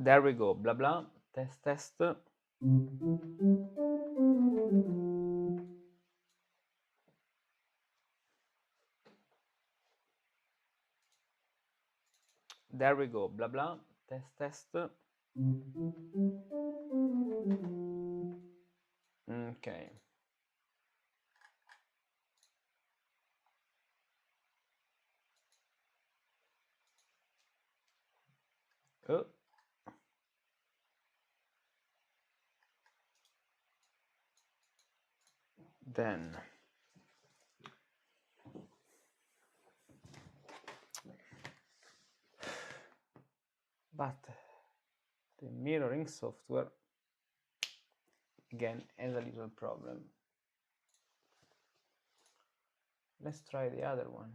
There we go, blah blah, test test. There we go, blah blah, test test. Okay. Oh. Then but the mirroring software again has a little problem. Let's try the other one.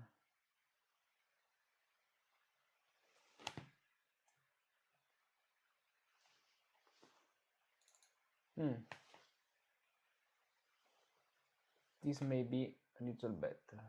This may be a little better.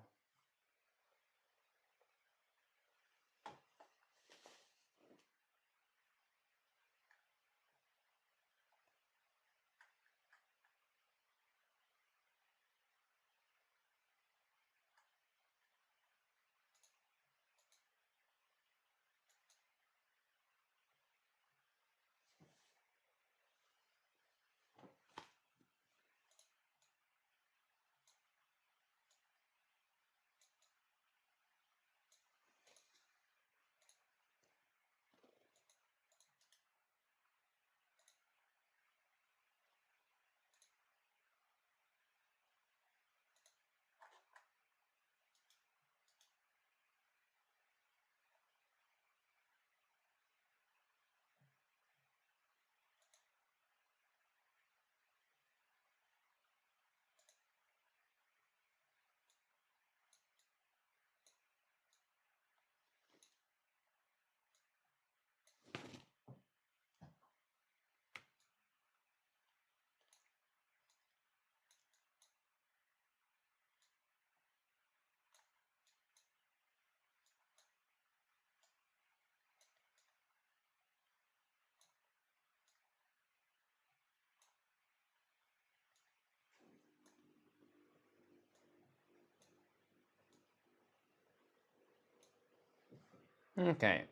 Okay,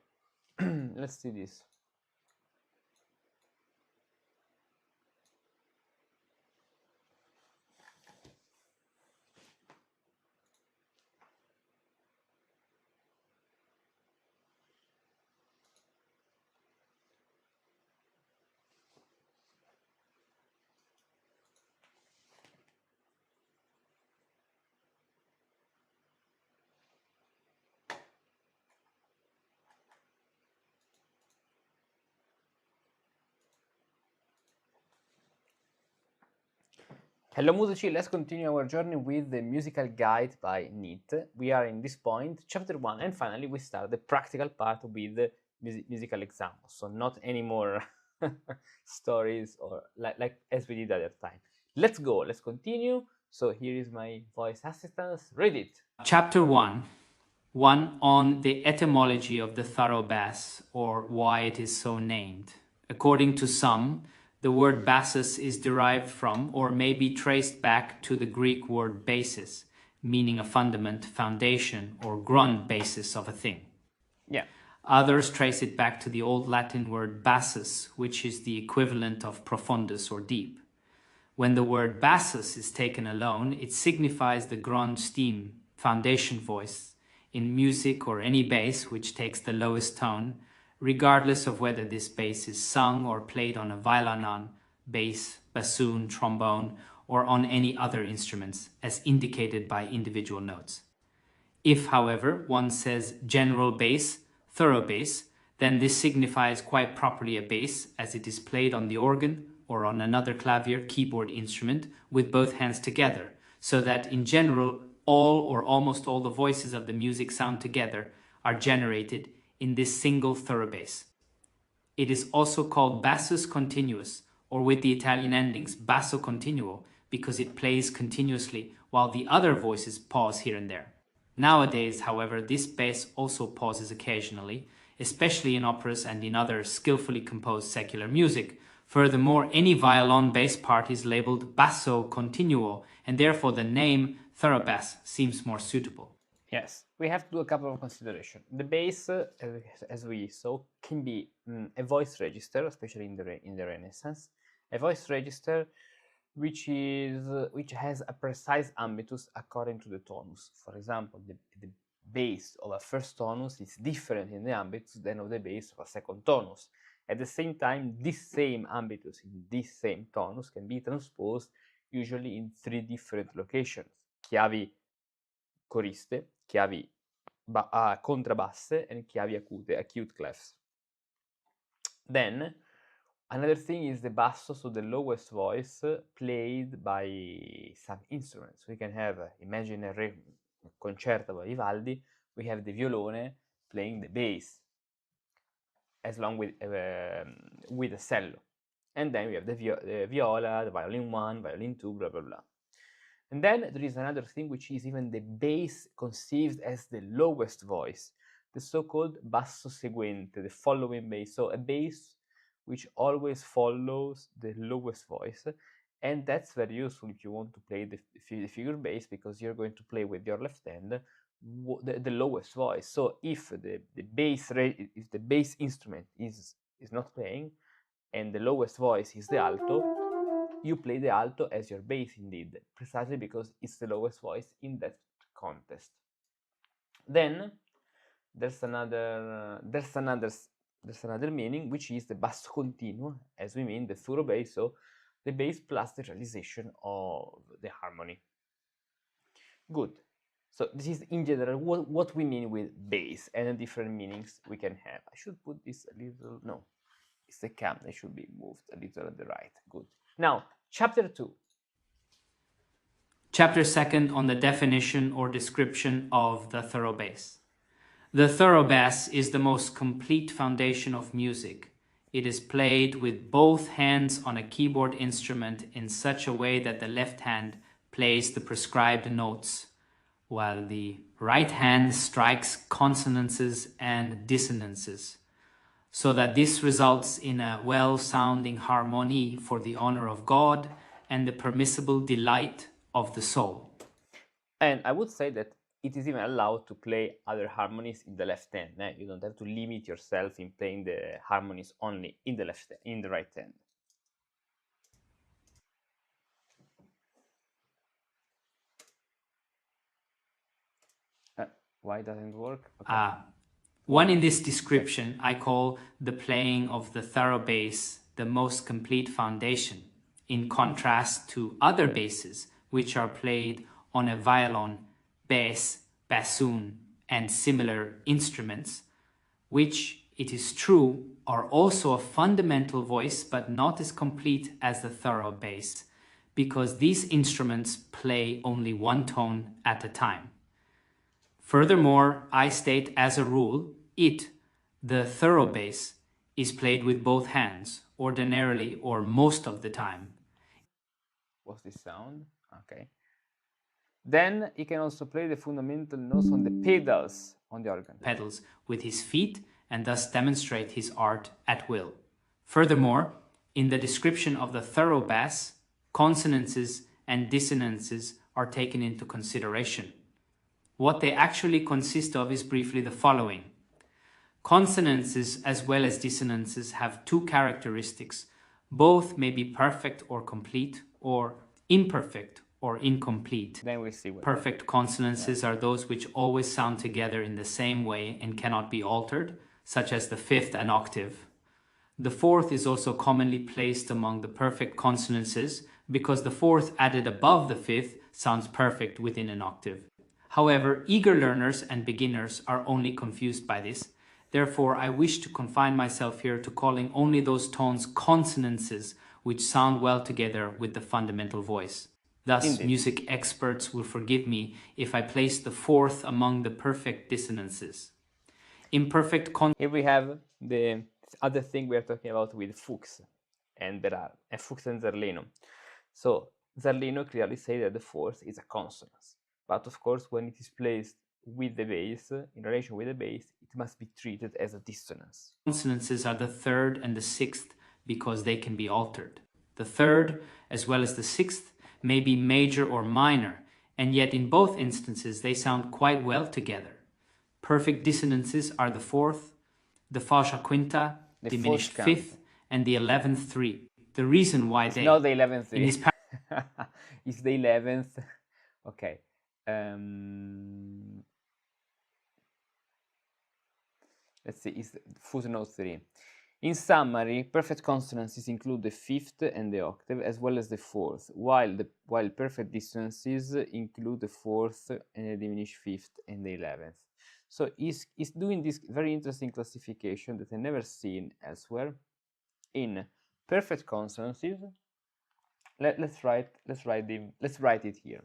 let's see this. Hello Musici, let's continue our journey with the musical guide by NEET. We are in this point, chapter 1, and finally we start the practical part with the musical examples. So not any more stories or like as we did the other time. Let's go, let's continue. So here is my voice assistant, read it. Chapter 1. 1 on the etymology of the thorough bass, or why it is so named. According to some, the word bassus is derived from or may be traced back to the Greek word basis, meaning a fundament, foundation, or grund basis of a thing. Yeah. Others trace it back to the old Latin word bassus, which is the equivalent of profundus or deep. When the word bassus is taken alone, it signifies the grund stem, foundation voice, in music or any bass which takes the lowest tone, regardless of whether this bass is sung or played on a violanon, bass, bassoon, trombone, or on any other instruments, as indicated by individual notes. If, however, one says general bass, thorough bass, then this signifies quite properly a bass, as it is played on the organ or on another clavier keyboard instrument with both hands together, so that in general all or almost all the voices of the music sound together are generated in this single thorough bass. It is also called bassus continuus, or with the Italian endings basso continuo, because it plays continuously while the other voices pause here and there. Nowadays, however, this bass also pauses occasionally, especially in operas and in other skillfully composed secular music. Furthermore, any violin bass part is labeled basso continuo, and therefore the name thoroughbass seems more suitable. Yes, we have to do a couple of considerations. The bass, as we saw, can be a voice register, especially in the Renaissance, a voice register which has a precise ambitus according to the tonus. For example, the bass of a first tonus is different in the ambitus than of the bass of a second tonus. At the same time, this same ambitus in this same tonus can be transposed usually in 3 different locations: chiavi coriste, chiavi contrabbasse, and chiavi acute clefs. Then another thing is the basso, so the lowest voice played by some instruments. We can have, imagine a concerto by Vivaldi, we have the violone playing the bass, as long with a cello. And then we have the viola, the violin 1, violin 2, blah, blah, blah. And then there is another thing, which is even the bass conceived as the lowest voice, the so-called basso seguente, the following bass. So a bass which always follows the lowest voice. And that's very useful if you want to play the figure bass, because you're going to play with your left hand the lowest voice. So if the bass instrument is not playing, and the lowest voice is the alto, you play the alto as your bass indeed, precisely because it's the lowest voice in that context. Then there's another meaning, which is the basso continuo, as we mean the thorough bass, so the bass plus the realization of the harmony. Good. So this is in general what we mean with bass and the different meanings we can have. I should put this a little, no, it's the cam that should be moved a little at the right. Good. Now, chapter 2. Chapter 2 on the definition or description of the thorough bass. The thorough bass is the most complete foundation of music. It is played with both hands on a keyboard instrument in such a way that the left hand plays the prescribed notes, while the right hand strikes consonances and dissonances, so that this results in a well-sounding harmony for the honor of God and the permissible delight of the soul. And I would say that it is even allowed to play other harmonies in the left hand. You don't have to limit yourself in playing the harmonies only in the right hand. Why doesn't it work? Okay. One in this description I call the playing of the thorough bass the most complete foundation, in contrast to other basses which are played on a violin, bass, bassoon, and similar instruments, which, it is true, are also a fundamental voice but not as complete as the thorough bass, because these instruments play only one tone at a time. Furthermore, I state as a rule, the thorough bass, is played with both hands, ordinarily or most of the time. What's this sound? Okay. Then he can also play the fundamental notes on the pedals on the organ. Pedals with his feet and thus demonstrate his art at will. Furthermore, in the description of the thorough bass, consonances and dissonances are taken into consideration. What they actually consist of is briefly the following. Consonances as well as dissonances have two characteristics. Both may be perfect or complete, or imperfect or incomplete. Then we'll see what perfect consonances are those which always sound together in the same way and cannot be altered, such as the fifth and octave. The fourth is also commonly placed among the perfect consonances because the fourth added above the fifth sounds perfect within an octave. However, eager learners and beginners are only confused by this. Therefore, I wish to confine myself here to calling only those tones consonances which sound well together with the fundamental voice. Thus, Indeed. Music experts will forgive me if I place the fourth among the perfect dissonances. Imperfect Here we have the other thing we are talking about with Fuchs and Berard, and Fuchs and Zerlino. So Zerlino clearly says that the fourth is a consonance. But of course, when it is placed with the bass, in relation with the bass, it must be treated as a dissonance. Consonances are the third and the sixth because they can be altered. The third, as well as the sixth, may be major or minor, and yet in both instances they sound quite well together. Perfect dissonances are the fourth, the falsa quinta, The diminished fourth fifth, and the 11th three. The reason why It's they... not the 11th in his it's the 11th. Okay. Let's see, it's footnote 3. In summary, perfect consonances include the fifth and the octave, as well as the fourth, while perfect dissonances include the fourth and the diminished fifth and the 11th. So he's doing this very interesting classification that I've never seen elsewhere. In perfect consonances, let's write it here.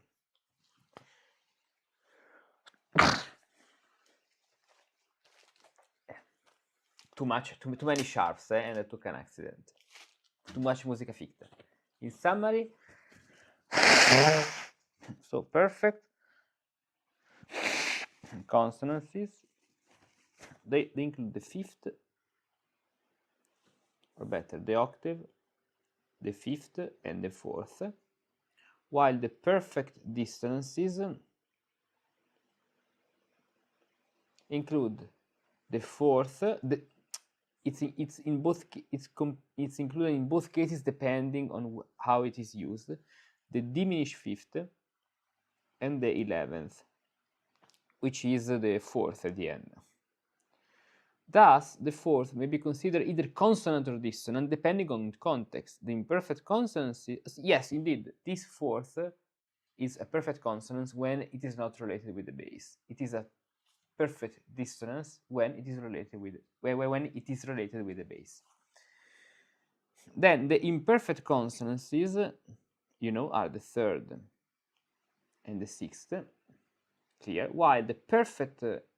Too many sharps, and I took an accident. Too much musica ficta. In summary, so perfect consonances, they include the fifth, or better, the octave, the fifth, and the fourth, while the perfect dissonances include the fourth. It's included in both cases depending on how it is used, the diminished fifth and the 11th, which is the fourth at the end. Thus, the fourth may be considered either consonant or dissonant depending on context. The imperfect consonants, yes, indeed, this fourth is a perfect consonance when it is not related with the bass. It is a perfect dissonance when it is related with the bass. Then the imperfect consonances, are the third and the sixth, clear. While the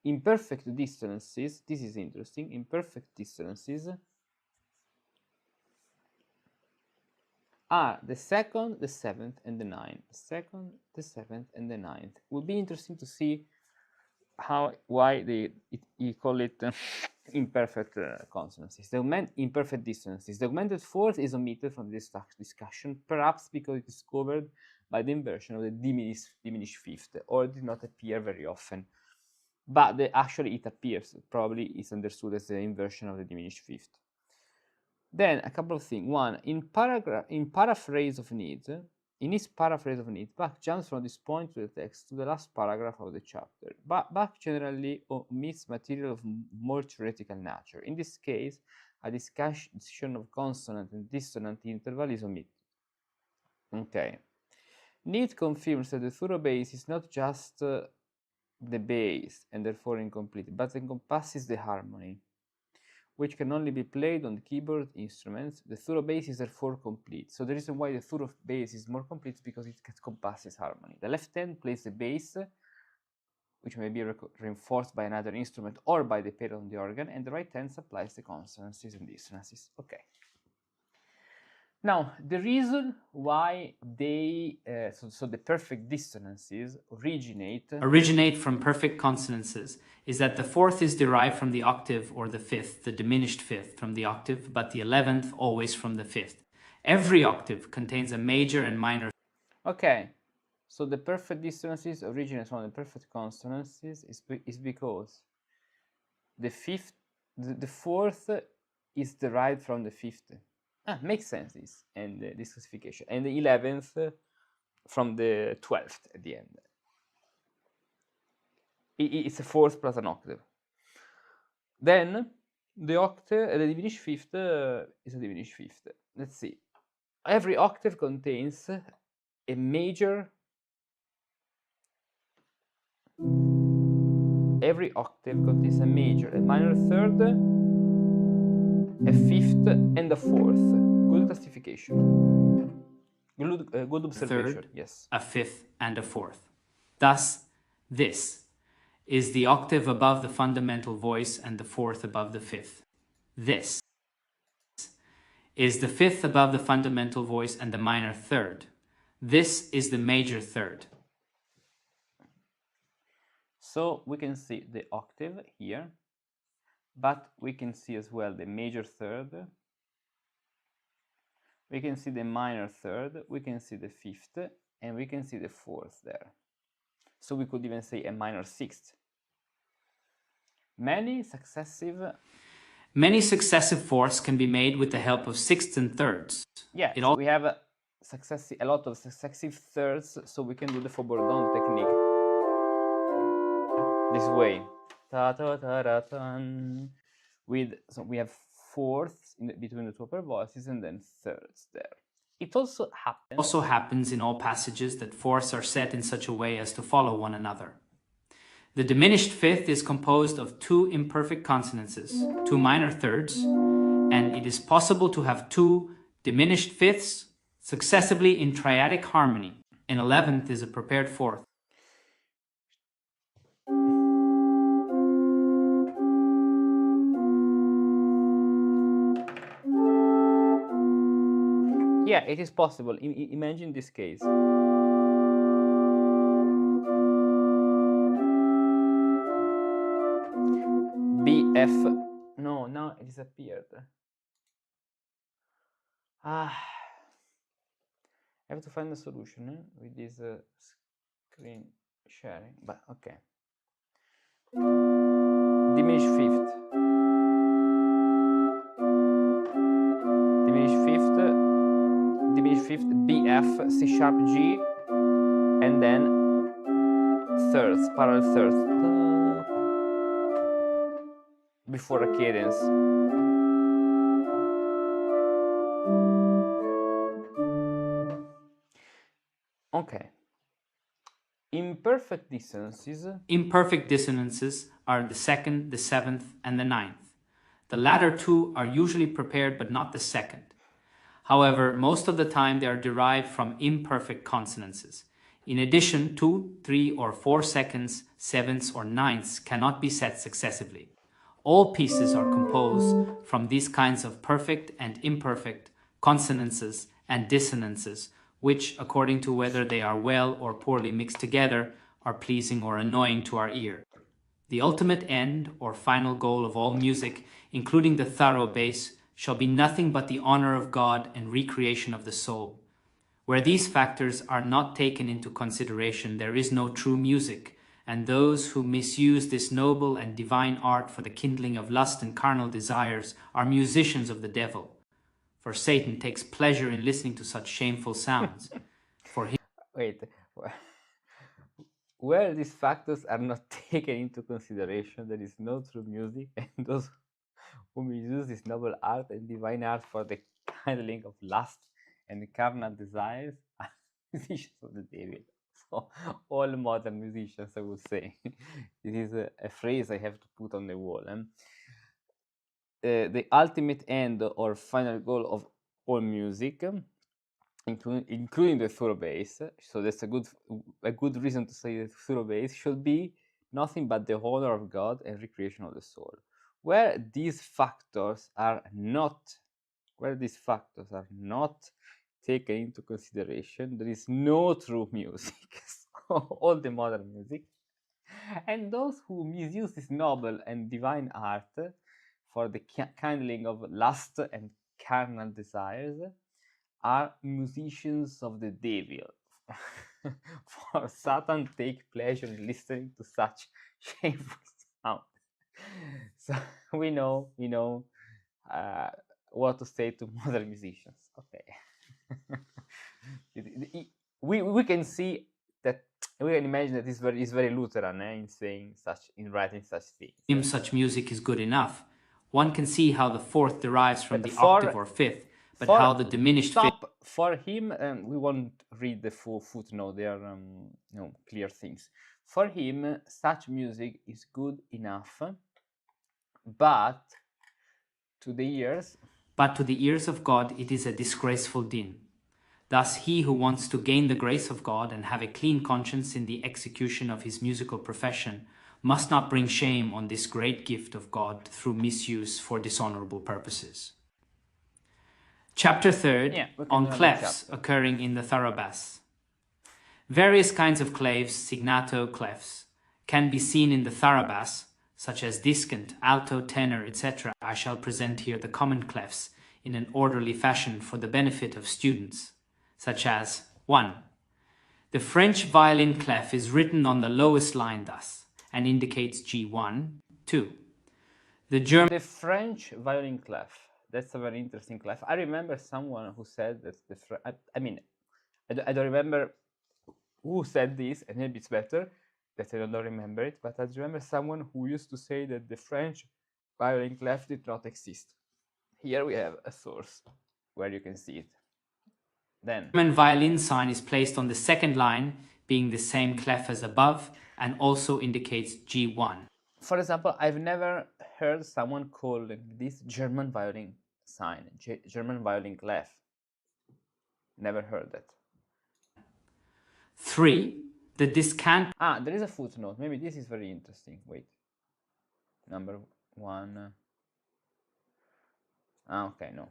imperfect dissonances, this is interesting. Imperfect dissonances are the second, the seventh, and the ninth. The second, the seventh, and the ninth. Would be interesting to see why you call it imperfect consonances. The imperfect dissonances. The augmented fourth is omitted from this discussion, perhaps because it is covered by the inversion of the diminished fifth, or it did not appear very often. But actually it appears. Probably it's understood as the inversion of the diminished fifth. Then a couple of things. One, in paraphrase of needs. In his paraphrase of needs, Bach jumps from this point to the text to the last paragraph of the chapter. But Bach generally omits material of more theoretical nature. In this case, a discussion of consonant and dissonant interval is omitted. Okay. Need confirms that the thorough bass is not just the bass and therefore incomplete, but encompasses the harmony, which can only be played on keyboard instruments. The thorough bass is therefore complete. So the reason why the thorough bass is more complete is because it encompasses harmony. The left hand plays the bass, which may be reinforced by another instrument or by the pedal on the organ, and the right hand supplies the consonances and dissonances. Okay. Now, the reason why so the perfect dissonances originate from perfect consonances is that the fourth is derived from the octave or the fifth, the diminished fifth from the octave, but the 11th always from the fifth. Every octave contains a major and minor. Okay, so the perfect dissonances originate from the perfect consonances is because the fourth is derived from the fifth. Makes sense, this and this classification, and the 11th from the 12th at the end. It's a fourth plus an octave. Then the octave, the diminished fifth is a diminished fifth. Let's see. Every octave contains a major. Every octave contains a major, a minor third, a fifth, and a fourth. Good classification. Good observation. Third, yes. A fifth, and a fourth. Thus, this is the octave above the fundamental voice and the fourth above the fifth. This is the fifth above the fundamental voice and the minor third. This is the major third. So we can see the octave here, but we can see as well the major third, we can see the minor third, we can see the fifth, and we can see the fourth there. So we could even say a minor sixth. Many successive fourths can be made with the help of sixths and thirds. Yeah, so we have a lot of successive thirds, so we can do the Faux-Bourdon technique this way. So we have fourths between the two upper voices and then thirds there. It also happens in all passages that fourths are set in such a way as to follow one another. The diminished fifth is composed of two imperfect consonances, two minor thirds, and it is possible to have two diminished fifths successively in triadic harmony. An 11th is a prepared fourth. Yeah, it is possible. Imagine this case. BF. No, now it disappeared. I have to find a solution with this screen sharing, but okay. Diminished fifth. Diminished fifth, BF, C sharp G, and then thirds, parallel thirds. Before a cadence. Okay. Imperfect dissonances are the second, the seventh, and the ninth. The latter two are usually prepared, but not the second. However, most of the time they are derived from imperfect consonances. In addition, 2, 3, or 4 seconds, sevenths, or ninths cannot be set successively. All pieces are composed from these kinds of perfect and imperfect consonances and dissonances, which, according to whether they are well or poorly mixed together, are pleasing or annoying to our ear. The ultimate end or final goal of all music, including the thorough bass, shall be nothing but the honor of God and recreation of the soul. Where these factors are not taken into consideration, there is no true music, and those who misuse this noble and divine art for the kindling of lust and carnal desires are musicians of the devil. For Satan takes pleasure in listening to such shameful sounds. For him... Wait, where these factors are not taken into consideration, there is no true music, and those who misuse this noble art and divine art for the kindling of lust and carnal desires are musicians of the devil. So all modern musicians, I would say. This is a phrase I have to put on the wall. The ultimate end or final goal of all music, including the thorough bass, so that's a good reason to say that thorough bass should be nothing but the honor of God and recreation of the soul. Where these factors are not taken into consideration, there is no true music. So all the modern music, and those who misuse this noble and divine art for the kindling of lust and carnal desires are musicians of the devil. For Satan take pleasure in listening to such shameful sound. So we know what to say to modern musicians. Okay. We can see that, we can imagine that it's very Lutheran in writing such things. Such music is good enough. One can see how the fourth derives from the octave or fifth, but how the diminished fifth... For him, we won't read the full footnote, they are clear things. For him, such music is good enough, but to the ears of God it is a disgraceful din. Thus he who wants to gain the grace of God and have a clean conscience in the execution of his musical profession must not bring shame on this great gift of God through misuse for dishonorable purposes. Chapter 3rd, on clefs occurring in the thorough bass. Various kinds of claves, signato clefs, can be seen in the tharabass, such as discant, alto, tenor, etc. I shall present here the common clefs in an orderly fashion for the benefit of students, such as 1. The French violin clef is written on the lowest line thus, and indicates G1, 2. The French violin clef. That's a very interesting clef. I remember someone who said that I don't remember who said this, and maybe it's better that I don't remember it, but I remember someone who used to say that the French violin clef did not exist. Here we have a source where you can see it. Then German violin sign is placed on the second line, being the same clef as above, and also indicates G1. For example, I've never heard someone call this German violin sign, German violin clef. Never heard that. 3. The discant. There is a footnote. Maybe this is very interesting. Wait. Number 1. Okay, no.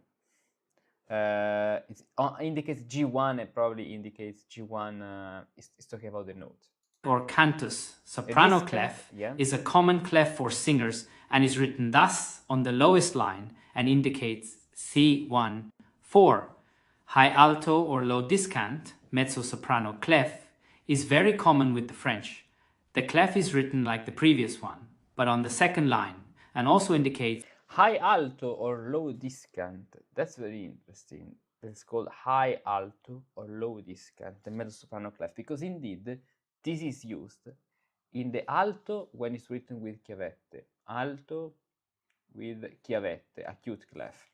It indicates G1 and probably indicates G1 is talking about the note. Or Cantus, soprano clef, is a common clef for singers and is written thus on the lowest line and indicates C1. 4. High alto or low discant, mezzo-soprano clef, is very common with the French. The clef is written like the previous one, but on the second line, and also indicates high alto or low discant. That's very interesting. It's called high alto or low discant, the mezzo-soprano clef, because indeed this is used in the alto when it's written with chiavette. Alto with chiavette, acute clef.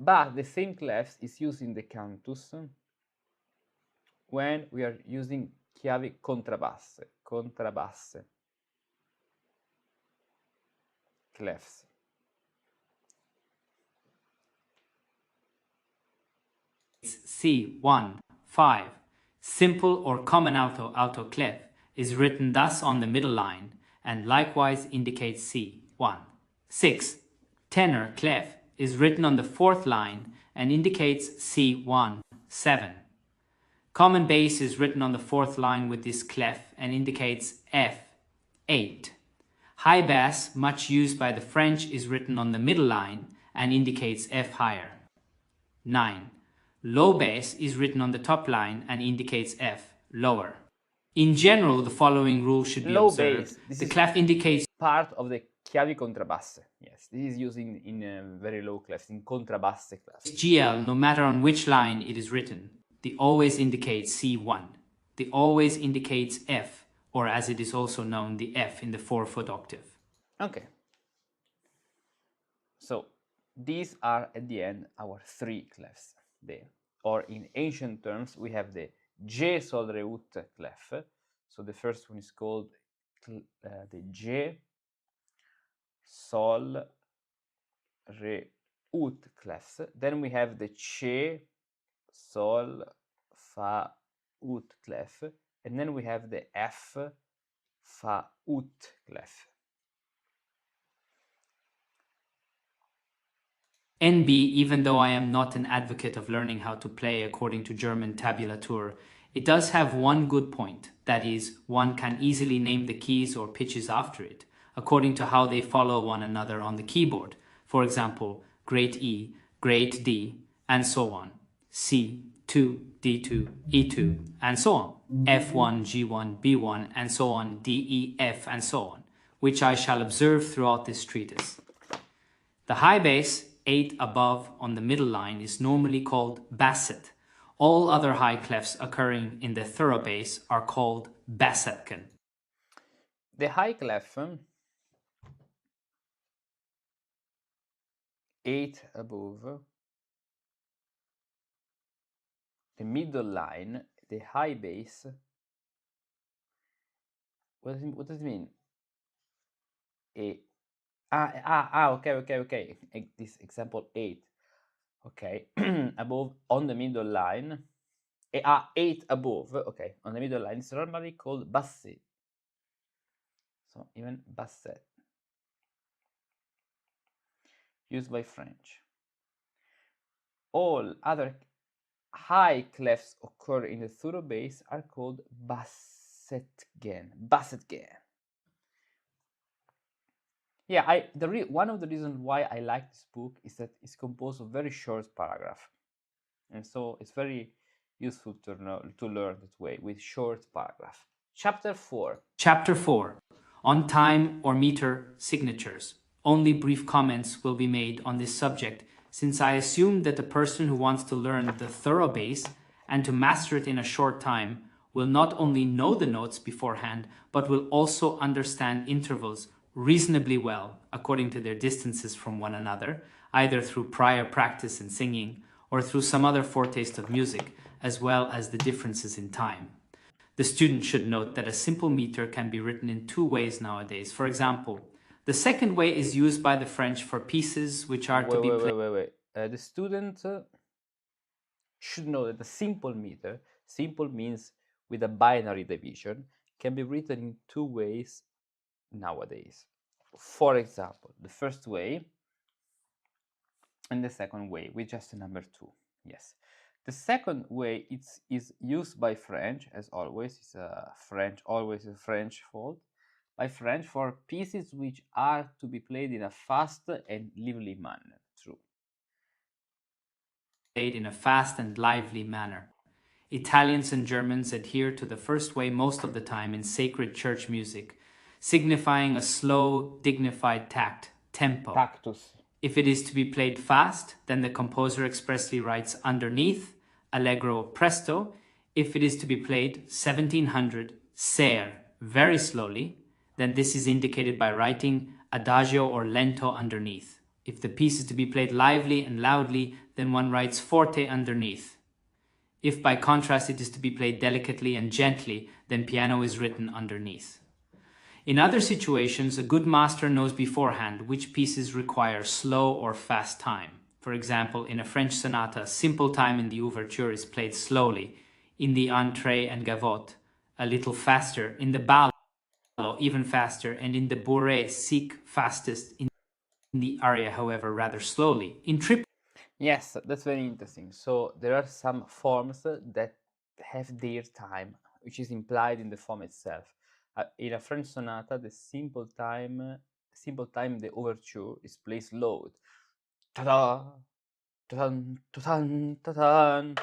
But the same clef is used in the cantus when we are using chiavi contrabasse clefs. C1, 5. Simple or common alto clef is written thus on the middle line and likewise indicates C1. 6. Tenor clef is written on the fourth line and indicates C1, 7. Common bass is written on the fourth line with this clef and indicates F8. High bass, much used by the French, is written on the middle line and indicates F higher. 9. Low bass is written on the top line and indicates F lower. In general, the following rule should be observed. The clef indicates part of the chiavi contrabasse. Yes, this is used in very low clefs, in contrabasse clefs. GL, no matter on which line it is written. The always indicates C1. The always indicates F, or as it is also known, the F in the 4-foot octave. Okay. So these are at the end our 3 clefs there. Or in ancient terms, we have the G sol re ut clef. So the first one is called the G sol re ut clefs. Then we have the C sol fa ut clef, and then we have the F fa ut clef. NB, even though I am not an advocate of learning how to play according to German tabulatur, it does have one good point, that is, one can easily name the keys or pitches after it, according to how they follow one another on the keyboard. For example, great E, great D, and so on. C, 2, D2, E2, and so on. F1, G1, B1, and so on, D, E, F, and so on, which I shall observe throughout this treatise. The high bass, 8 above on the middle line, is normally called basset. All other high clefs occurring in the thorough bass are called bassetken. The high clef, 8 above, the middle line, the high bass. What does it mean? Okay. This example 8. Okay, above on the middle line. 8 above. Okay, on the middle line is normally called basset. So even basset, used by French. All other high clefs occur in the third bass are called bassetgen. Yeah, one of the reasons why I like this book is that it's composed of very short paragraph, and so it's very useful to learn that way with short paragraph. Chapter 4. Chapter 4. On time or meter signatures. Only brief comments will be made on this subject, since I assume that the person who wants to learn the thorough bass and to master it in a short time will not only know the notes beforehand, but will also understand intervals reasonably well according to their distances from one another, either through prior practice in singing or through some other foretaste of music, as well as the differences in time. The student should note that a simple meter can be written in two ways nowadays. For example, the second way is used by the French for pieces which are to be played. Wait. The student should know that the simple meter, simple means with a binary division, can be written in two ways nowadays. For example, the first way and the second way with just a number 2. Yes. The second way is used by French, as always. It's always a French fault. By French for pieces which are to be played in a fast and lively manner. True. Played in a fast and lively manner. Italians and Germans adhere to the first way most of the time in sacred church music, signifying a slow, dignified tact, tempo. Tactus. If it is to be played fast, then the composer expressly writes underneath, allegro presto. If it is to be played 1700, serre, very slowly, then this is indicated by writing adagio or lento underneath. If the piece is to be played lively and loudly, then one writes forte underneath. If by contrast it is to be played delicately and gently, then piano is written underneath. In other situations, a good master knows beforehand which pieces require slow or fast time. For example, in a French sonata, simple time in the ouverture is played slowly, in the entrée and gavotte, a little faster, in the ballo, even faster, and in the bourrée, sic fastest, in the aria, however, rather slowly. In triple. Yes, that's very interesting. So there are some forms that have their time, which is implied in the form itself. In a French sonata, the simple time, the overture is played slow. Ta-da, ta-dan, ta-dan, ta-dan.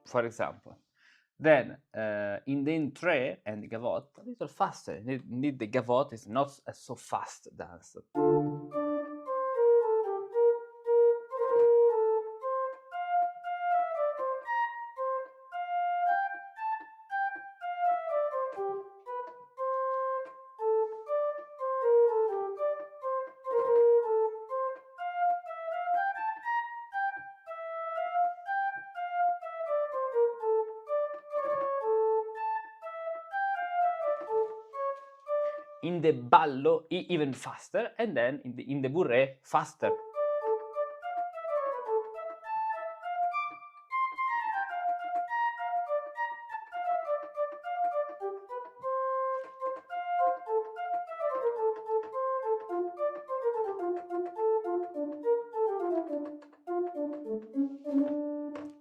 For example. Then in the entrée and the gavotte, a little faster. Indeed, the gavotte is not a so fast dance. In the ballo, even faster, and then in the bourrée, faster.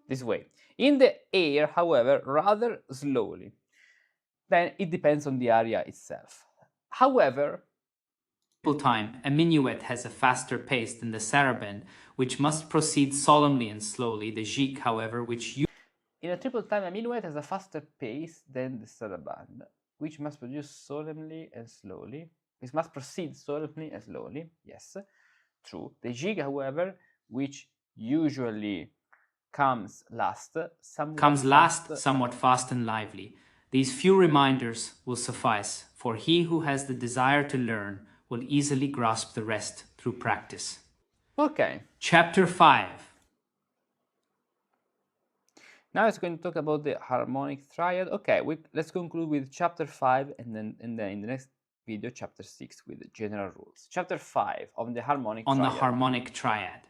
This way. In the air, however, rather slowly. Then it depends on the aria itself. However, time, a minuet has a faster pace than the saraband, which must proceed solemnly and slowly. The gigue, however, which in a triple time, a minuet has a faster pace than the saraband, which must produce solemnly and slowly. It must proceed solemnly and slowly. Yes, true. The gigue, however, which usually comes last, somewhat fast and lively. These few reminders will suffice, for he who has the desire to learn will easily grasp the rest through practice. Okay. Chapter 5. Now it's going to talk about the harmonic triad. Okay, let's conclude with chapter 5 and then in the next video, chapter 6, with the general rules. Chapter 5 on the harmonic triad. On the harmonic triad.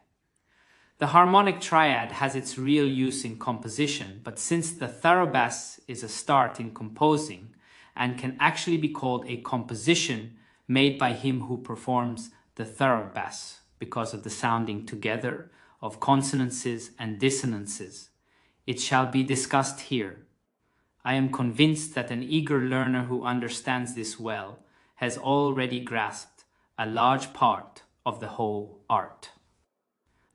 The harmonic triad has its real use in composition, but since the thoroughbass is a start in composing and can actually be called a composition made by him who performs the thoroughbass because of the sounding together of consonances and dissonances, it shall be discussed here. I am convinced that an eager learner who understands this well has already grasped a large part of the whole art.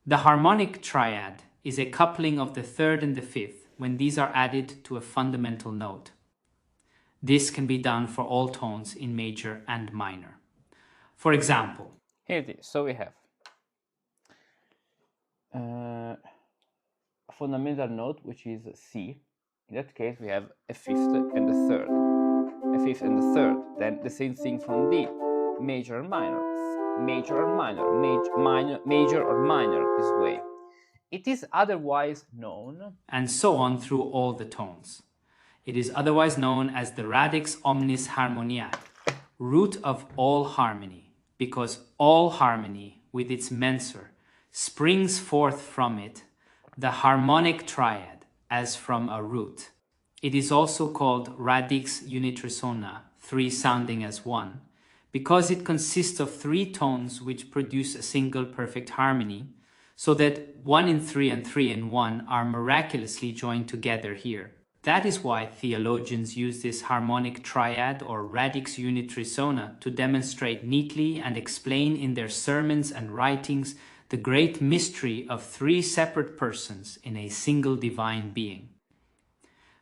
The harmonic triad is a coupling of the third and the fifth when these are added to a fundamental note. This can be done for all tones in major and minor. For example, here it is. So we have a fundamental note, which is C. In that case, we have a fifth and a third. A fifth and a third. Then the same thing from D. Major and minor. Major or minor, major or minor, this way. It is otherwise known, and so on through all the tones. It is otherwise known as the radix omnis harmoniae, root of all harmony, because all harmony with its mensur springs forth from it, the harmonic triad, as from a root. It is also called radix unitrisona, three sounding as one, because it consists of three tones which produce a single perfect harmony, so that 1 in 3 and 3 in 1 are miraculously joined together here. That is why theologians use this harmonic triad or radix unitrisona to demonstrate neatly and explain in their sermons and writings the great mystery of three separate persons in a single divine being.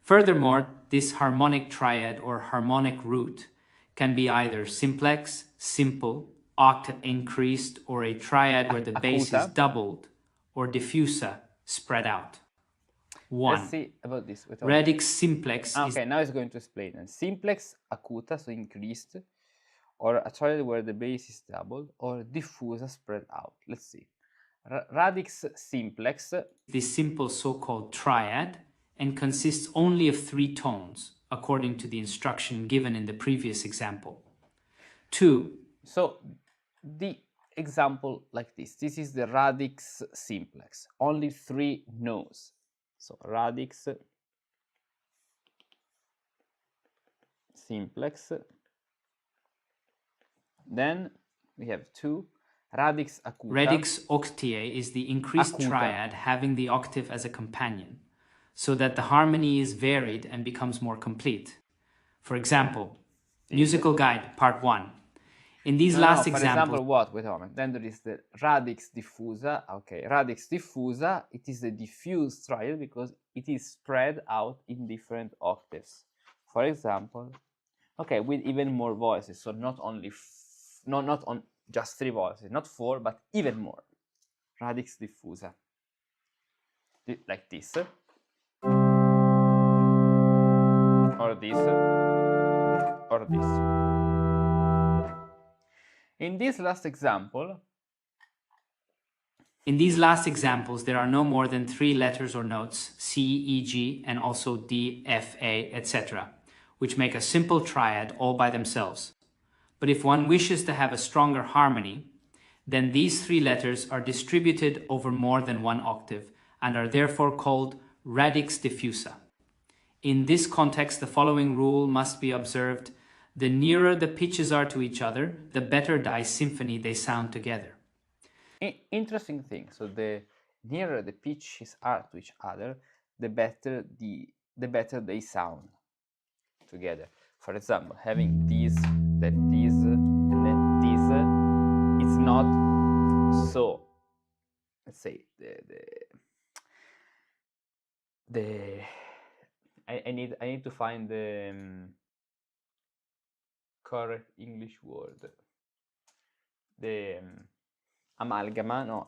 Furthermore, this harmonic triad or harmonic root can be either simplex, simple, octave increased, or a triad where the bass is doubled, or diffusa, spread out. 1. Let's see about this. Radix simplex okay, now it's going to explain. And simplex acuta, so increased, or a triad where the bass is doubled, or diffusa, spread out. Let's see. Radix simplex. This simple so-called triad and consists only of three tones, according to the instruction given in the previous example. 2. So the example like this. This is the radix simplex. Only three notes. So radix simplex. Then we have 2. Radix acuta. Radix octae is the increased triad having the octave as a companion, so that the harmony is varied and becomes more complete. For example, musical guide, part 1. In these last examples... For example, what? Wait a moment. Then there is the radix diffusa. Okay, radix diffusa, it is the diffuse triad because it is spread out in different octaves. For example, okay, with even more voices. So not only, not on just 3 voices, not 4, but even more. Radix diffusa. Like this. Or this. Or this. In these last examples, there are no more than 3 letters or notes, C, E, G, and also D, F, A, etc., which make a simple triad all by themselves. But if one wishes to have a stronger harmony, then these 3 letters are distributed over more than 1 octave and are therefore called radix diffusa. In this context, the following rule must be observed. The nearer the pitches are to each other, the better die symphony they sound together. Interesting thing. So the nearer the pitches are to each other, the better they sound together. For example, having this, then this, and then this, it's not so. Let's say I need to find the correct English word. The amalgama, no,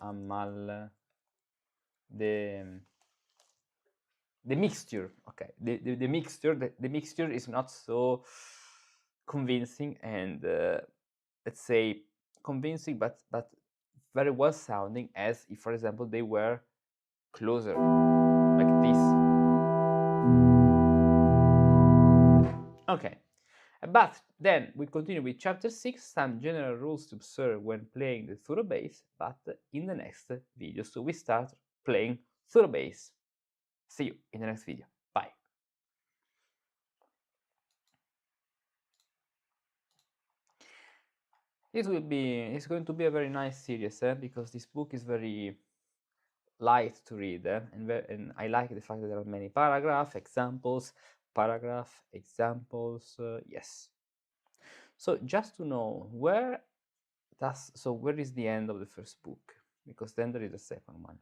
the mixture. Okay, the mixture is not so convincing and let's say convincing, but very well sounding, as if, for example, they were closer, like this. Okay, but then we continue with chapter 6, some general rules to observe when playing the thorough bass, but in the next video. So we start playing thorough bass. See you in the next video. Bye. It's going to be a very nice series, because this book is very light to read, and I like the fact that there are many examples, yes. So just to know where is the end of the first book? Because then there is a second one.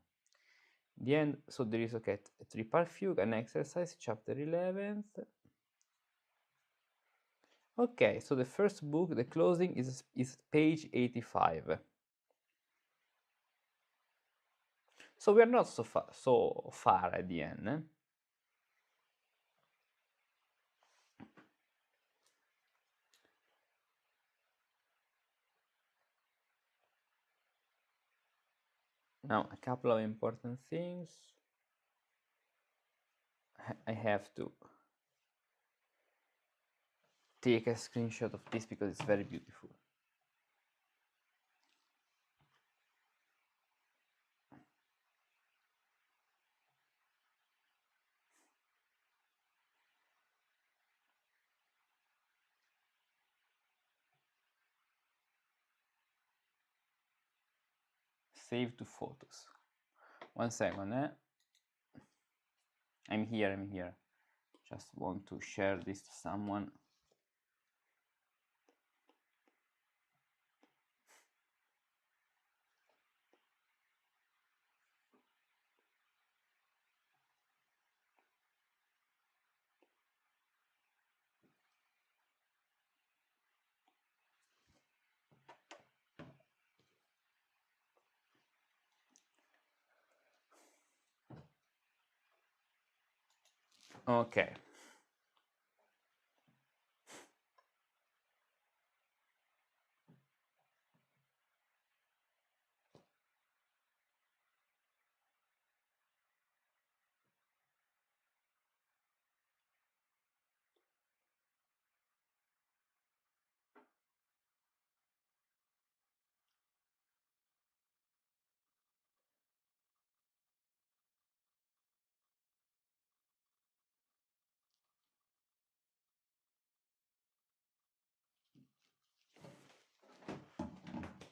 The end, so there is, okay, a 3-part fugue, an exercise, chapter 11. Okay, so the first book, the closing is page 85. So we are not so far at the end. Now, a couple of important things. I have to take a screenshot of this because it's very beautiful. Save to photos. 1 second, I'm here. Just want to share this to someone. Okay.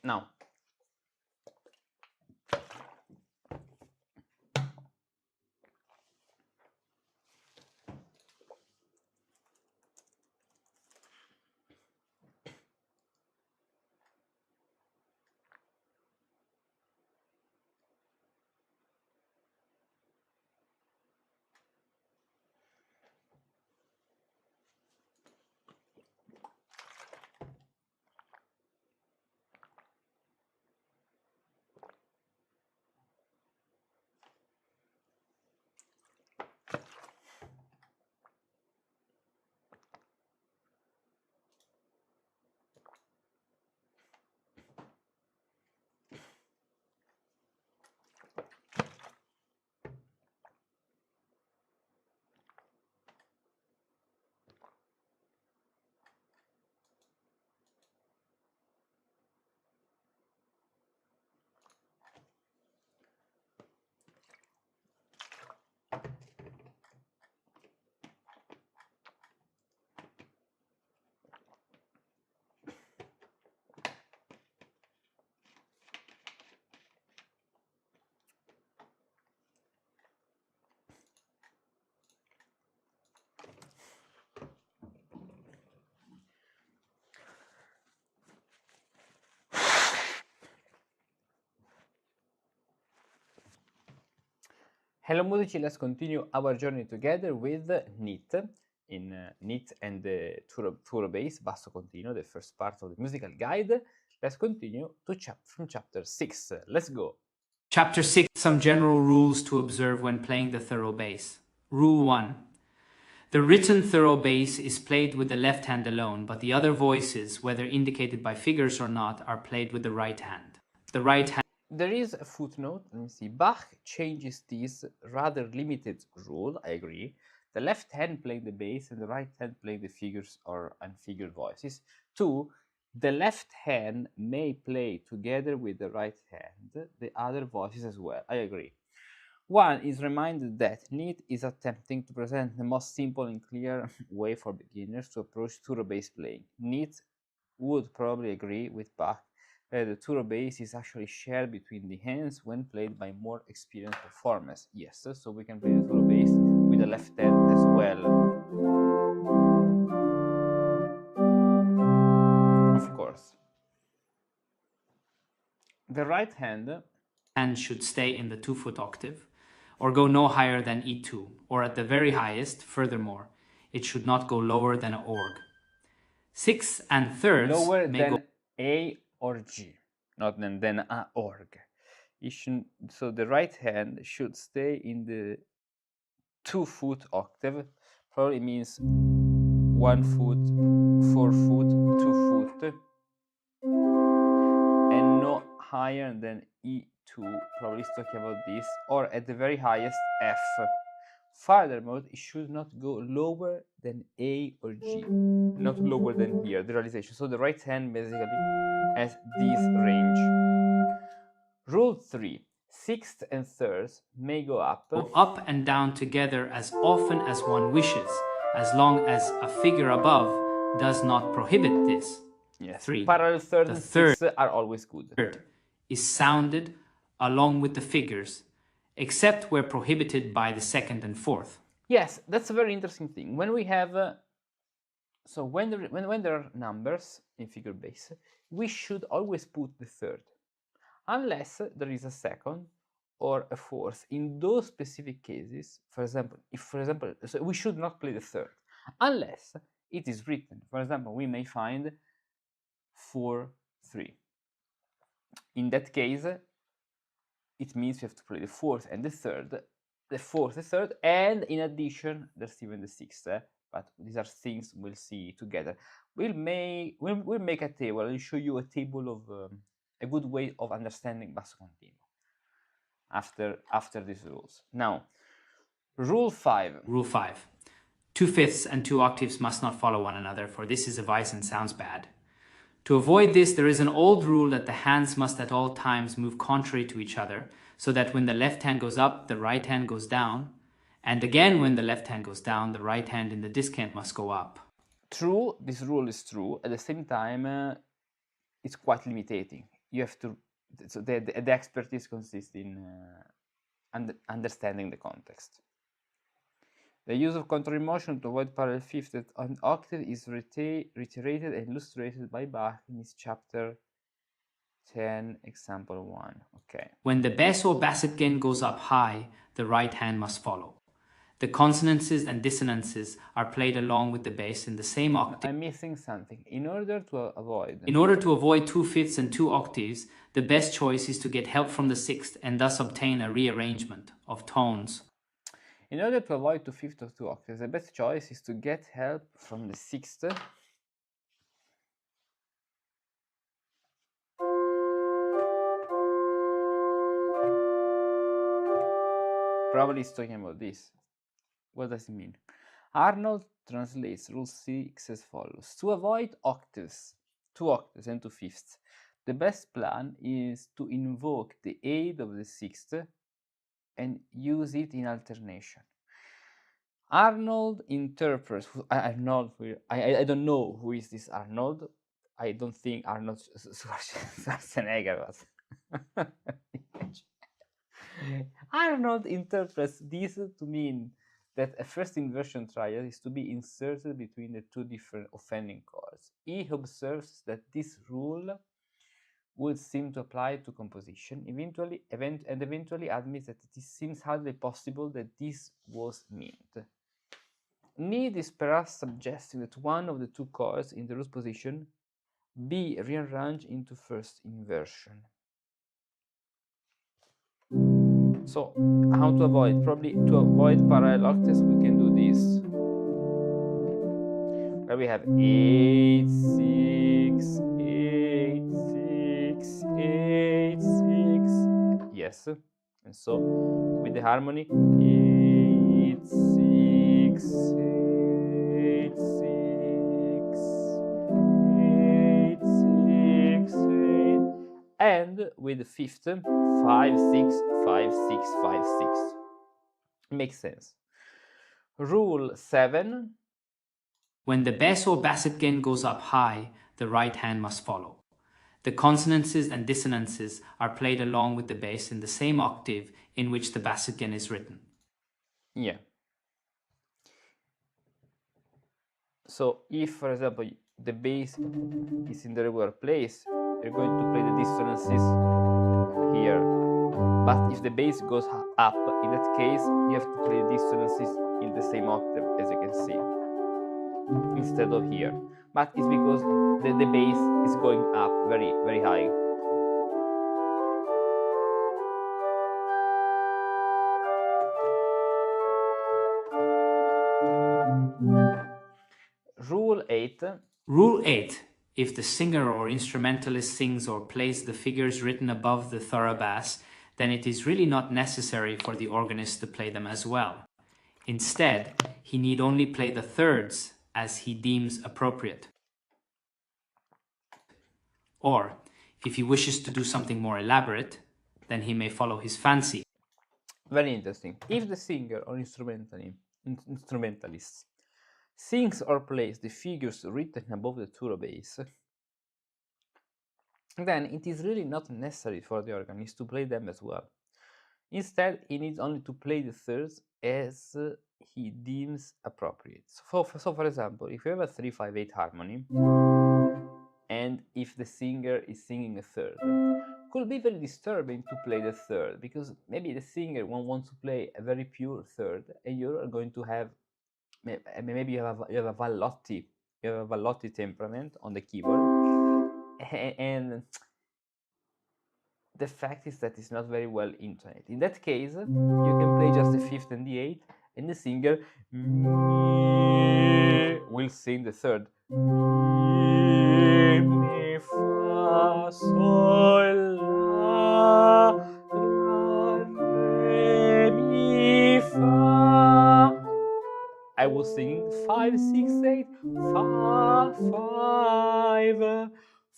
Now, hello Musici, let's continue our journey together with NEAT, NEAT and the thorough bass, basso continuo, the first part of the musical guide. Let's continue from chapter 6. Let's go. Chapter 6, some general rules to observe when playing the thorough bass. Rule 1. The written thorough bass is played with the left hand alone, but the other voices, whether indicated by figures or not, are played with the right hand. The right hand. There is a footnote, let me see. Bach changes this rather limited rule, I agree, The left hand playing the bass and the right hand playing the figures or unfigured voices. 2. The left hand may play together with the right hand the other voices as well. I agree. 1 is reminded that Neat is attempting to present the most simple and clear way for beginners to approach Turo bass playing. Neat would probably agree with Bach that the Turo bass is actually shared between the hands when played by more experienced performers. Yes, so we can play the Turo bass with the left hand as well. Of course. The right hand should stay in the 2-foot octave, or go no higher than E2, or at the very highest, furthermore, it should not go lower than an org. 6 and thirds lower may than go A or G, not than A org. So the right hand should stay in the 2-foot octave. Probably means 1 foot, 4 foot, 2 foot, and no higher than E2. Probably is talking about this, or at the very highest F. Furthermore, it should not go lower than A or G, not lower than here, the realization. So the right hand basically has this range. Rule 3. Sixth and thirds may go up and down together as often as one wishes, as long as a figure above does not prohibit this. Yes. 3. Parallel third and sixth are always good. Third is sounded along with the figures, except where prohibited by the second and fourth. Yes, that's a very interesting thing. When we have so when there are numbers in figure bass, we should always put the third, unless there is a second or a fourth. In those specific cases, for example, so we should not play the third, unless it is written. For example, we may find 4-3. In that case, it means we have to play the fourth and the third, the fourth, the third, and in addition, there's even the sixth. But these are things we'll see together. We'll make a table. I'll show you a table of a good way of understanding basso continuo after these rules. Now, rule 5. Rule 5. 2/5 and 2 octaves must not follow one another, for this is a vice and sounds bad. To avoid this, there is an old rule that the hands must at all times move contrary to each other, so that when the left hand goes up, the right hand goes down, and again when the left hand goes down, the right hand in the descant must go up. True, this rule is true. At the same time, it's quite limiting. You have to, so the expertise consists in understanding the context. The use of contrary motion to avoid parallel fifth and octave is reiterated and illustrated by Bach in his chapter 10, example 1. Okay. When the basso or basset gain goes up high, the right hand must follow. The consonances and dissonances are played along with the bass in the same octave. I'm missing something. In order to avoid 2/5 and 2 octaves, the best choice is to get help from the sixth and thus obtain a rearrangement of tones. In order to avoid 2/5 of 2 octaves, the best choice is to get help from the sixth. Probably it's talking about this. What does it mean? Arnold translates rule 6 as follows. To avoid octaves, 2 octaves and 2/5, the best plan is to invoke the aid of the sixth and use it in alternation. Arnold interprets, I don't know who is this Arnold. I don't think Arnold Schwarzenegger was. Arnold interprets this to mean that a first inversion triad is to be inserted between the two different offending chords. He observes that this rule would seem to apply to composition, eventually admits that it seems hardly possible that this was meant. Need is perhaps suggesting that one of the two chords in the root position be rearranged into first inversion. So, how to avoid? Probably to avoid parallel octaves, we can do this. Where we have 8, 6, 8, 6, 8, 6. Yes. And so, with the harmony, 8, 6, 8, 6, 8, and with the fifth 5, 6, 5, 6, 5, 6. Makes sense. Rule 7. When the bass or basset gain goes up high, the right hand must follow. The consonances and dissonances are played along with the bass in the same octave in which the basset gain is written. Yeah. So if, for example, the bass is in the regular place, you're going to play the dissonances here. But if the bass goes up, in that case, you have to play the dissonances in the same octave, as you can see, instead of here. But it's because the bass is going up very, very high. Rule 8. Rule 8. If the singer or instrumentalist sings or plays the figures written above the thorough bass, then it is really not necessary for the organist to play them as well. Instead, he need only play the thirds as he deems appropriate. Or, if he wishes to do something more elaborate, then he may follow his fancy. Very interesting. If the singer or instrumentalist sings or plays the figures written above the thorough bass, then it is really not necessary for the organist to play them as well. Instead, he needs only to play the thirds as he deems appropriate. So for example, if you have a 3-5-8 harmony, and if the singer is singing a third, could be very disturbing to play the third, because maybe the singer wants to play a very pure third, and you are going to have, maybe you have a Vallotti temperament on the keyboard, and the fact is that it's not very well intoned. In that case, you can play just the fifth and the eighth, and the singer will sing the third. Mi, fa, sol, la, re, mi, fa. I was singing 5, 6, 8, fa, 5,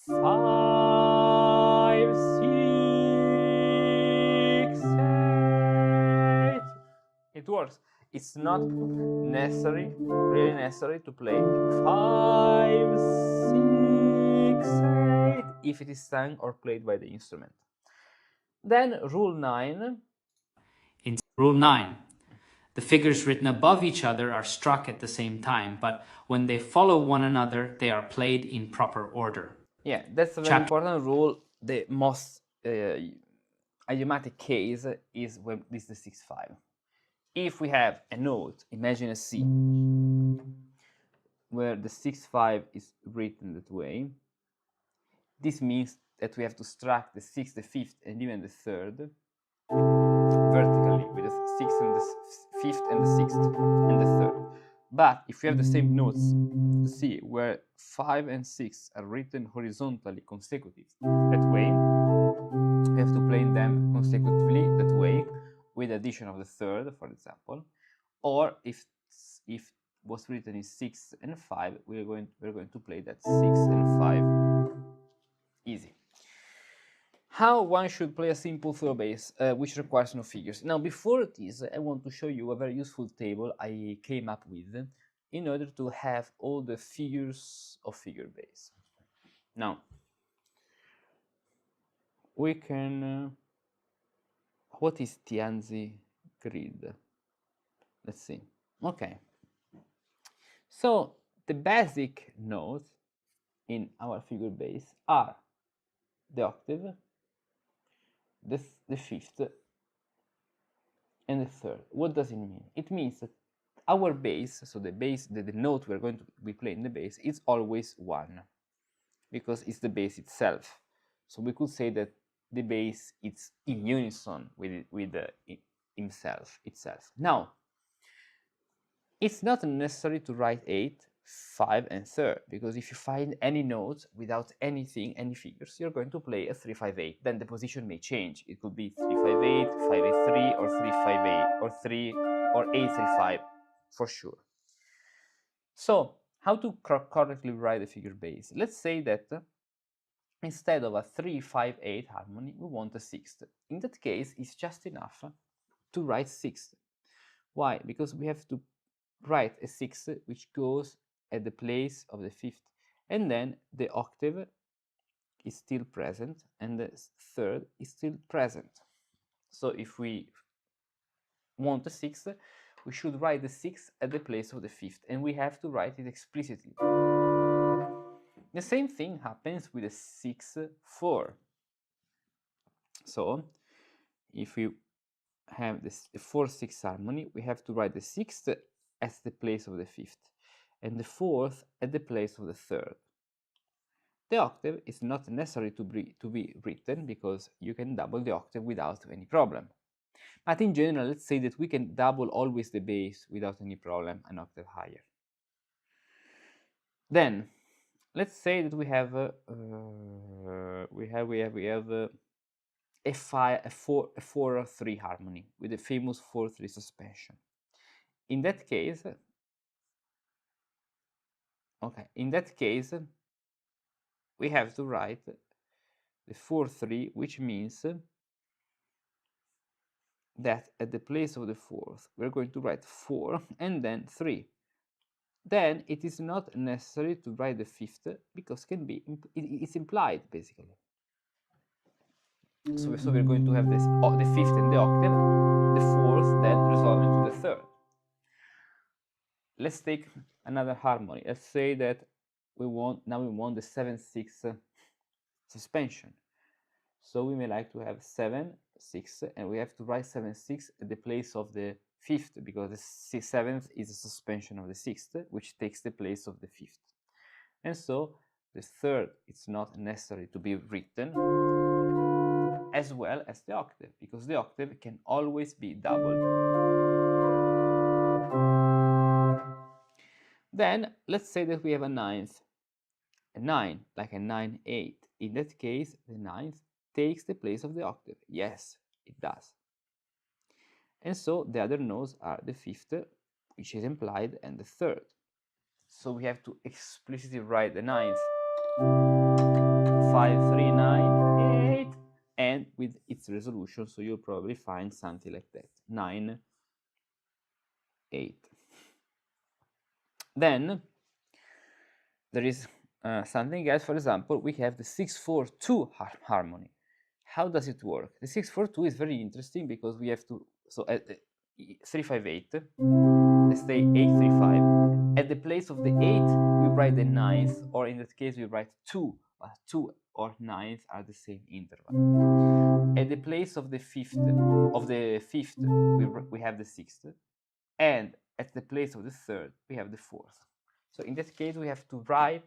5, 6, 8. It works. It's not necessary, really necessary, to play 5, 6, 8 if it is sung or played by the instrument. Then rule 9. In rule 9, the figures written above each other are struck at the same time, but when they follow one another, they are played in proper order. Yeah, that's a very important rule. The most idiomatic case is when this is the 6-5. If we have a note, imagine a C, where the 6-5 is written that way, this means that we have to struck the 6th, the 5th, and even the 3rd vertically with the 6th and the 5th and the 6th and the 3rd. But if we have the same notes, C, where 5 and 6 are written horizontally consecutive that way, we have to play them consecutively that way, with the addition of the 3rd, for example. Or if what's written is 6 and 5, we're going to play that 6 and 5 easy. How one should play a simple thorough bass, which requires no figures. Now, before this, I want to show you a very useful table I came up with in order to have all the figures of figure bass. Now, we can... what is Tianzi grid? Let's see. Okay. So, the basic notes in our figure bass are the octave, the 5th, and the 3rd. What does it mean? It means that our bass, so the bass, the note we're going to be playing the bass, is always 1, because it's the bass itself. So we could say that the bass is in unison with itself. Now, it's not necessary to write 8, 5, and 3rd, because if you find any notes without anything, any figures, you're going to play a 3-5-8. Then the position may change. It could be 3-5-8, 5-8-3, or 3-5-8, or 3 or 8-3-5 for sure. So, how to correctly write the figure bass? Let's say that instead of a 3-5-8 harmony, we want a sixth. In that case, it's just enough to write sixth. Why? Because we have to write a sixth which goes at the place of the fifth, and then the octave is still present and the third is still present. So if we want a sixth, we should write the sixth at the place of the fifth, and we have to write it explicitly. The same thing happens with a 6-4. So if we have this 4-6 harmony, we have to write the sixth at the place of the fifth and the fourth at the place of the third. The octave is not necessary to be written because you can double the octave without any problem. But in general, let's say that we can double always the bass without any problem an octave higher. Then let's say that we have a 4-3 harmony with a famous 4-3 suspension. In that case, we have to write the 4-3, which means that at the place of the fourth, we're going to write 4 and then 3. Then it is not necessary to write the fifth because it's implied basically. So we're going to have this the fifth and the octave, the fourth then resolving to the third. Let's take another harmony. Let's say that we want the 7-6 suspension. So we may like to have 7-6, and we have to write 7-6 at the place of the fifth because the seventh is a suspension of the sixth, which takes the place of the fifth. And so the third is not necessary to be written, as well as the octave, because the octave can always be doubled. Then let's say that we have a 9th, a 9, like a 9-8. In that case, the 9th takes the place of the octave. Yes, it does. And so the other notes are the fifth, which is implied, and the third. So we have to explicitly write the 9th, 5-3-9-8, and with its resolution, so you'll probably find something like that, 9-8. Then there is something else. For example, we have the 6-4-2 harmony. How does it work? The 6-4-2 is very interesting because we have to, so at 3-5-8, let's say 8-3-5. At the place of the 8, we write the 9th, or in that case, we write 2, but 2 or 9th are the same interval. At the place of the fifth, we have the 6th, and at the place of the third, we have the 4th. So in that case, we have to write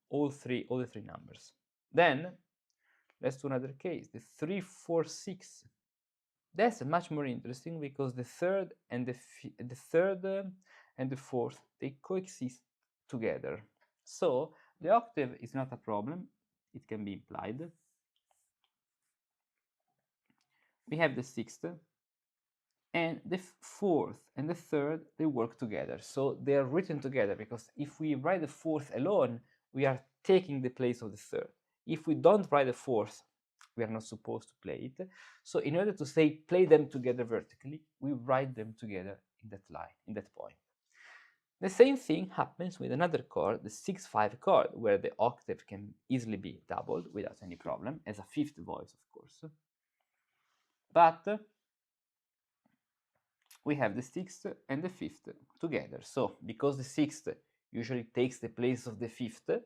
all the three numbers. Then let's do another case, the 3-4-6. That's much more interesting because the third and the fourth, they coexist together. So the octave is not a problem, it can be implied. We have the 6th, and the 4th and the 3rd, they work together. So they are written together because if we write the 4th alone, we are taking the place of the 3rd. If we don't write the 4th, we are not supposed to play it. So in order to say play them together vertically, we write them together in that line, in that point. The same thing happens with another chord, the 6-5 chord, where the octave can easily be doubled without any problem, as a fifth voice, of course. But we have the 6th and the 5th together. So because the 6th usually takes the place of the 5th,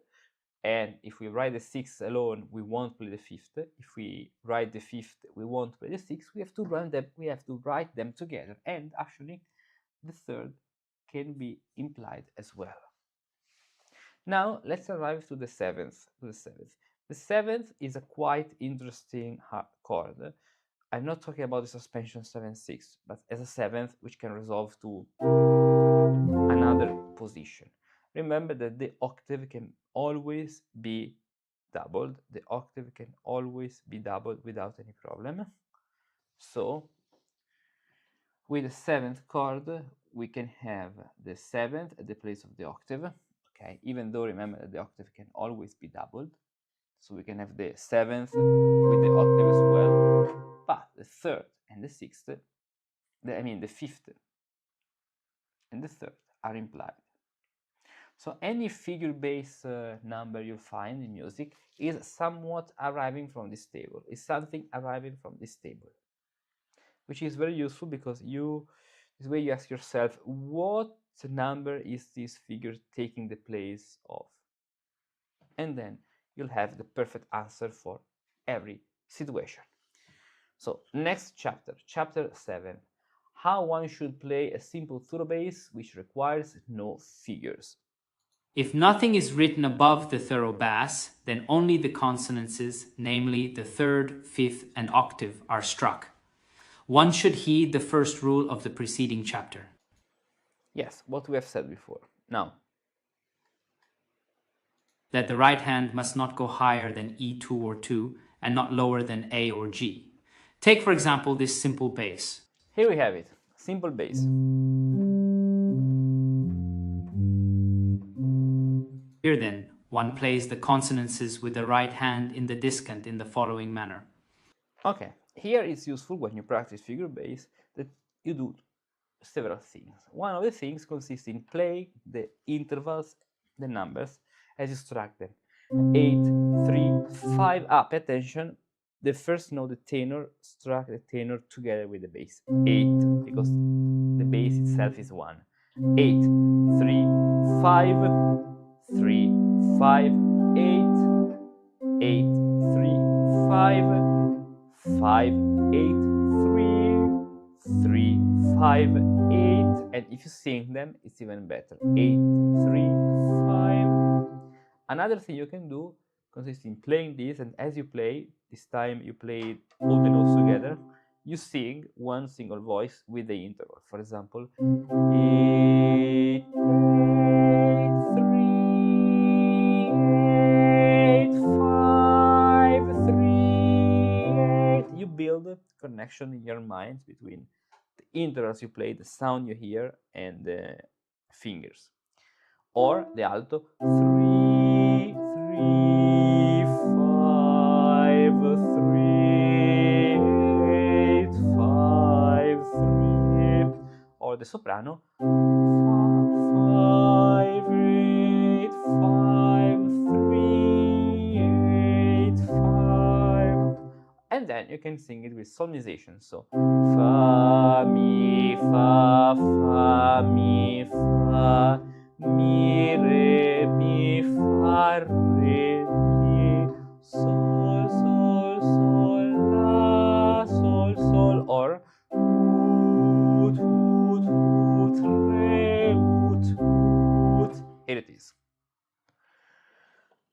and if we write the 6th alone, we won't play the 5th. If we write the 5th, we won't play the 6th. We have to write them together, and actually the 3rd can be implied as well. Now let's arrive to the 7th. The 7th is a quite interesting chord. I'm not talking about the suspension 7-6, but as a 7th, which can resolve to another position. Remember that the octave can always be doubled. The octave can always be doubled without any problem. So with the 7th chord, we can have the 7th at the place of the octave, okay, even though remember that the octave can always be doubled. So we can have the 7th with the octave as well, but the 3rd and the 6th, the 5th and the 3rd are implied. So any figure-based number you find in music is somewhat arriving from this table, is something arriving from this table, which is very useful because this way you ask yourself, what number is this figure taking the place of? And then you'll have the perfect answer for every situation. So next chapter, chapter 7, how one should play a simple thorough bass which requires no figures. If nothing is written above the thorough bass, then only the consonances, namely the 3rd, 5th, and octave, are struck. One should heed the first rule of the preceding chapter. Yes, what we have said before. Now, that the right hand must not go higher than E2 or 2 and not lower than A or G. Take, for example, this simple bass. Here we have it, simple bass. Here then, one plays the consonances with the right hand in the discant in the following manner. Okay, here it's useful when you practice figure bass that you do several things. One of the things consists in playing the intervals, the numbers, as you strike them. 8, 3, 5, pay attention, the first note, the tenor, struck the tenor together with the bass. 8, because the bass itself is 1. 8, 3, 5, 3, 5, 8, 8, 3, 5, 5, 8, 3, 3, 5, 8, and if you sing them, it's even better. 8, 3, 5. Another thing you can do consists in playing this, and as you play, this time you play all the notes together, you sing one single voice with the interval. For example, 8, 8, 3, 8, 5, 3, 8. You build a connection in your mind between the intervals you play, the sound you hear, and the fingers. Or the alto, 3, 3, 5, 3, 8, 5, 3. Or the soprano, 5, 8, 5, 3, 8, 5. And then you can sing it with solmization. So fa, mi, fa, mi, re, mi, fa, re, mi, sol, sol, sol, la, sol, sol, or ut, ut, ut, re, ut, ut. Here it is.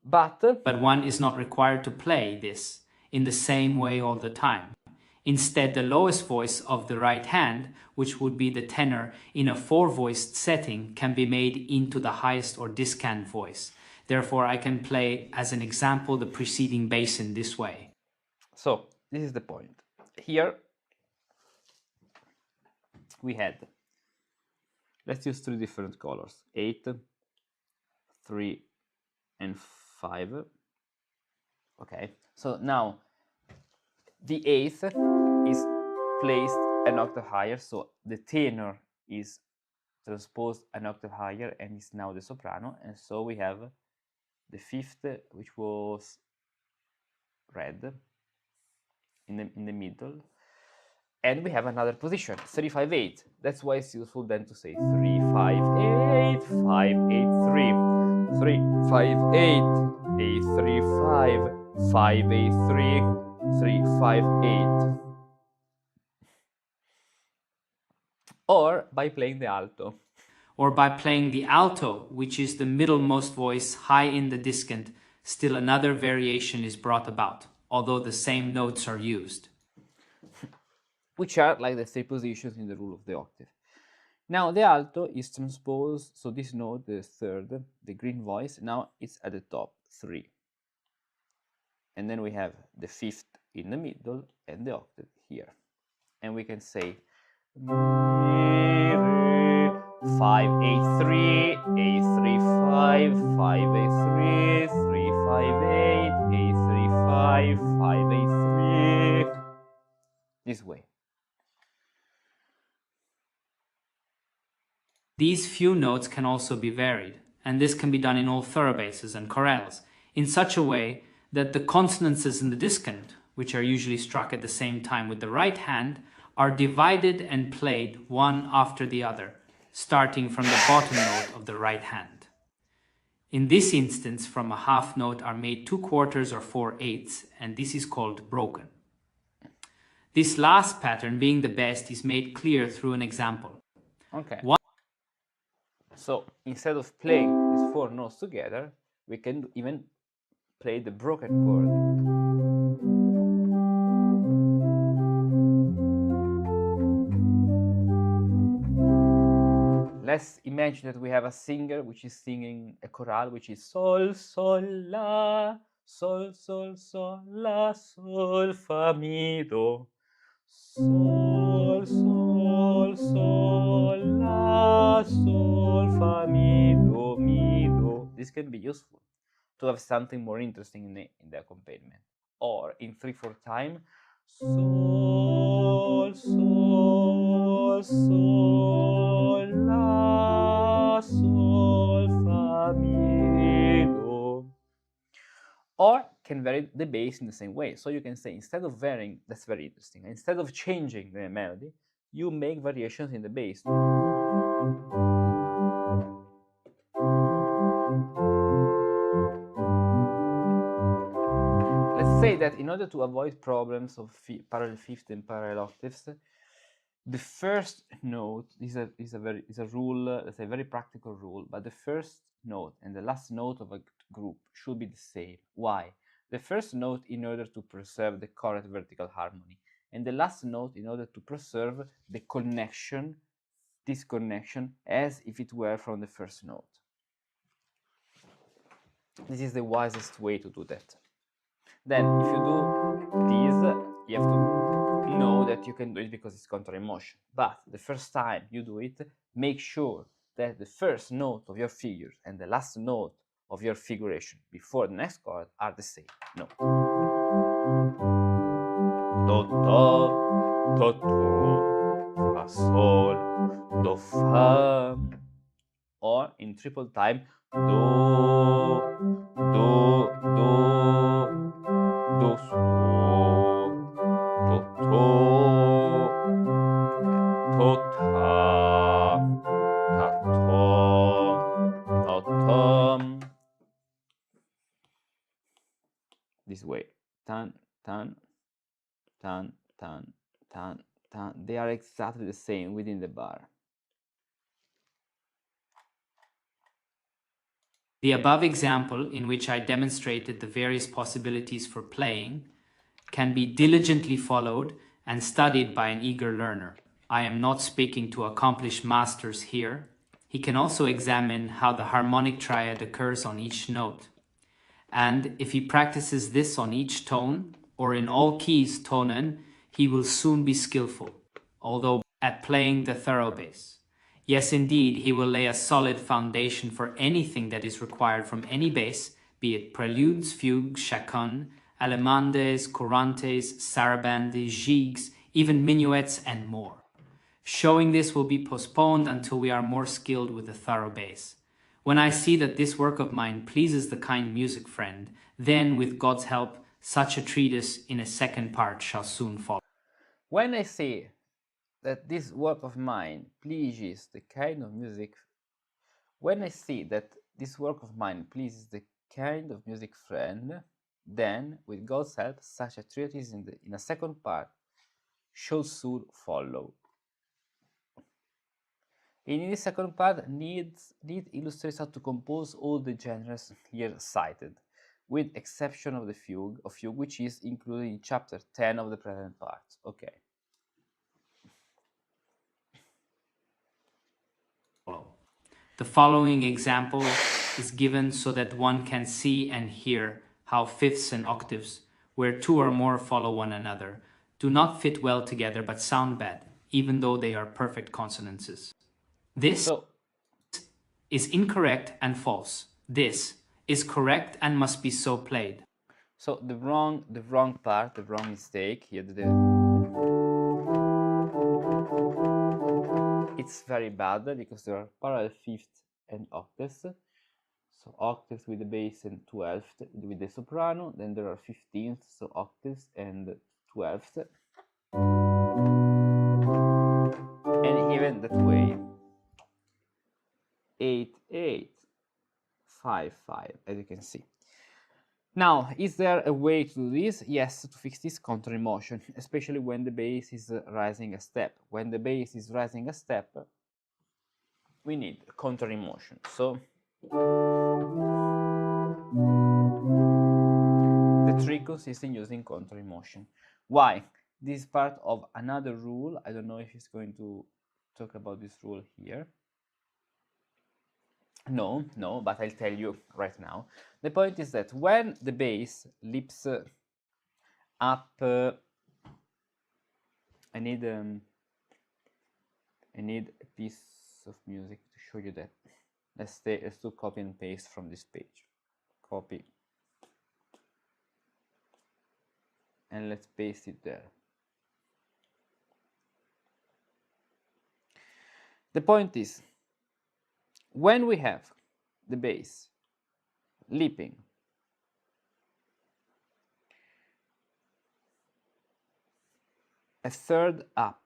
But one is not required to play this in the same way all the time. Instead, the lowest voice of the right hand, which would be the tenor in a 4-voiced setting, can be made into the highest or discant voice. Therefore, I can play, as an example, the preceding bass in this way. So, this is the point. Here, we had, let's use 3 different colors, 8, 3, and 5. Okay, so now, the 8th is placed an octave higher, so the tenor is transposed an octave higher and is now the soprano, and so we have the 5th, which was red in the middle, and we have another position, 3, 5, 8. That's why it's useful then to say 3, 5, 8, 5, 8, 3, 3, 5, 8, 8, 3, 5, 5, 8, 3, 3, 5, 8. Or by playing the alto. Or by playing the alto, which is the middlemost voice high in the discant, still another variation is brought about, although the same notes are used. Which are like the 3 positions in the rule of the octave. Now the alto is transposed, so this note, the 3rd, the green voice, now it's at the top, 3. And then we have the 5th in the middle and the octave here. And we can say mi, re, 5-8-3, 8-3-5, 5-8-3, 3-5-8, 8-3-5, 5-8-3. This way. These few notes can also be varied, and this can be done in all third-basses and chorales, in such a way that the consonances in the discant, which are usually struck at the same time with the right hand, are divided and played one after the other, starting from the bottom note of the right hand. In this instance, from a half note are made 2/4 or 4/8, and this is called broken. This last pattern, being the best, is made clear through an example. Okay. So instead of playing these 4 notes together, we can even play the broken chord. Let's imagine that we have a singer which is singing a chorale which is sol, sol, la, sol, sol, sol, la, sol, fa, mi, do. Sol, sol, sol, la, sol, fa, mi, do, mi, do. This can be useful to have something more interesting in the accompaniment. Or in 3/4 time, sol, sol, sol, la, sol, fa, mi, do. Or can vary the bass in the same way. So you can say, instead of varying, that's very interesting, instead of changing the melody, you make variations in the bass. Let's say that in order to avoid problems of parallel fifth and parallel octaves, the first note is a rule, let's say a very practical rule, but the first note and the last note of a group should be the same. Why? The first note in order to preserve the correct vertical harmony, and the last note in order to preserve the connection, this connection, as if it were from the first note. This is the wisest way to do that. Then, if you do this, you have to know that you can do it because it's contrary motion. But the first time you do it, make sure that the first note of your figures and the last note of your figuration before the next chord are the same note. Do, do, do, do, fa, sol, do, fa. Or in triple time, do, do, do, do, do, do, ta, ta, to, ta, this way, tan, tan, tan, tan, tan, tan. They are exactly the same within the bar. The above example, in which I demonstrated the various possibilities for playing, can be diligently followed and studied by an eager learner. I am not speaking to accomplished masters here. He can also examine how the harmonic triad occurs on each note. And if he practices this on each tone, or in all keys tonen, he will soon be skillful, although at playing the thorough bass. Yes, indeed, he will lay a solid foundation for anything that is required from any bass, be it preludes, fugues, chaconnes, allemandes, courantes, sarabandes, gigues, even minuets, and more. Showing this will be postponed until we are more skilled with the thorough bass. When I see that this work of mine pleases the kind music friend, then, with God's help, such a treatise in a second part shall soon follow. When I say that this work of mine pleases the kind of music, friend, then, with God's help, such a treatise in a second part shall soon follow. In this second part, Need illustrates how to compose all the genres here cited, with exception of the fugue, which is included in chapter 10 of the present part. Okay. The following example is given so that one can see and hear how fifths and octaves, where 2 or more follow one another, do not fit well together but sound bad, even though they are perfect consonances. This is incorrect and false. This is correct and must be so played. So the wrong part, the wrong mistake here, it's very bad because there are parallel fifths and octaves. So octaves with the bass and 12th with the soprano, then there are 15ths, so octaves and 12th. And even that way, 8, 8, 5, 5, as you can see. Now, is there a way to do this? Yes, to fix this counter emotion, especially when the bass is rising a step. When the bass is rising a step, we need counter emotion. So the trick consists in using counter emotion. Why? This is part of another rule. I don't know if he's going to talk about this rule here. No, but I'll tell you right now. The point is that when the bass leaps up, I need a piece of music to show you that. Let's do copy and paste from this page. Copy. And let's paste it there. The point is, when we have the bass leaping a third up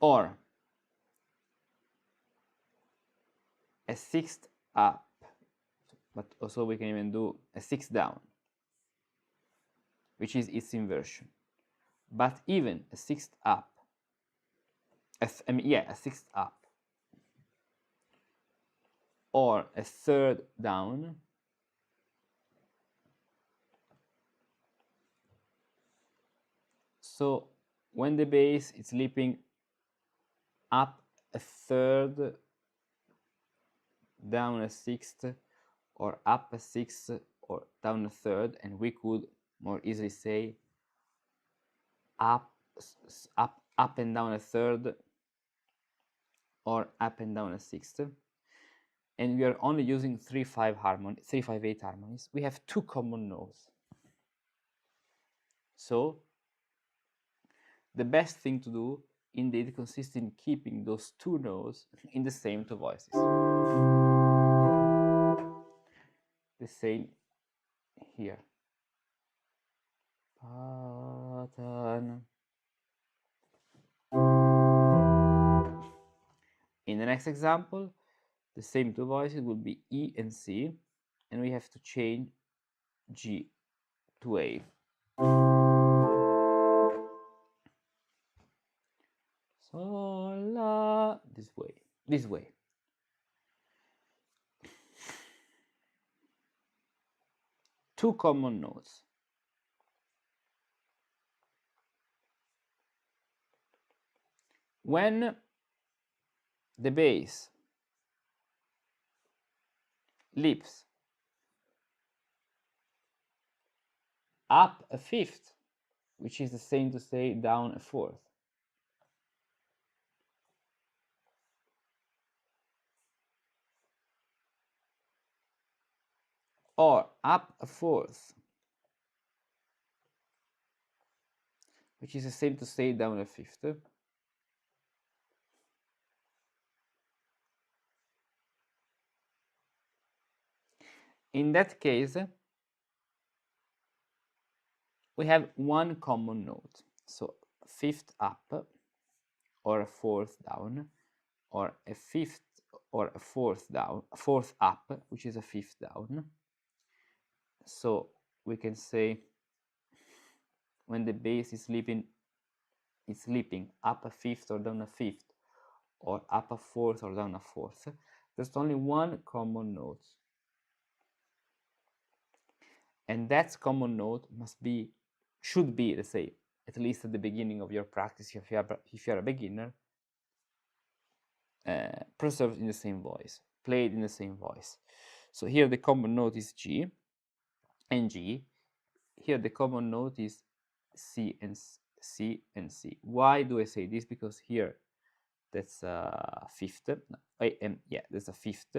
or a sixth up, but also we can even do a sixth down, which is its inversion. But even a sixth up, a sixth up or a third down so when the bass is leaping up a third, down a sixth, or up a sixth, or down a third, and we could more easily say up and down a third, or up and down a sixth, and we are only using 3-5 harmony, 3-5-8 harmonies, we have two common notes. So the best thing to do indeed consists in keeping those two notes in the same two voices. The same here. In the next example, the same two voices will be E and C, and we have to change G to A. So, la, this way. Two common notes. When the bass leaps up a fifth, which is the same to say down a fourth, or up a fourth, which is the same to say down a fifth, in that case, we have one common note. So fifth up, or a fourth down, or a fifth or a fourth down, a fourth up, which is a fifth down. So we can say when the bass is leaping, it's leaping up a fifth or down a fifth, or up a fourth or down a fourth. There's only one common note, and that common note should be, let's say, at least at the beginning of your practice, if you're a beginner, preserved in the same voice, played in the same voice. So here the common note is G and G. Here the common note is C and C, and C. Why do I say this? Because here that's a fifth. No, yeah, that's a fifth.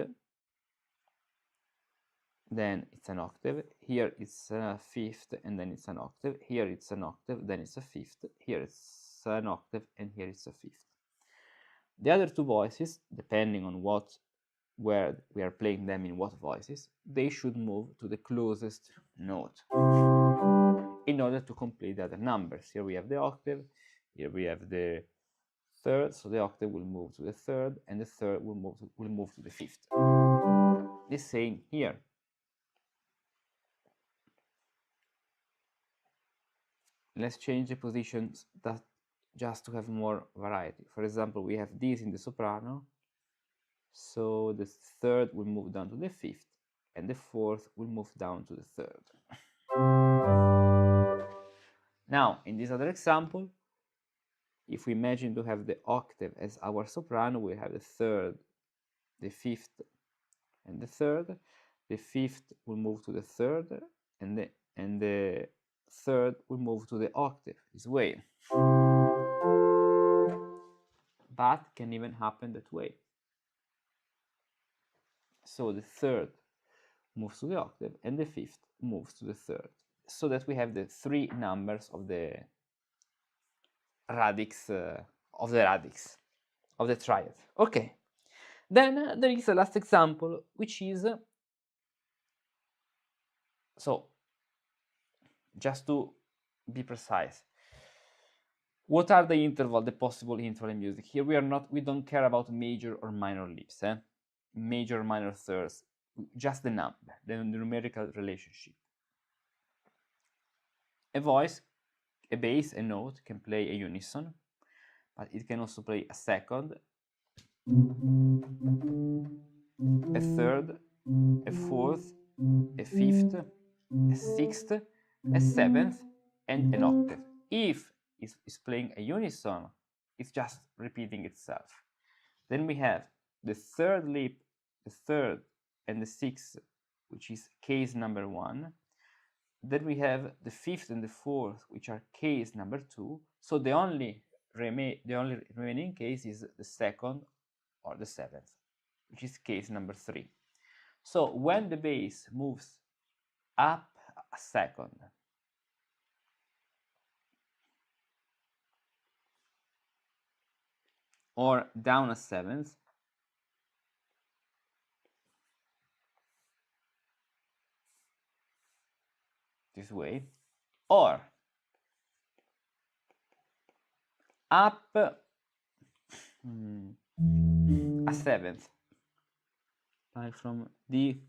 Then it's an octave. Here it's a fifth, and then it's an octave. Here it's an octave, then it's a fifth. Here it's an octave, and here it's a fifth. The other two voices, depending on where we are playing them in what voices, they should move to the closest note in order to complete the other numbers. Here we have the octave, here we have the third, so the octave will move to the third, and the third will move to the fifth. The same here. Let's change the positions just to have more variety. For example, we have this in the soprano, so the third will move down to the fifth, and the fourth will move down to the third. Now, in this other example, if we imagine to have the octave as our soprano, we have the third, the fifth, and the third. The fifth will move to the third, and the third will move to the octave this way. But can even happen that way. So the third moves to the octave, and the fifth moves to the third, so that we have the three numbers of the radix of the triad. Okay. Then there is a last example, which is so just to be precise. What are the possible interval in music? Here we don't care about major or minor leaps, major or minor thirds, just the number, the numerical relationship. A voice, a bass, a note can play a unison, but it can also play a second, a third, a fourth, a fifth, a sixth, a seventh, and an octave. If it's playing a unison, it's just repeating itself. Then we have the third leap, the third, and the sixth, which is case number 1. Then we have the fifth and the fourth, which are case number 2. So the only remaining case is the second or the seventh, which is case number 3. So when the bass moves up a second, or down a seventh, this way, or up a seventh, like from D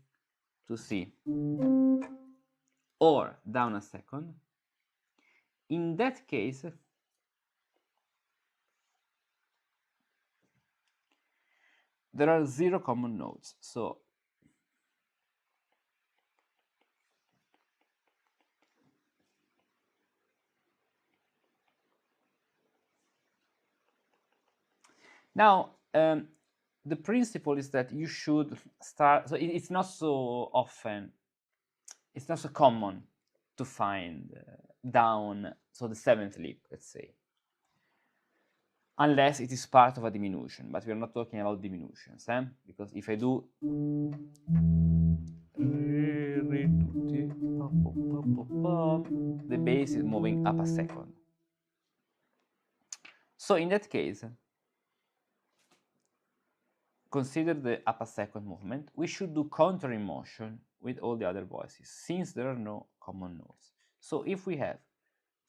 to C, or down a second, in that case there are 0 common notes. So now the principle is that you should start, so it's not so often, it's not so common to find down, so the 7th leap, let's say, unless it is part of a diminution, but we are not talking about diminutions, because if I do the bass is moving up a second. So in that case, consider the up a second movement. We should do counter in motion with all the other voices, since there are no common notes. So if we have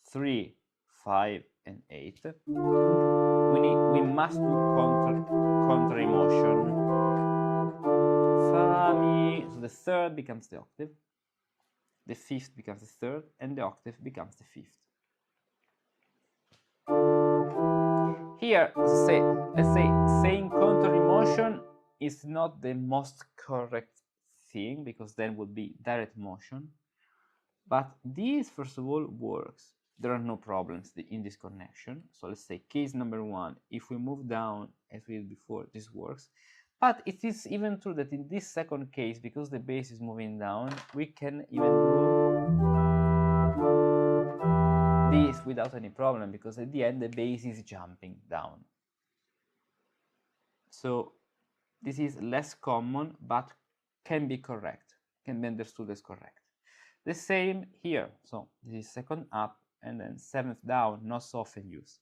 3, 5, and 8, we must do counter in motion. Fa, mi. So the third becomes the octave, the fifth becomes the third, and the octave becomes the fifth. Here, let's say saying counter in motion is not the most correct thing, because then would be direct motion. But this, first of all, works. There are no problems in this connection. So let's say case number 1, if we move down as we did before, this works. But it is even true that in this second case, because the bass is moving down, we can even do this without any problem, because at the end the bass is jumping down. So this is less common, but can be correct, can be understood as correct. The same here. So this is second up and then seventh down, not so often used.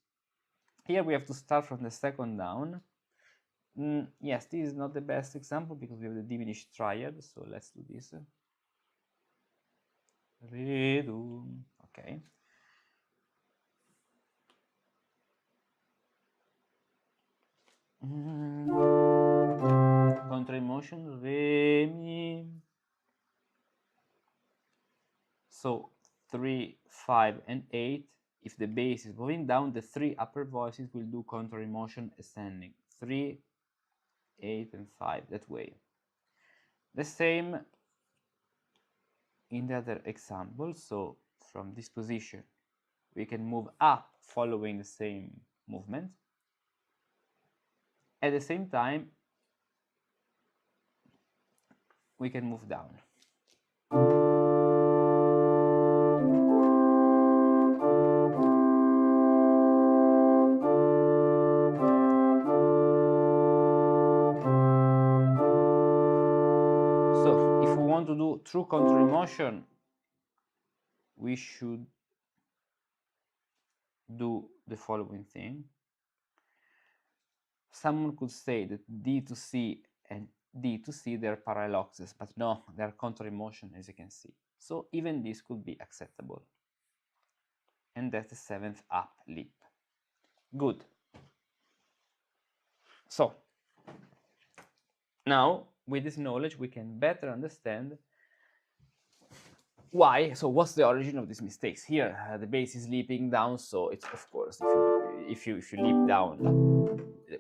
Here we have to start from the second down. Yes, this is not the best example because we have the diminished triad, so let's do this. Redo. Okay. Contra emotion, re, mi. So 3, 5, and 8. If the bass is moving down, the 3 upper voices will do contra emotion ascending. 3, 8, and 5, that way. The same in the other example. So from this position, we can move up following the same movement. At the same time, we can move down. So if we want to do true contra emotion, we should do the following thing. Someone could say that D to C and D to C, they're parallel octaves, but no, they're contra emotion, as you can see. So even this could be acceptable. And that's the seventh up lip. Good. So now with this knowledge we can better understand why. So what's the origin of these mistakes? Here the bass is leaping down, so it's, of course, if you leap down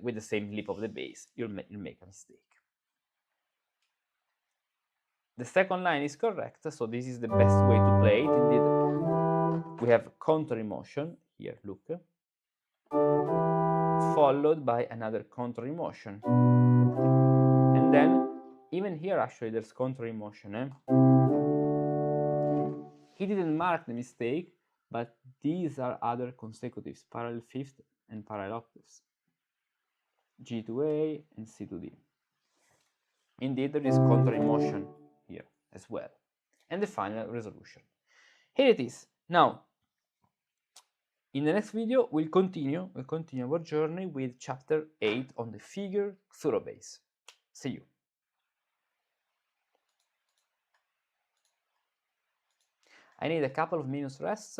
with the same leap of the bass, you'll make a mistake. The second line is correct, so this is the best way to play it. Indeed, we have contra emotion here, look, followed by another contra emotion, and then even here actually there's contra emotion. He didn't mark the mistake, but these are other consecutives, parallel fifth and parallel octaves, G to A and C to D. Indeed, there is contra emotion here as well. And the final resolution. Here it is. Now, in the next video, we'll continue our journey with chapter 8 on the figure thorough bass. See you. I need a couple of minutes rest.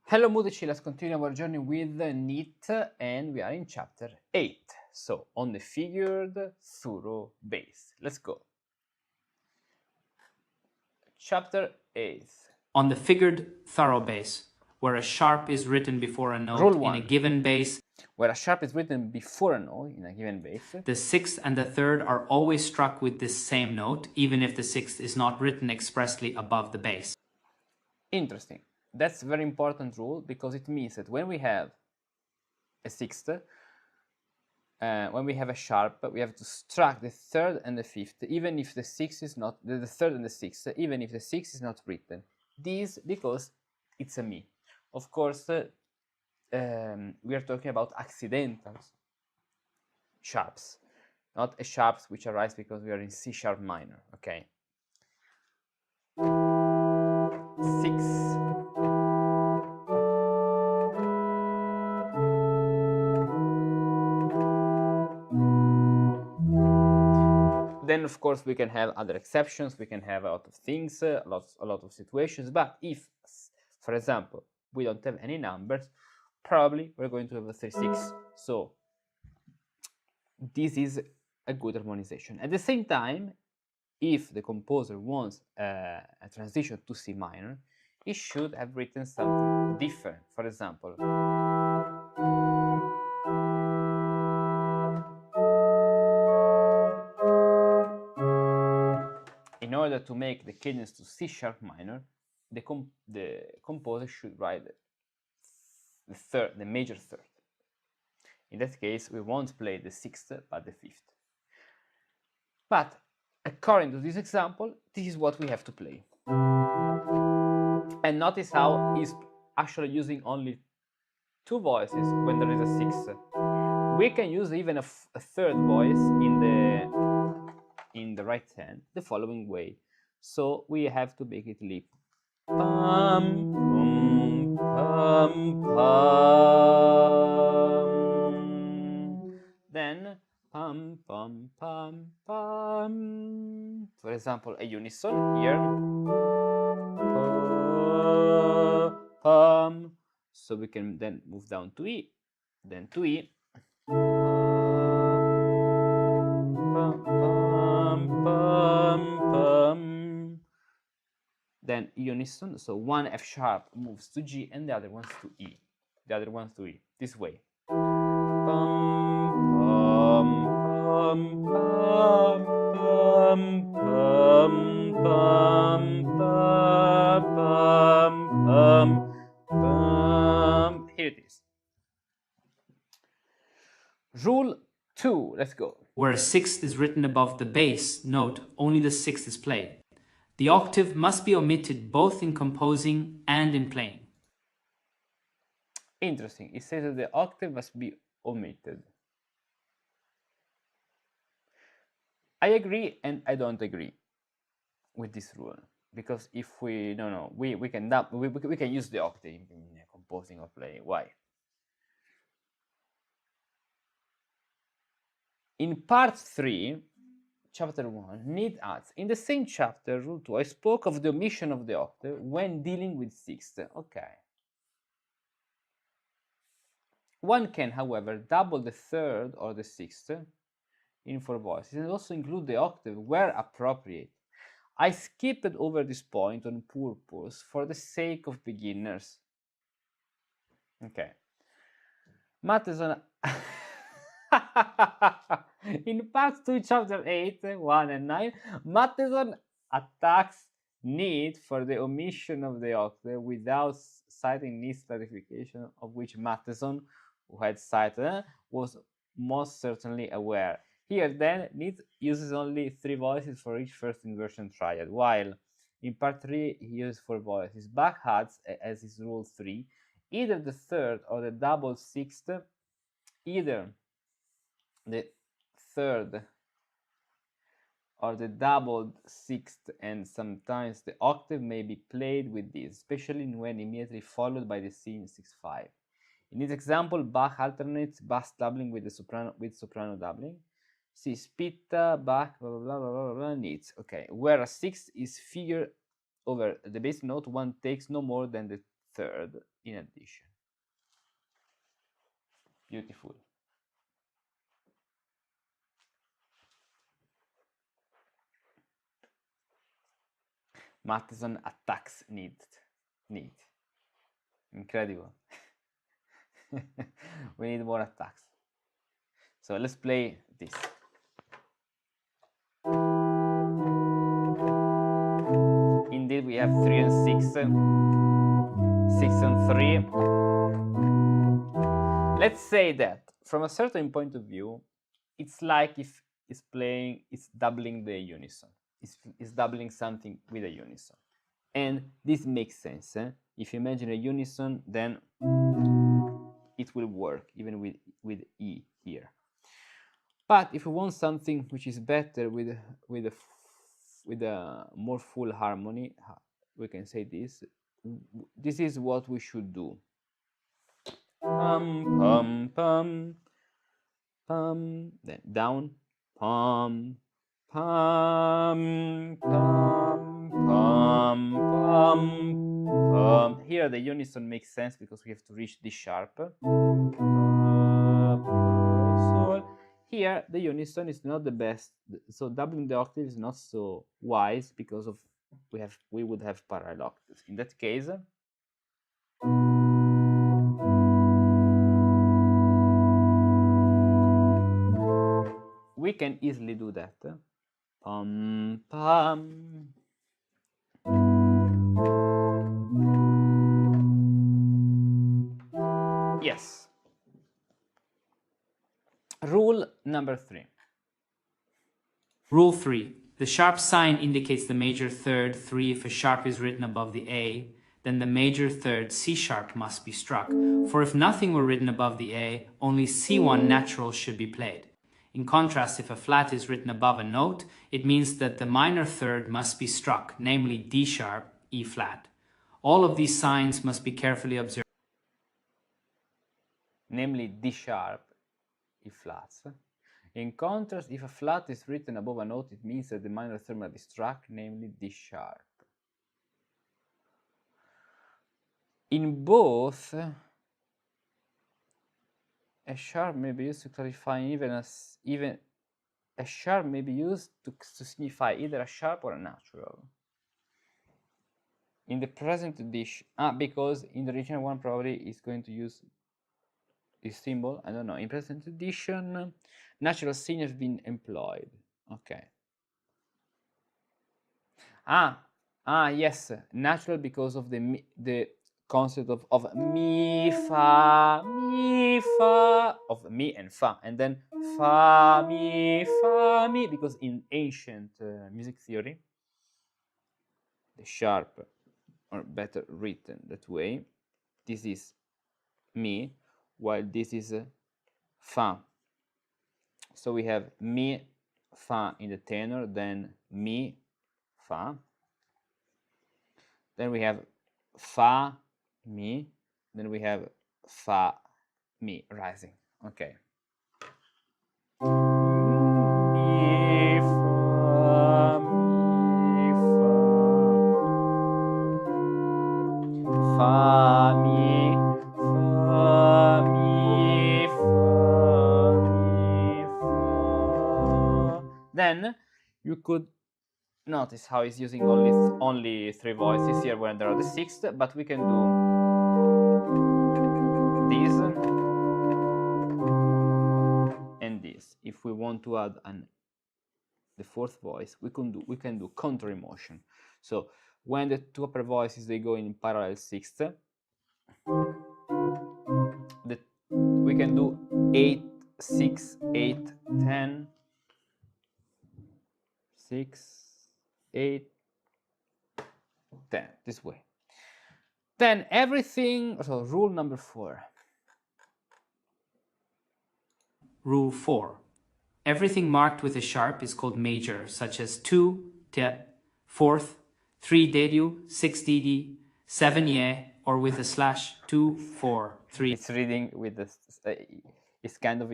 Hello Musici, let's continue our journey with Neat, and we are in chapter 8. So, on the figured thorough bass. Let's go. Chapter 8. On the figured thorough bass, where a sharp is written before a note Rule in a 1. given bass, Where a sharp is written before a note in a given bass, the sixth and the third are always struck with this same note, even if the sixth is not written expressly above the bass. Interesting. That's a very important rule because it means that when we have a sixth, when we have a sharp, we have to struck the third and the fifth, even if the sixth is not, the third and the sixth, even if the sixth is not written. This because it's a mi. Of course, we are talking about accidental sharps, not a sharps which arise because we are in C sharp minor, okay? 6. Then, of course, we can have other exceptions. We can have a lot of things, a lot of situations. But if, for example, we don't have any numbers, probably we're going to have a 3/6. So this is a good harmonization. At the same time, if the composer wants a transition to C minor, he should have written something different. For example, in order to make the cadence to C sharp minor, the composer should write the major third. In that case, we won't play the sixth, but the fifth. But according to this example, this is what we have to play. And notice how he's actually using only 2 voices when there is a sixth. We can use even a third voice in the right hand the following way. So we have to make it leap. Pum, pum, pum, pum. Then pum, pum, pum, pum. For example, a unison here. Pum. So we can then move down to E, then to E. Pum, pum, pum, pum. Then unison, so one F sharp moves to G and the other one's to E. The other one's to E, this way. Pum, pum, pum, pum, pum, pum, pum, pum, pum. Here it is. Rule 2, let's go. Where a sixth is written above the bass note, only the sixth is played. The octave must be omitted both in composing and in playing. Interesting. It says that the octave must be omitted. I agree and I don't agree with this rule, because if we we can use the octave in composing or playing. Why? In part 3, chapter 1, Need adds, in the same chapter, rule 2, I spoke of the omission of the octave when dealing with sixth. Okay. One can, however, double the third or the sixth in 4 voices and also include the octave where appropriate. I skipped over this point on purpose for the sake of beginners. Okay. Matheson... In part 2, chapter 8, 1 and 9, Matheson attacks Need for the omission of the octave without citing Need's clarification, of which Matheson, who had cited, was most certainly aware. Here, then, Need uses only 3 voices for each first inversion triad, while in part 3 he uses 4 voices. Bach adds, as is rule 3, either the third or the double sixth, either the third or the doubled sixth, and sometimes the octave may be played with this, especially when immediately followed by the C in 6/5. In this example, Bach alternates bass doubling with soprano doubling. Si spitta, Bach, blah, blah, blah, blah, blah, needs. Okay, where a sixth is figured over the bass note, one takes no more than the third. in addition. Beautiful. Matheson attacks need. Incredible. We need more attacks. So let's play this. Indeed, we have 3 and 6, 6 and 3. Let's say that from a certain point of view, it's like if it's doubling the unison. It's doubling something with a unison. And this makes sense. If you imagine a unison, then it will work even with E here. But if you want something which is better with a more full harmony, we can say this. This is what we should do. Pum pum pum pum. Then down. Pum pum pum pum pum pum. Here the unison makes sense because we have to reach this sharp. Here the unison is not the best, so doubling the octave is not so wise because of we would have parallel octaves. In that case, we can easily do that. Pum pum. Yes. Rule number 3. Rule 3. The sharp sign indicates the major third 3 if a sharp is written above the A, then the major third C sharp must be struck. For if nothing were written above the A, only C1 natural should be played. In contrast, if a flat is written above a note, it means that the minor third must be struck, namely D sharp, E flat. All of these signs must be carefully observed. Namely D sharp, E flats. In contrast, if a flat is written above a note, it means that the minor third must be struck, namely D sharp. In both, a sharp may be used to clarify even a sharp may be used to signify either a sharp or a natural. In the present edition, because in the original one probably is going to use this symbol. I don't know. In present edition, natural sign has been employed. Okay. Yes, natural because of the concept of mi fa, of mi and fa, and then fa mi, because in ancient music theory, the sharp, or better written that way, this is mi, while this is fa. So we have mi, fa in the tenor, then mi, fa. Then we have fa, mi. Then we have fa, mi, rising. Okay. Mi, fa, mi, fa. Fa, mi, fa, mi, fa, mi, fa. Then you could notice how he's using only 3 voices here when there are the 6th, but we can do this and this. If we want to add the 4th voice, we can do counter emotion. So when the 2 upper voices they go in parallel 6th, we can do 8, 6, 8, 10, 6, 8, 10, this way. Then everything, so rule number 4. Rule 4. Everything marked with a sharp is called major, such as 2, te, 4th, 3 dedu, 6 dd, 7 ye, or with a slash 2, 4, 3. It's reading with this, it's kind of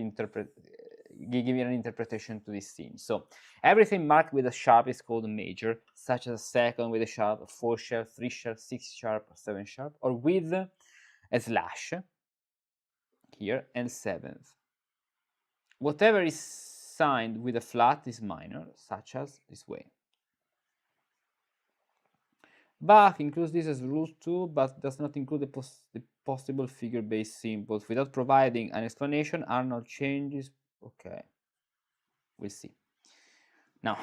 giving an interpretation to this scene. So everything marked with a sharp is called a major, such as a second with a sharp, a 4 sharp, 3 sharp, 6 sharp, 7 sharp, or with a slash here, and 7th. Whatever is signed with a flat is minor, such as this way. Bach includes this as rule too, but does not include the possible figure-based symbols. Without providing an explanation, Arnold changes. Okay, we'll see. Now,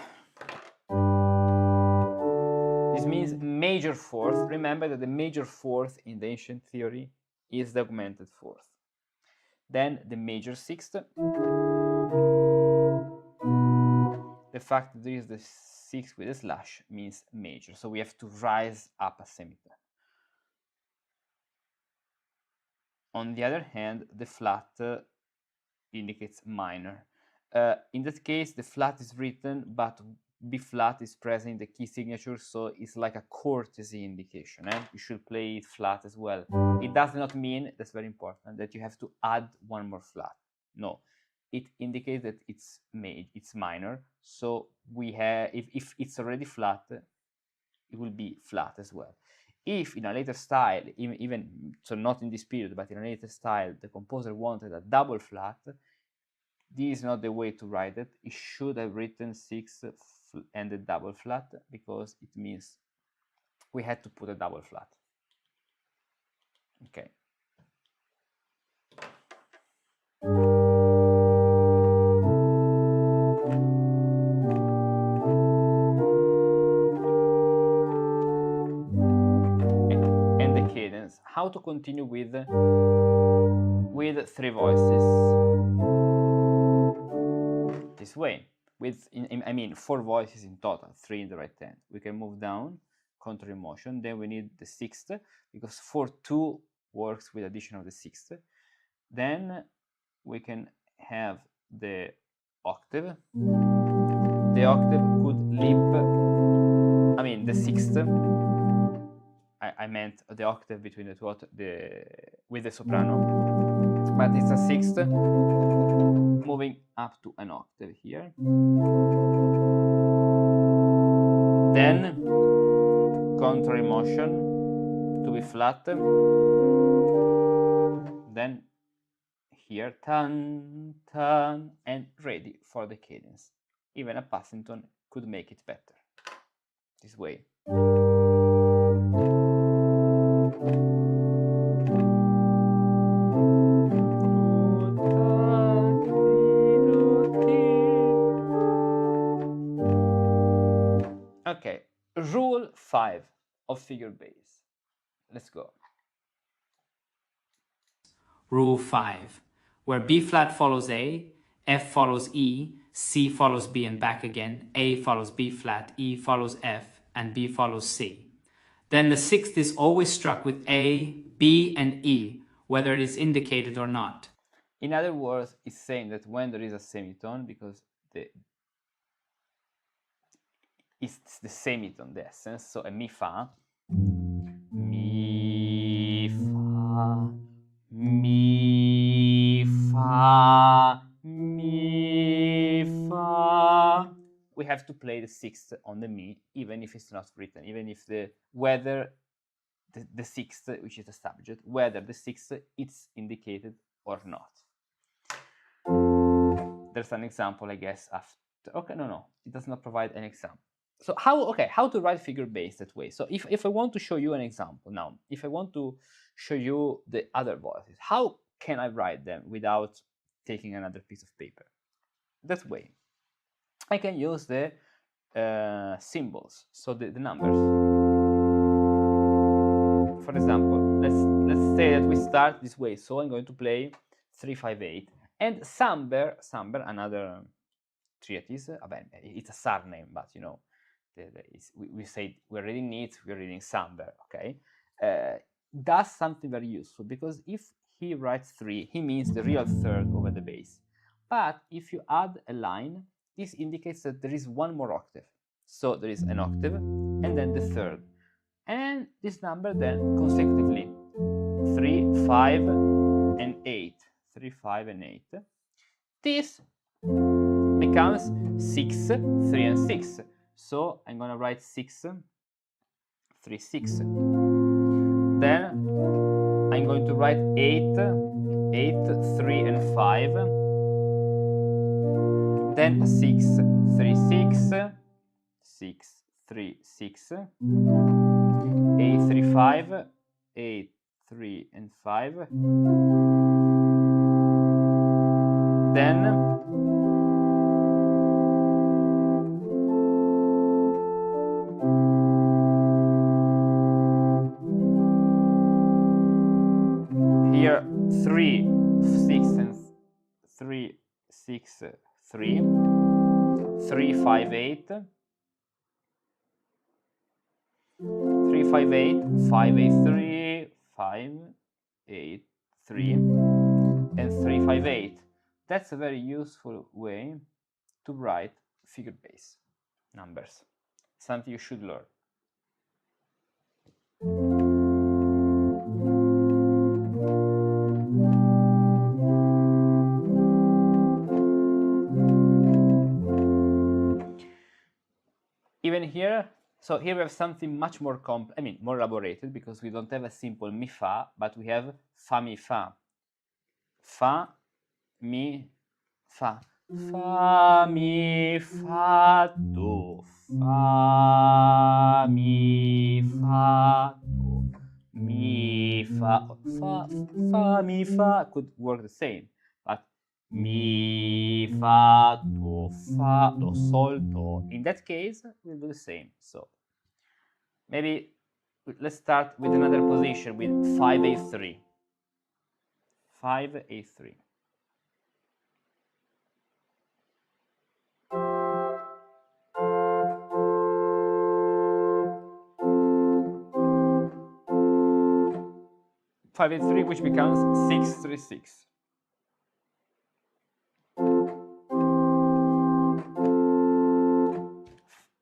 this means major fourth. Remember that the major fourth in the ancient theory is the augmented fourth. Then the major sixth. The fact that there is the 6 with a slash means major, so we have to rise up a semitone. On the other hand, the flat indicates minor. In that case, the flat is written, but B flat is present in the key signature, so it's like a courtesy indication. You should play it flat as well. It does not mean, that's very important, that you have to add one more flat. No, it indicates that it's minor. So we have, if it's already flat, it will be flat as well. If in a later style, even so not in this period, but in a later style, the composer wanted a double flat, this is not the way to write it. It should have written 6 and a double flat, because it means we had to put a double flat. Okay. And the cadence. How to continue with 3 voices? This way. I mean 4 voices in total, 3 in the right hand. We can move down, control motion. Then we need the 6th, because 4/2 works with addition of the 6th. Then we can have the octave. The octave could leap, I mean the 6th. I meant the octave between the two with the soprano, but it's a 6th moving up to an octave here. Then contrary motion to be flat. Then here tan tan, and ready for the cadence. Even a passing tone could make it better. This way. Okay, rule 5 of figure bass. Let's go. Rule 5, where B flat follows A, F follows E, C follows B and back again, A follows B flat, E follows F, and B follows C. Then the 6th is always struck with A, B, and E, whether it is indicated or not. In other words, it's saying that when there is a semitone, because it's the semitone, the essence, so a mi fa, mi fa, mi fa, mi fa. We have to play the 6th on the mi, even if it's not written, even if the 6th, which is the subject, whether the 6th is indicated or not. There's an example, I guess, after. Okay, no, it does not provide an example. So how to write figure bass that way? So if I want to show you an example now, if I want to show you the other voices, how can I write them without taking another piece of paper? That way. I can use the symbols, so the numbers. For example, let's say that we start this way. So I'm going to play 3, 5, 8, and Samber, another treatise. It's a surname, but you know, we say we're reading it, we're reading Samber. Okay, does something very useful, because if he writes 3, he means the real third over the bass. But if you add a line, this indicates that there is one more octave. So there is an octave, and then the third. And this number then consecutively 3, 5, and 8. 3, 5, and 8. This becomes 6, 3, and 6. So I'm going to write 6, 3, 6. Then I'm going to write 8, 3, and 5. Then 6, 3, 6, 6, 3, 6, 8, 3, 5, 8, 3, and 5. Then here 3, 6, and 3, 6, 3, 3, 5, 8, 3, 5, 8, 5, 8, 3, 5, 8, 3, and 3, 5, 8. That's a very useful way to write figure-based numbers. Something you should learn. Even here, so here we have something much more more elaborated, because we don't have a simple mi fa, but we have fa mi fa. Fa mi fa. Fa mi fa do. Fa mi fa do. Mi fa. Fa mi fa could work the same, but mi fa do sol do. In that case, we'll do the same. So maybe let's start with another position with 5 8 3. 5 8 3. Five and 3, which becomes 6 3 6.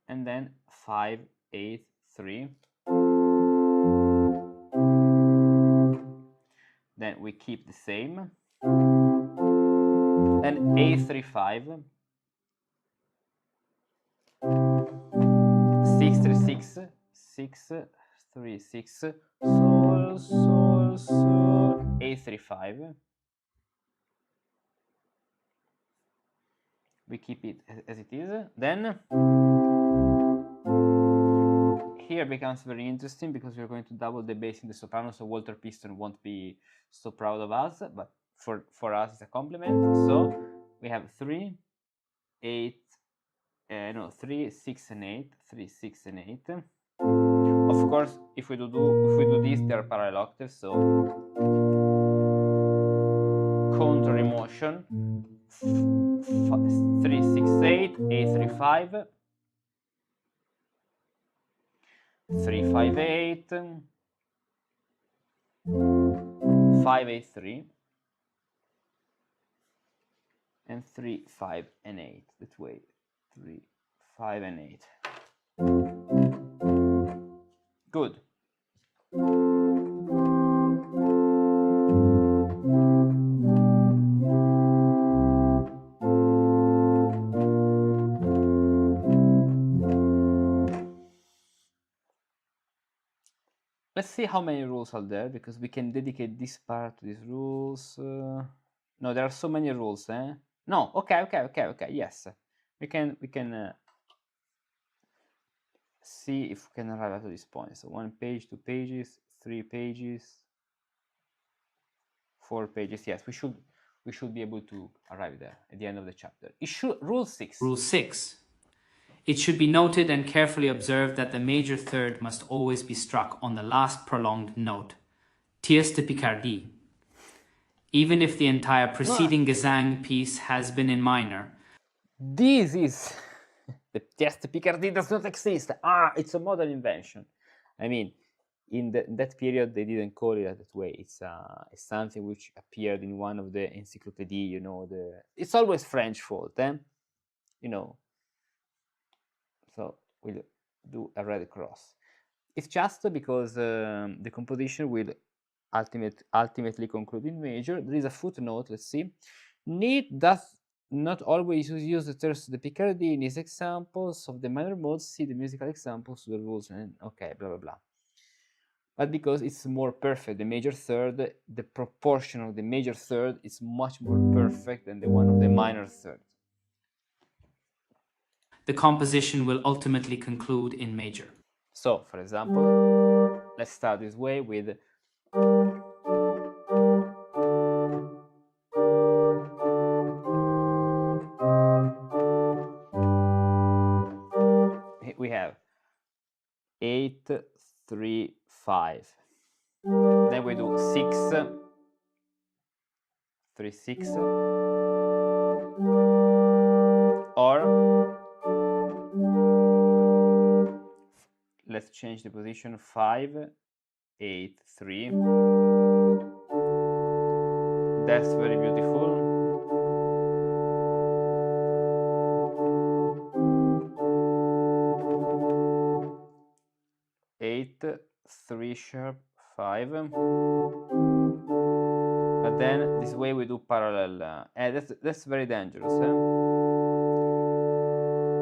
And then 5 8 3. Then we keep the same. Then 8 3 5. 6 3 6. 6 3 6. Sol sol sol. 8 3 5. We keep it as it is. Then here becomes very interesting, because we're going to double the bass in the soprano, so Walter Piston won't be so proud of us, but for us it's a compliment. So we have 3 8 3 6 and 8, 3 6 and 8. Of course, if we do this, they are parallel octaves, so contrary motion. 3 6 8, 8 3 5, 3 5 8, 5 8 3, and 3 5 and 8. That way, 3 5 and 8. Good. Let's see how many rules are there, because we can dedicate this part to these rules. No, there are so many rules, eh? No, okay, yes. We can see if we can arrive at this point. So 1 page, 2 pages, 3 pages, 4 pages. Yes, we should be able to arrive there at the end of the chapter. Rule 6. Rule 6. It should be noted and carefully observed that the major third must always be struck on the last prolonged note, tierce de Picardie. Even if the entire preceding Gesang piece has been in minor. This is... the tierce de Picardie does not exist. It's a modern invention. I mean, in that period, they didn't call it that way. It's something which appeared in one of the encyclopedias, you know. It's always French fault, you know. So we'll do a red cross. It's just because the composition will ultimately conclude in major. There is a footnote, let's see. Need does not always use the tierce de Picardie in his examples of the minor modes. See the musical examples to the rules, and okay, blah blah blah. but because it's more perfect. The major third, the proportion of the major third is much more perfect than the one of the minor third. The composition will ultimately conclude in major. So, for example, let's start this way with we have 8, 3, 5. Then we do 6, 3, 6, or let's change the position, 5, 8, 3. That's very beautiful. Eight, 3 sharp, 5. But then this way we do parallel. That's very dangerous.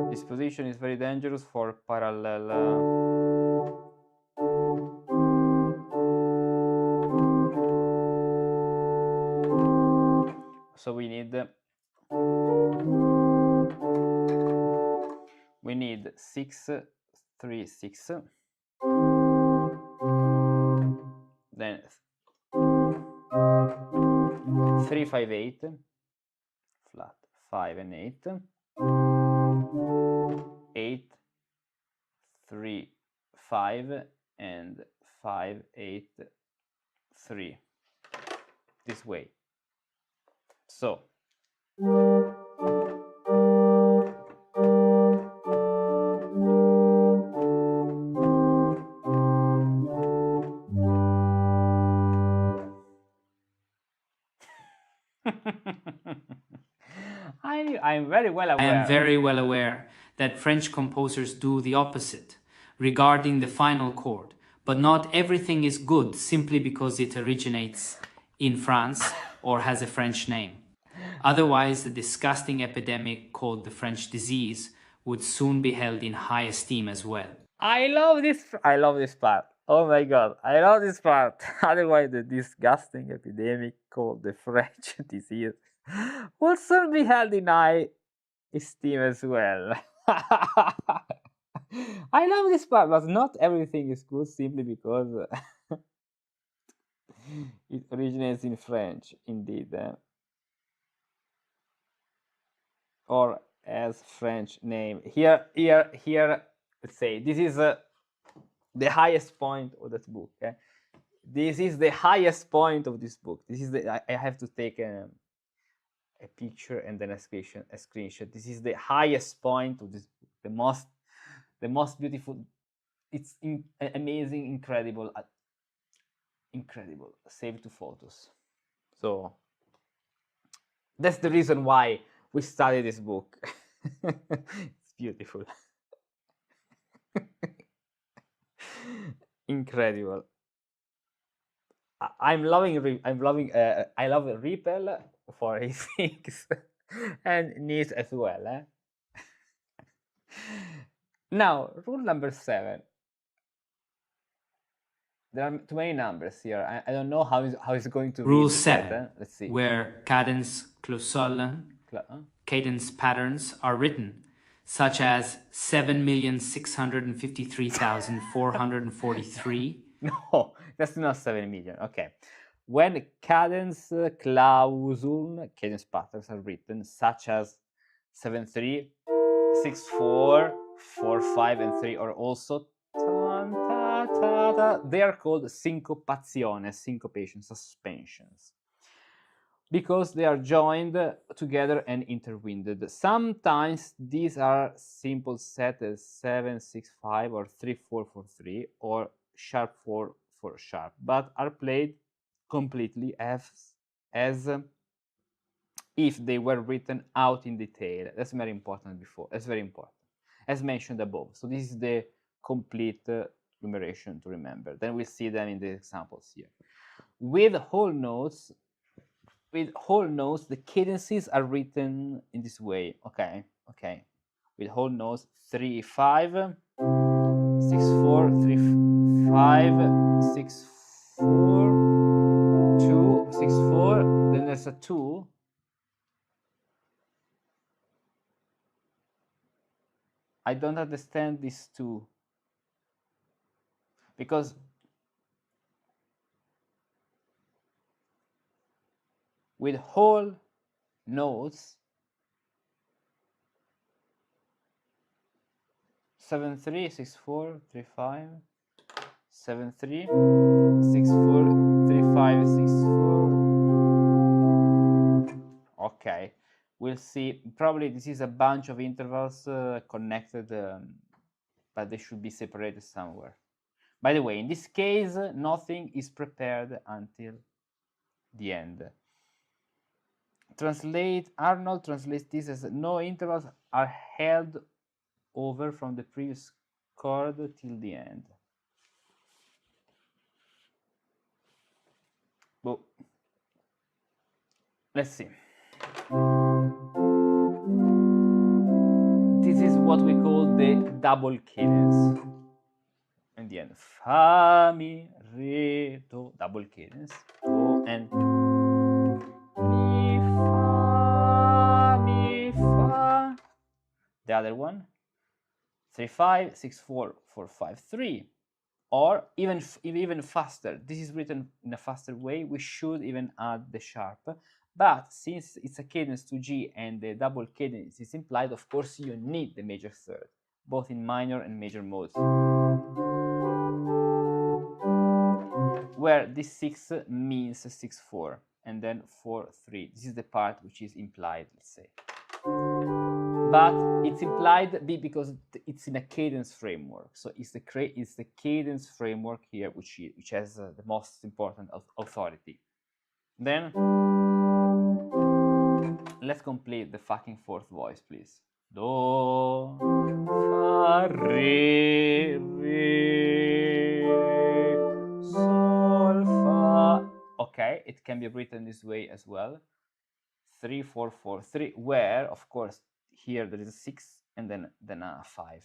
This position is very dangerous for parallel. So we need 6, 3, 6. Then 3, 5, 8, flat, 5 and 8, 8, 3, 5, and 5, 8, 3, this way. So, I'm very well aware. I am very well aware that French composers do the opposite regarding the final chord, but not everything is good simply because it originates in France or has a French name. Otherwise, the disgusting epidemic called the French disease would soon be held in high esteem as well. I love this part. Oh my god, I love this part. Otherwise, the disgusting epidemic called the French disease will soon be held in high esteem as well. I love this part, but not everything is good simply because it originates in French, indeed. Or as French name. Here, let's say, this is the highest point of that book. This is the highest point of this book. This is I have to take a picture and then a screenshot. This is the highest point of this book. The most beautiful. It's amazing, incredible. Save to photos. So that's the reason why we study this book. It's beautiful. Incredible. I love Ripple for his things and Nice as well. Now, rule number 7. There are too many numbers here. I don't know how it's going to be. Rule 7. Let's see. Where cadence clausule, cadence patterns are written, such as 7,653,443. No, that's not 7 million. Okay. When cadence clausule, cadence patterns are written, such as 7/3, 6/4, 4/5, and 3, or also they are called syncopation, suspensions, because they are joined together and interwinded. Sometimes these are simple set as 7/6/5 or 3/4/4/3 or sharp 4/4 sharp, but are played completely as if they were written out in detail. That's very important before. That's very important, as mentioned above. So this is the complete numeration to remember. Then we'll see them in the examples here. With whole notes, the cadences are written in this way. Okay. With whole notes, 3/5, 6/4, 3/5, 6 4 2 6 4, then there's a 2. I don't understand this 2 because with whole notes 7 3 6 4 3 5 7 3 6 4 3 5 6 4. Okay, we'll see. Probably this is a bunch of intervals connected, but they should be separated somewhere. By the way, in this case, nothing is prepared until the end. Arnold translates this as no intervals are held over from the previous chord till the end. But let's see. This is what we call the double cadence. In the end, fa, mi, re, do, double cadence, do, and mi, fa. The other one, 3 5 6 4 4 5 3, or even faster. This is written in a faster way. We should even add the sharp, but since it's a cadence to G and the double cadence is implied, of course you need the major third, both in minor and major modes, where this 6 means 6 4 and then 4 3. This is the part which is implied, let's say. But it's implied because it's in a cadence framework. So it's the cadence framework here which has the most important authority. Then let's complete the fucking fourth voice, please. Do, fa, re, sol, fa. Okay, it can be written this way as well. 3 4 4 3, where of course here there is a 6 and then a 5.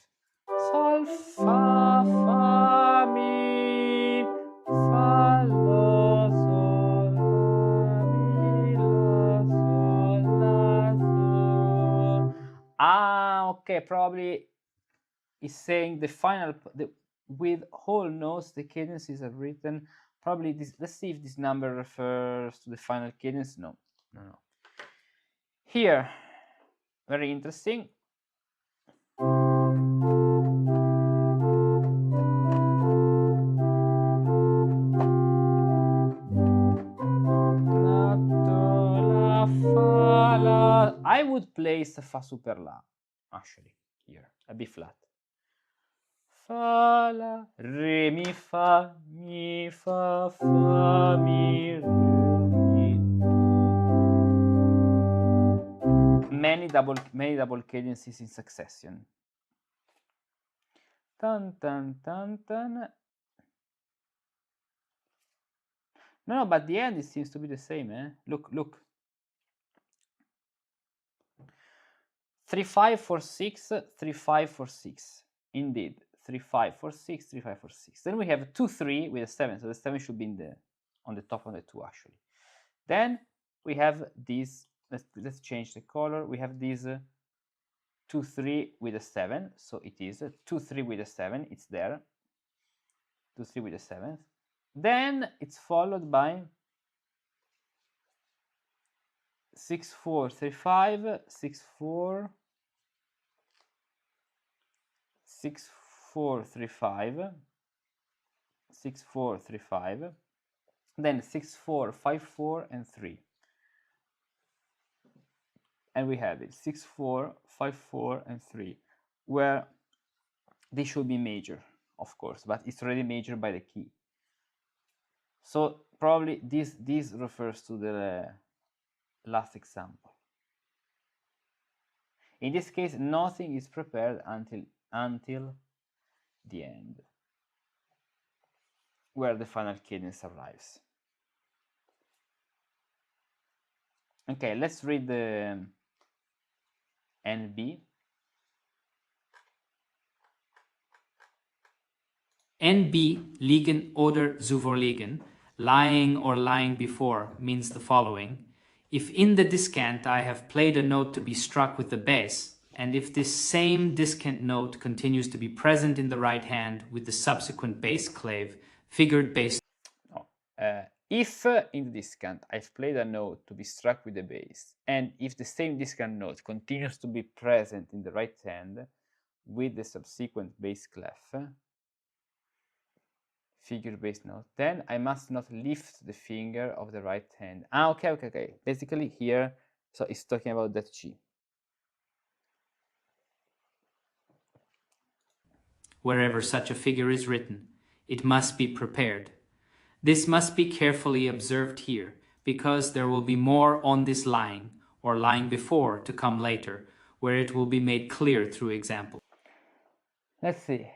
Sol, fa, fa, mi, fa, la, sol, la, mi, la, sol, la, sol. Ah, okay, probably is saying the final, with whole notes, the cadences are written. Probably this, let's see if this number refers to the final cadence. No. Here, very interesting. I would place a fa super la, actually, here, a B flat. Fa, la, re, mi, fa, fa, mi, re, mi, do. Many double cadences in succession. Tan, tan, tan, tan. No, but the end it seems to be the same, eh? Look. 3 5 4 6 3 5 4 6. Indeed, 3 5 4 6 3 5 4 6. Then we have 2 3 with a 7, so the 7 should be on the top of the 2 actually. Then we have these. Let's change the color. We have these 2 3 with a 7, so it is 2 3 with a 7. It's there. 2 3 with a 7. Then it's followed by 6 4 3 5 6 4 6 4 3 5 6 4 3 5, then 6 4 5 4 and 3, and we have it 6 4 5 4 and 3, where this should be major, of course, but it's already major by the key. So probably this refers to the last example. In this case, nothing is prepared until the end, where the final cadence arrives. Okay, let's read the NB. NB liegen oder zuvorliegen, lying or lying before, means the following. If in the discant I have played a note to be struck with the bass, and if this same discant note continues to be present in the right hand with the subsequent bass clave, figured bass. If in the discant I've played a note to be struck with the bass, and if the same discant note continues to be present in the right hand with the subsequent bass clef, figure bass note, then I must not lift the finger of the right hand. Okay. Basically here, so it's talking about that G. Wherever such a figure is written, it must be prepared. This must be carefully observed here, because there will be more on this lying, or lying before, to come later, where it will be made clear through example. Let's see.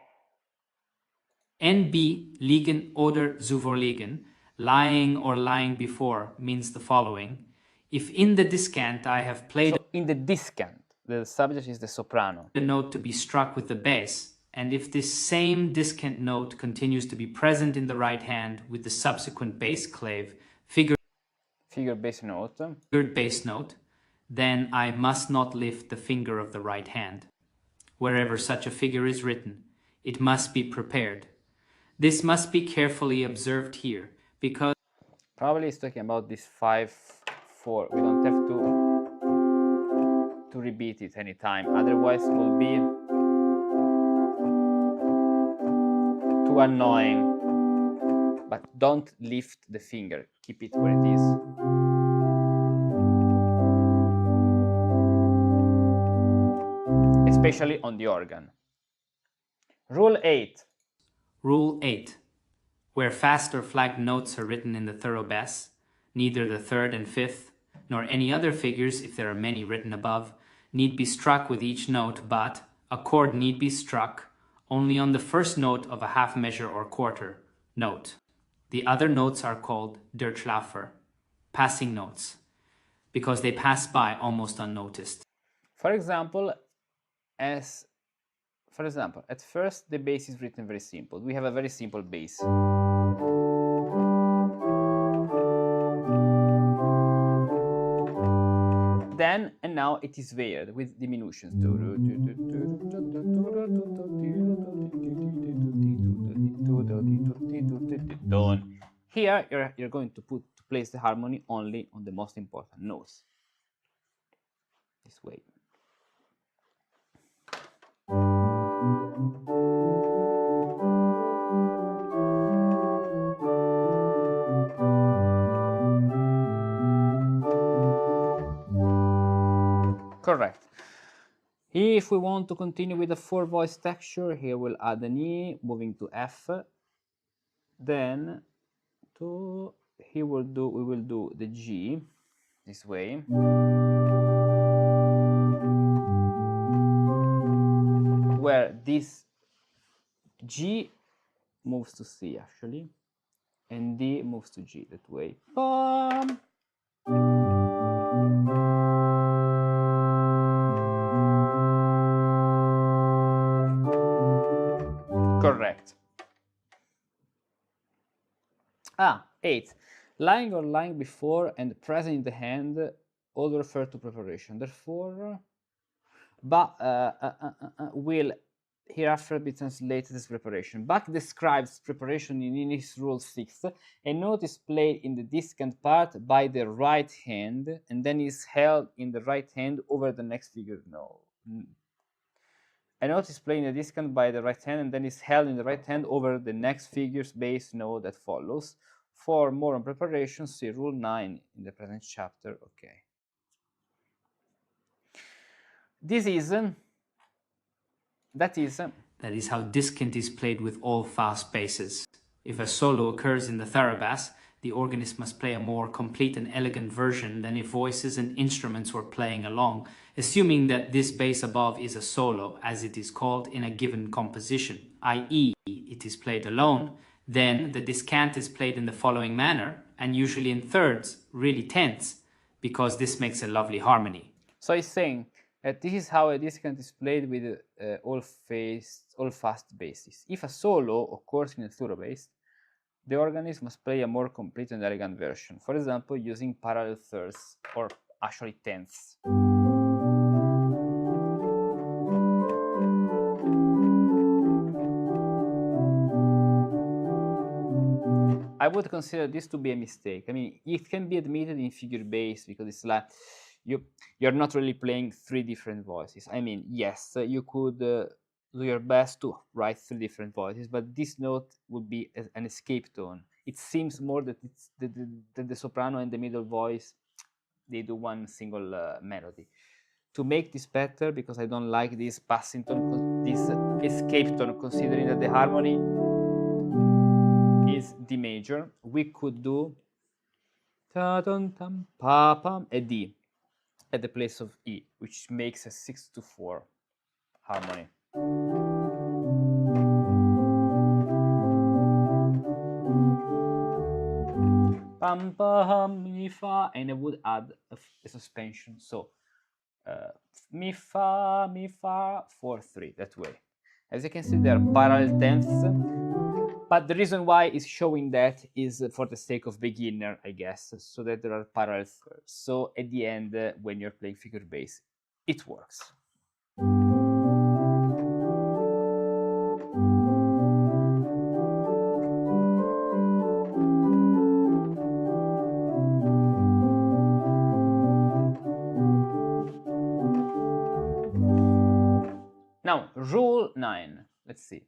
NB liegen oder zuvorliegen, lying or lying before, means the following. If in the discant I have played... So in the discant, the subject is the soprano. ...the note to be struck with the bass, and if this same discant note continues to be present in the right hand with the subsequent bass clave, figured bass note, then I must not lift the finger of the right hand. Wherever such a figure is written, it must be prepared. This must be carefully observed here, because... Probably it's talking about this 5/4. We don't have to repeat it anytime, otherwise it will be too annoying. But don't lift the finger, keep it where it is. Especially on the organ. Rule 8. Rule 8. Where fast or flagged notes are written in the thorough bass, neither the third and fifth, nor any other figures, if there are many written above, need be struck with each note, but a chord need be struck only on the first note of a half measure or quarter note. The other notes are called Durchlaufer, passing notes, because they pass by almost unnoticed. For example, at first the bass is written very simple. We have a very simple bass. Then and now it is varied with diminutions. Here you're going to place the harmony only on the most important notes. This way. Correct. If we want to continue with the 4-voice texture, here we'll add an E, moving to F. Then we will do the G this way. Where this G moves to C actually, and D moves to G that way. Correct. 8. Lying or lying before and present in the hand all refer to preparation. Therefore, will hereafter be translated as preparation. Bach describes preparation in his Rule 6. A note is played in the discant part by the right hand and then is held in the right hand over the next figure. No. A note is played in the discant by the right hand and then is held in the right hand over the next figure's bass note that follows. For more on preparation, see Rule 9 in the present chapter. Okay. That is how discant is played with all fast basses. If a solo occurs in the therabass, the organist must play a more complete and elegant version than if voices and instruments were playing along, assuming that this bass above is a solo, as it is called in a given composition, i.e. it is played alone. Then the discant is played in the following manner, and usually in thirds, really tenths, because this makes a lovely harmony. So he's saying This is how a dissonant is played with all fast basses. If a solo occurs in a thorough bass, the organist must play a more complete and elegant version, for example, using parallel thirds or actually tenths. I would consider this to be a mistake. I mean, it can be admitted in figure bass because it's like you're not really playing three different voices. I mean, yes, you could do your best to write three different voices, but this note would be an escape tone. It seems more that it's the soprano and the middle voice, they do one single melody. To make this better, because I don't like this passing tone, this escape tone, considering that the harmony is D major, we could do a D at the place of E, which makes a 6-4 harmony. Pam pam mi fa, and I would add a suspension. So mi fa 4-3 that way. As you can see, there are parallel tenths, but the reason why it's showing that is for the sake of beginner, I guess, so that there are parallel thirds. So at the end, when you're playing figure bass, it works. Now, rule 9. Let's see.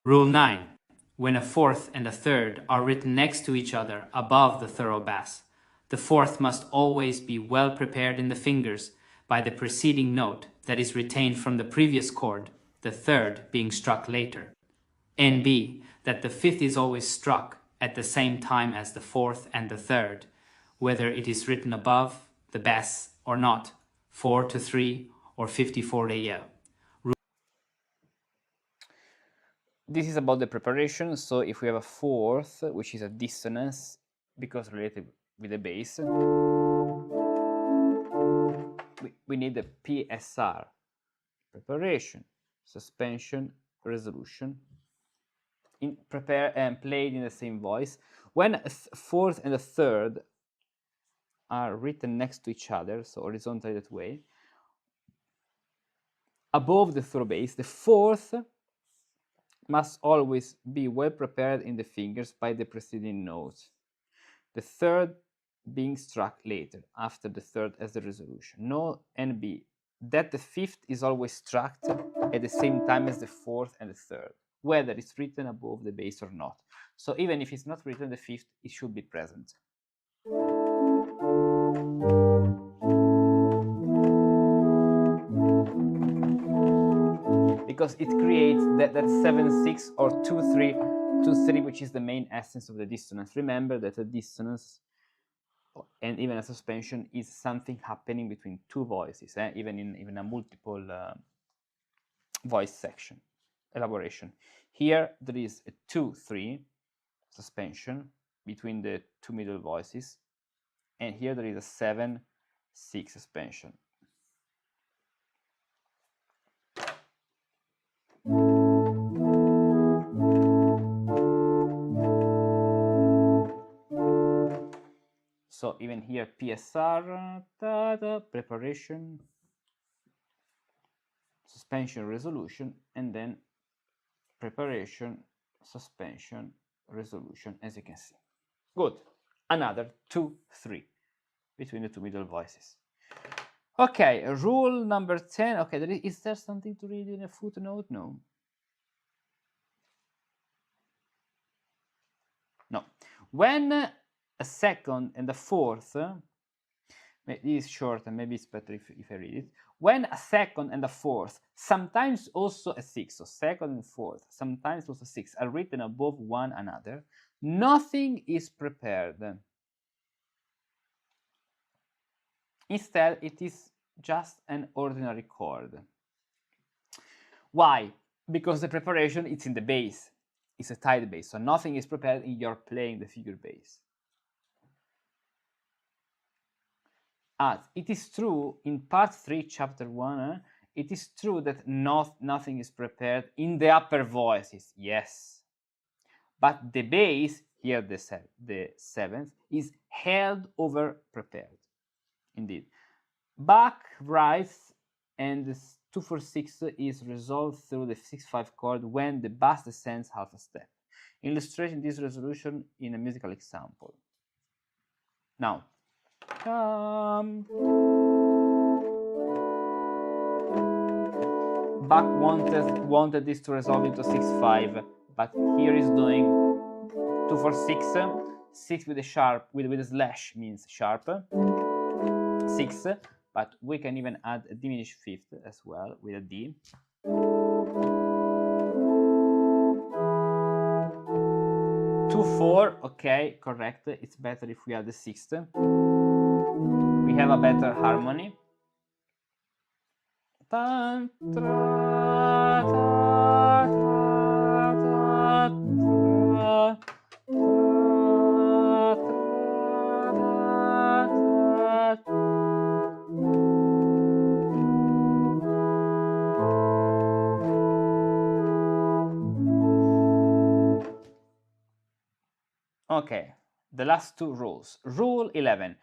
Rule 9. When a fourth and a third are written next to each other above the thorough bass, the fourth must always be well prepared in the fingers by the preceding note that is retained from the previous chord, the third being struck later. N.B. That the fifth is always struck at the same time as the fourth and the third, whether it is written above the bass or not, 4-3 or 54 AL. This is about the preparation. So if we have a fourth, which is a dissonance because related with the bass, we need the PSR, preparation, suspension, resolution, prepare and played in the same voice. When a fourth and a third are written next to each other, so horizontally that way, above the third bass, the fourth must always be well prepared in the fingers by the preceding notes, the third being struck later, after the third as the resolution. Note NB, that the fifth is always struck at the same time as the fourth and the third, whether it's written above the bass or not. So even if it's not written the fifth, it should be present. Because it creates that 7-6 or 2-3, which is the main essence of the dissonance. Remember that a dissonance and even a suspension is something happening between two voices, even in a multiple voice section elaboration. Here there is a 2-3 suspension between the two middle voices, and here there is a 7-6 suspension. So even here, PSR, preparation, suspension, resolution, and then preparation, suspension, resolution, as you can see. Good. Another 2-3 between the two middle voices. Okay, rule number 10. Okay, is there something to read in a footnote? No. No. When a second and a fourth, maybe it's short and maybe it's better if I read it. When a second and a fourth, sometimes also a sixth, so second and fourth, sometimes also sixth, are written above one another, nothing is prepared. Instead, it is just an ordinary chord. Why? Because the preparation is in the bass. It's a tight bass, so nothing is prepared in your playing the figure bass. adds, it is true in part 3, chapter 1, it is true that nothing is prepared in the upper voices, yes. But the bass, here the seventh, is held over prepared. Indeed. Bach writes, and the 2-4-6 is resolved through the 6-5 chord when the bass descends half a step. Illustrating this resolution in a musical example. Now, Bach wanted this to resolve into 6-5, but here is doing 2-4-6, 6 with a sharp, with a slash means sharp, 6, but we can even add a diminished fifth as well with a D. 2-4, okay, correct. It's better if we add the sixth. We have a better harmony. Okay, the last two rules. Rule 11.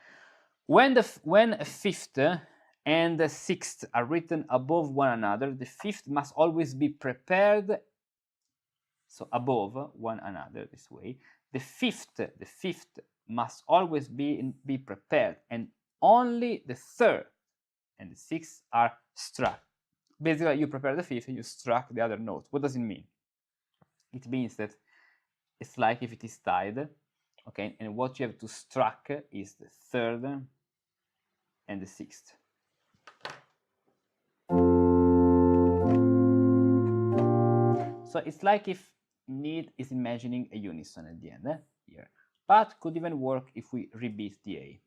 When a fifth and the sixth are written above one another, the fifth must always be prepared, so above one another this way. The fifth must always be prepared, and only the third and the sixth are struck. Basically, you prepare the fifth and you struck the other note. What does it mean? It means that it's like if it is tied, okay, and what you have to struck is the third and the sixth. So it's like if need is imagining a unison at the end here, but could even work if we rebeat the A.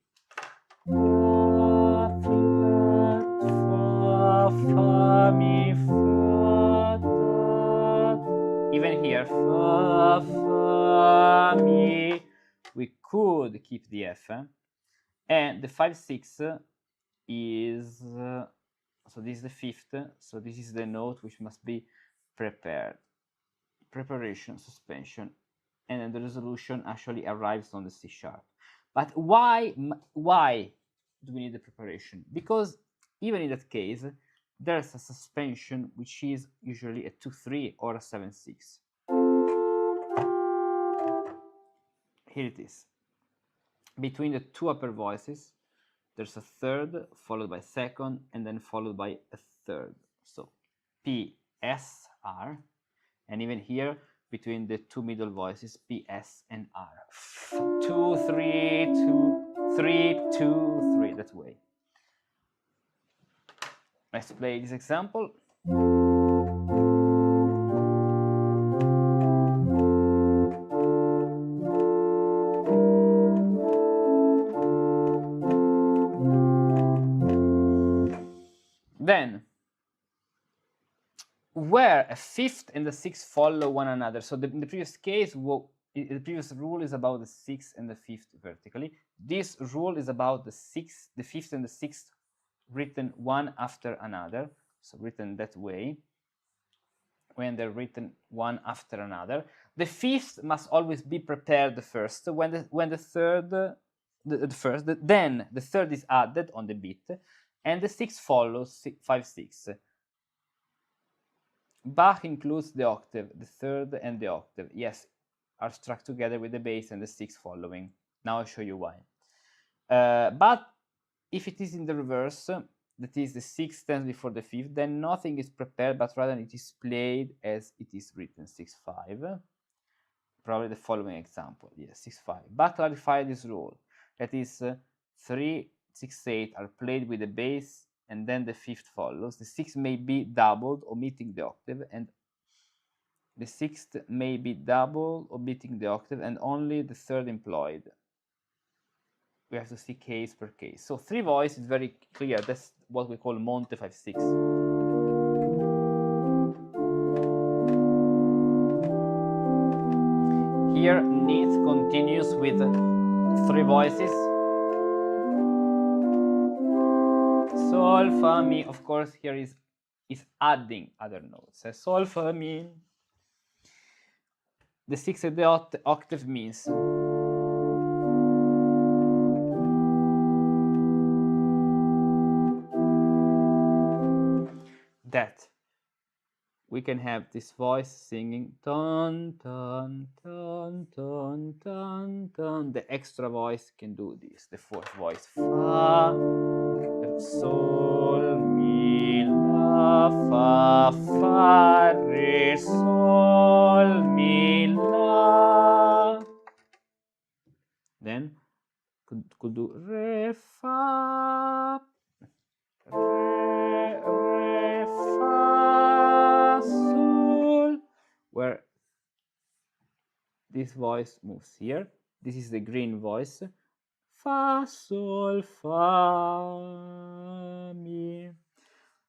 Even here, we could keep the F, and the 5-6 is, so this is the fifth, so this is the note which must be prepared. Preparation, suspension, and then the resolution actually arrives on the C sharp. But why do we need the preparation? Because even in that case, there's a suspension which is usually a 2-3 or a 7-6. Here it is. Between the two upper voices, there's a third followed by second and then followed by a third. So P, S, R, and even here between the two middle voices, P, S, and R. 2, 3, 2, 3, 2, 3, that way. Let's play this example. Then, where a fifth and the sixth follow one another. So in the previous case, the previous rule is about the sixth and the fifth vertically. This rule is about the fifth and the sixth written one after another, so written that way. When they're written one after another, the fifth must always be prepared first. When the third, then the third is added on the beat, and the sixth follows 5-6. Bach includes the octave, the third and the octave. Yes, are struck together with the bass and the sixth following. Now I'll show you why. But if it is in the reverse, that is the sixth stands before the fifth, then nothing is prepared, but rather it is played as it is written, 6-5. Probably the following example, yes, 6-5. But clarify this rule. That is, 3, 6, 8 are played with the bass, and then the fifth follows. The sixth may be doubled, omitting the octave, and the sixth may be doubled, omitting the octave, and only the third employed. We have to see case per case. So 3 voice is very clear. That's what we call Monte 5-6. Here, Neath continues with 3 voices. sol, fa, mi. Of course, here is adding other notes. Sol, fa, mi. The sixth of the octave means that we can have this voice singing ton, ton, ton, ton, ton, ton. The extra voice can do this. The fourth voice, fa, sol, mi, la, fa, fa, re, sol, mi, la. Then could do re, fa, re, fa, sol, where this voice moves here. This is the green voice. Fa, sol, fa, mi.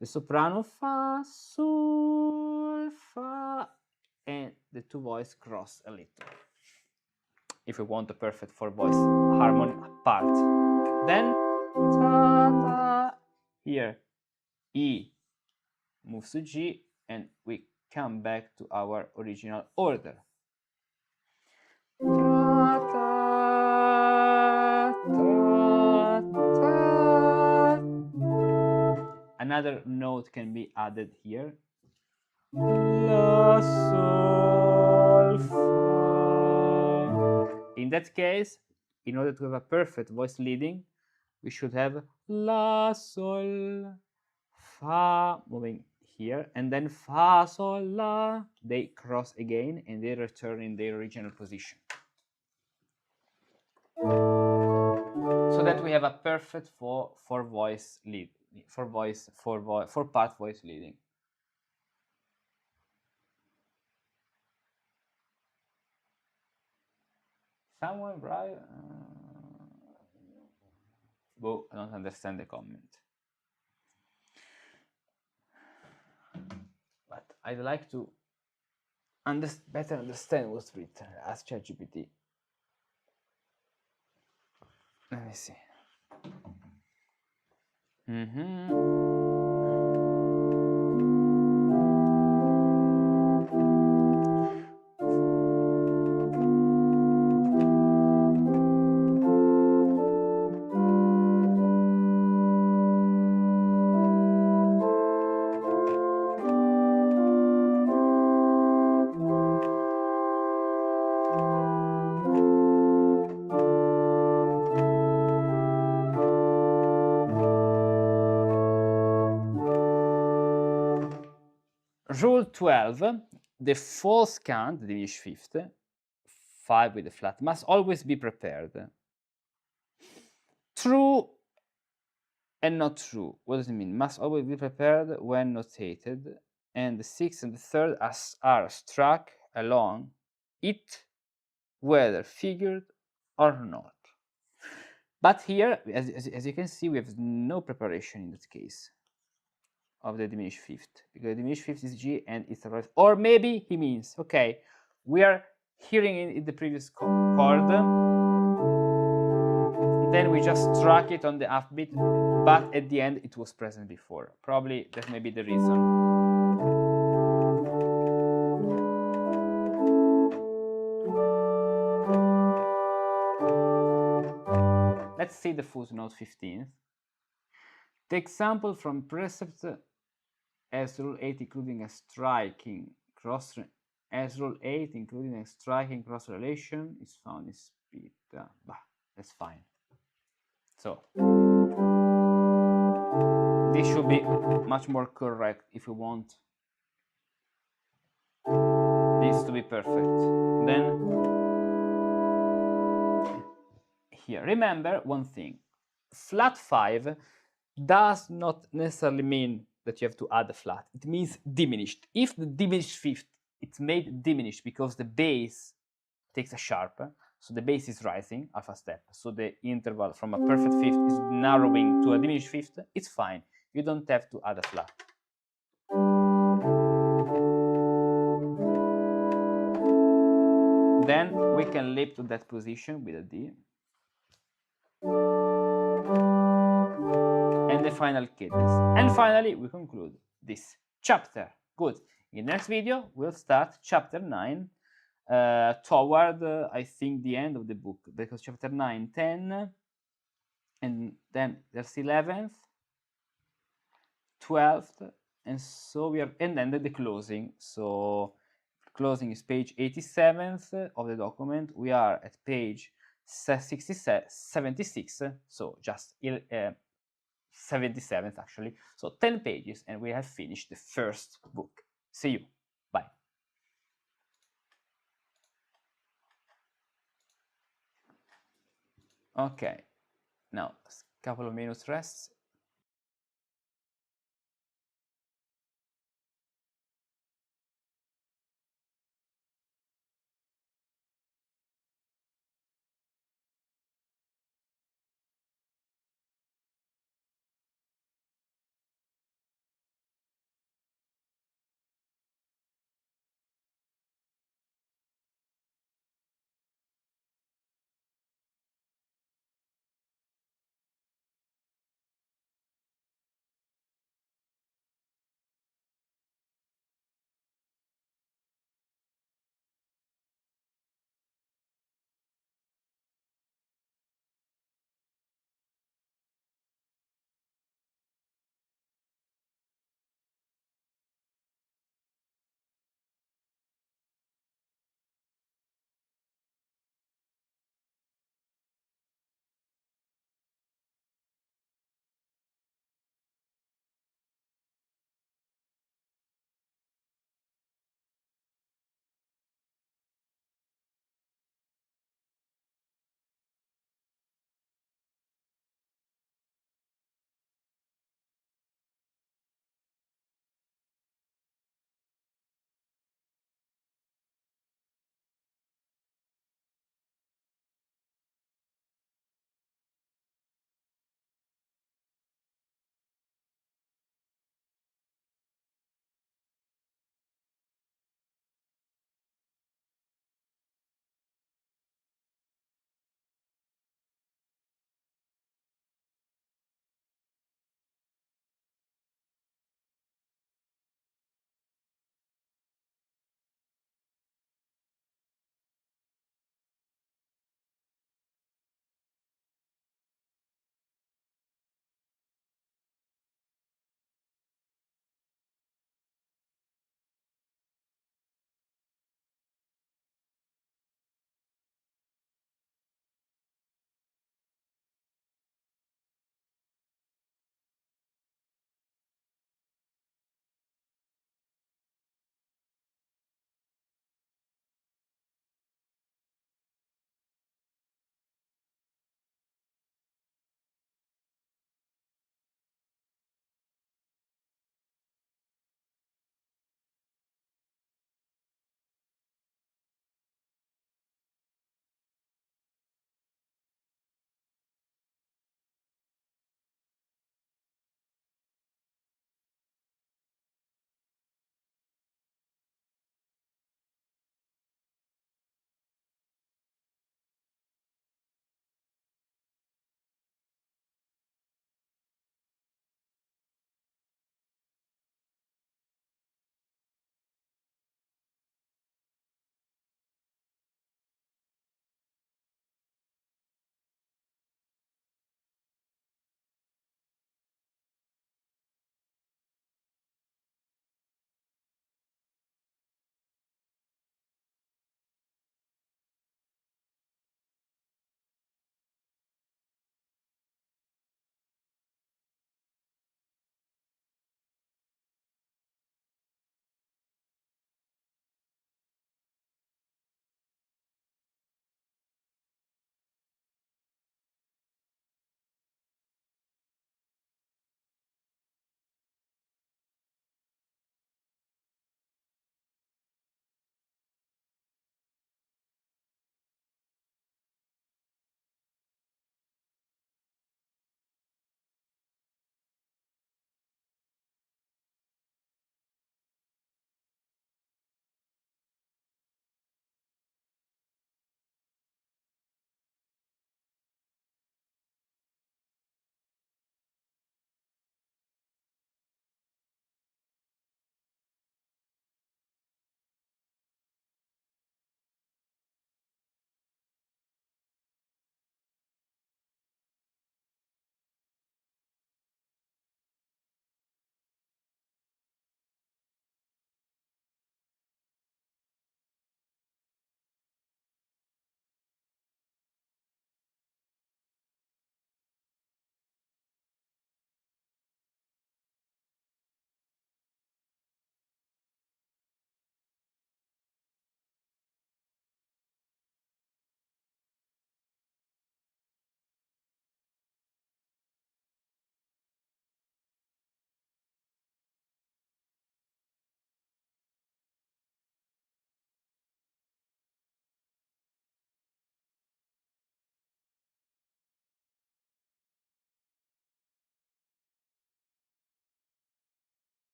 The soprano, fa, sol, fa, and the two voices cross a little. If we want a perfect four voice harmony part. Then ta, ta, here E moves to G, and we come back to our original order. Ta, ta, ta, ta. Another note can be added here. La, sol, fa. In that case, in order to have a perfect voice leading, we should have la, sol, fa moving here, and then fa, sol, la. They cross again and they return in their original position. So that we have a perfect four part voice leading. Someone right? Well, I don't understand the comment. But I'd like to better understand what's written. Ask ChatGPT. Let me see. Rule 12, the false count, the diminished fifth, 5 with the flat, must always be prepared. True and not true. What does it mean? Must always be prepared when notated, and the sixth and the third are struck along it, whether figured or not. But here, as you can see, we have no preparation in that case of the diminished fifth, because the diminished fifth is G and it's a right. Or maybe he means, okay, we are hearing in the previous chord, then we just struck it on the half beat, but at the end it was present before. Probably that may be the reason. Let's see the footnote 15th. The example from precept as rule 8 including a striking cross relation is found in speed. That's fine. So this should be much more correct if we want this to be perfect. Then here, remember one thing. Flat 5 does not necessarily mean that you have to add a flat. It means diminished. If the diminished fifth, it's made diminished because the bass takes a sharp, so the bass is rising half a step, so the interval from a perfect fifth is narrowing to a diminished fifth, it's fine. You don't have to add a flat. Then we can leap to that position with a D. And the final cadence. And finally, we conclude this chapter. Good. In the next video, we'll start chapter 9 toward, I think, the end of the book, because chapter 9, 10, and then there's 11th, 12th, and so we are, and then the closing. So closing is page 87th of the document. We are at page 76, so just 77th actually. So 10 pages, and we have finished the first book. See you. Bye. Okay, now a couple of minutes rest.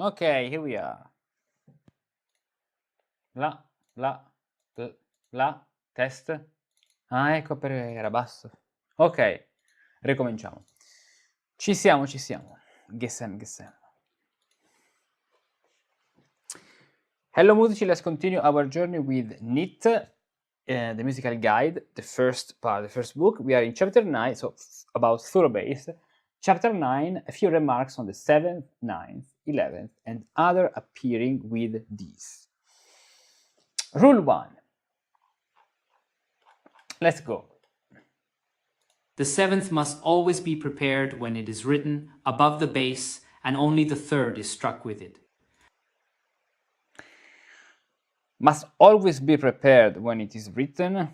Okay, here we are. La, la, la, test. Ah, ecco perché era basso. Ok, ricominciamo. Ci siamo, ci siamo. Gesem, gesem. Hello musici, let's continue our journey with NIT, the musical guide, the first part, the first book. We are in chapter 9, so about thorough bass. Chapter 9, a few remarks on the 7th, 9th, 11th, and other appearing with these. Rule 1. Let's go. The 7th must always be prepared when it is written above the bass, and only the 3rd is struck with it. Must always be prepared when it is written,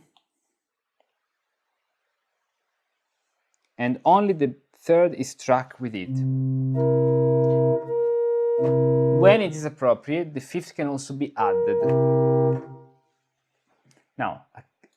and only the 3rd is struck with it. When it is appropriate, the 5th can also be added. Now,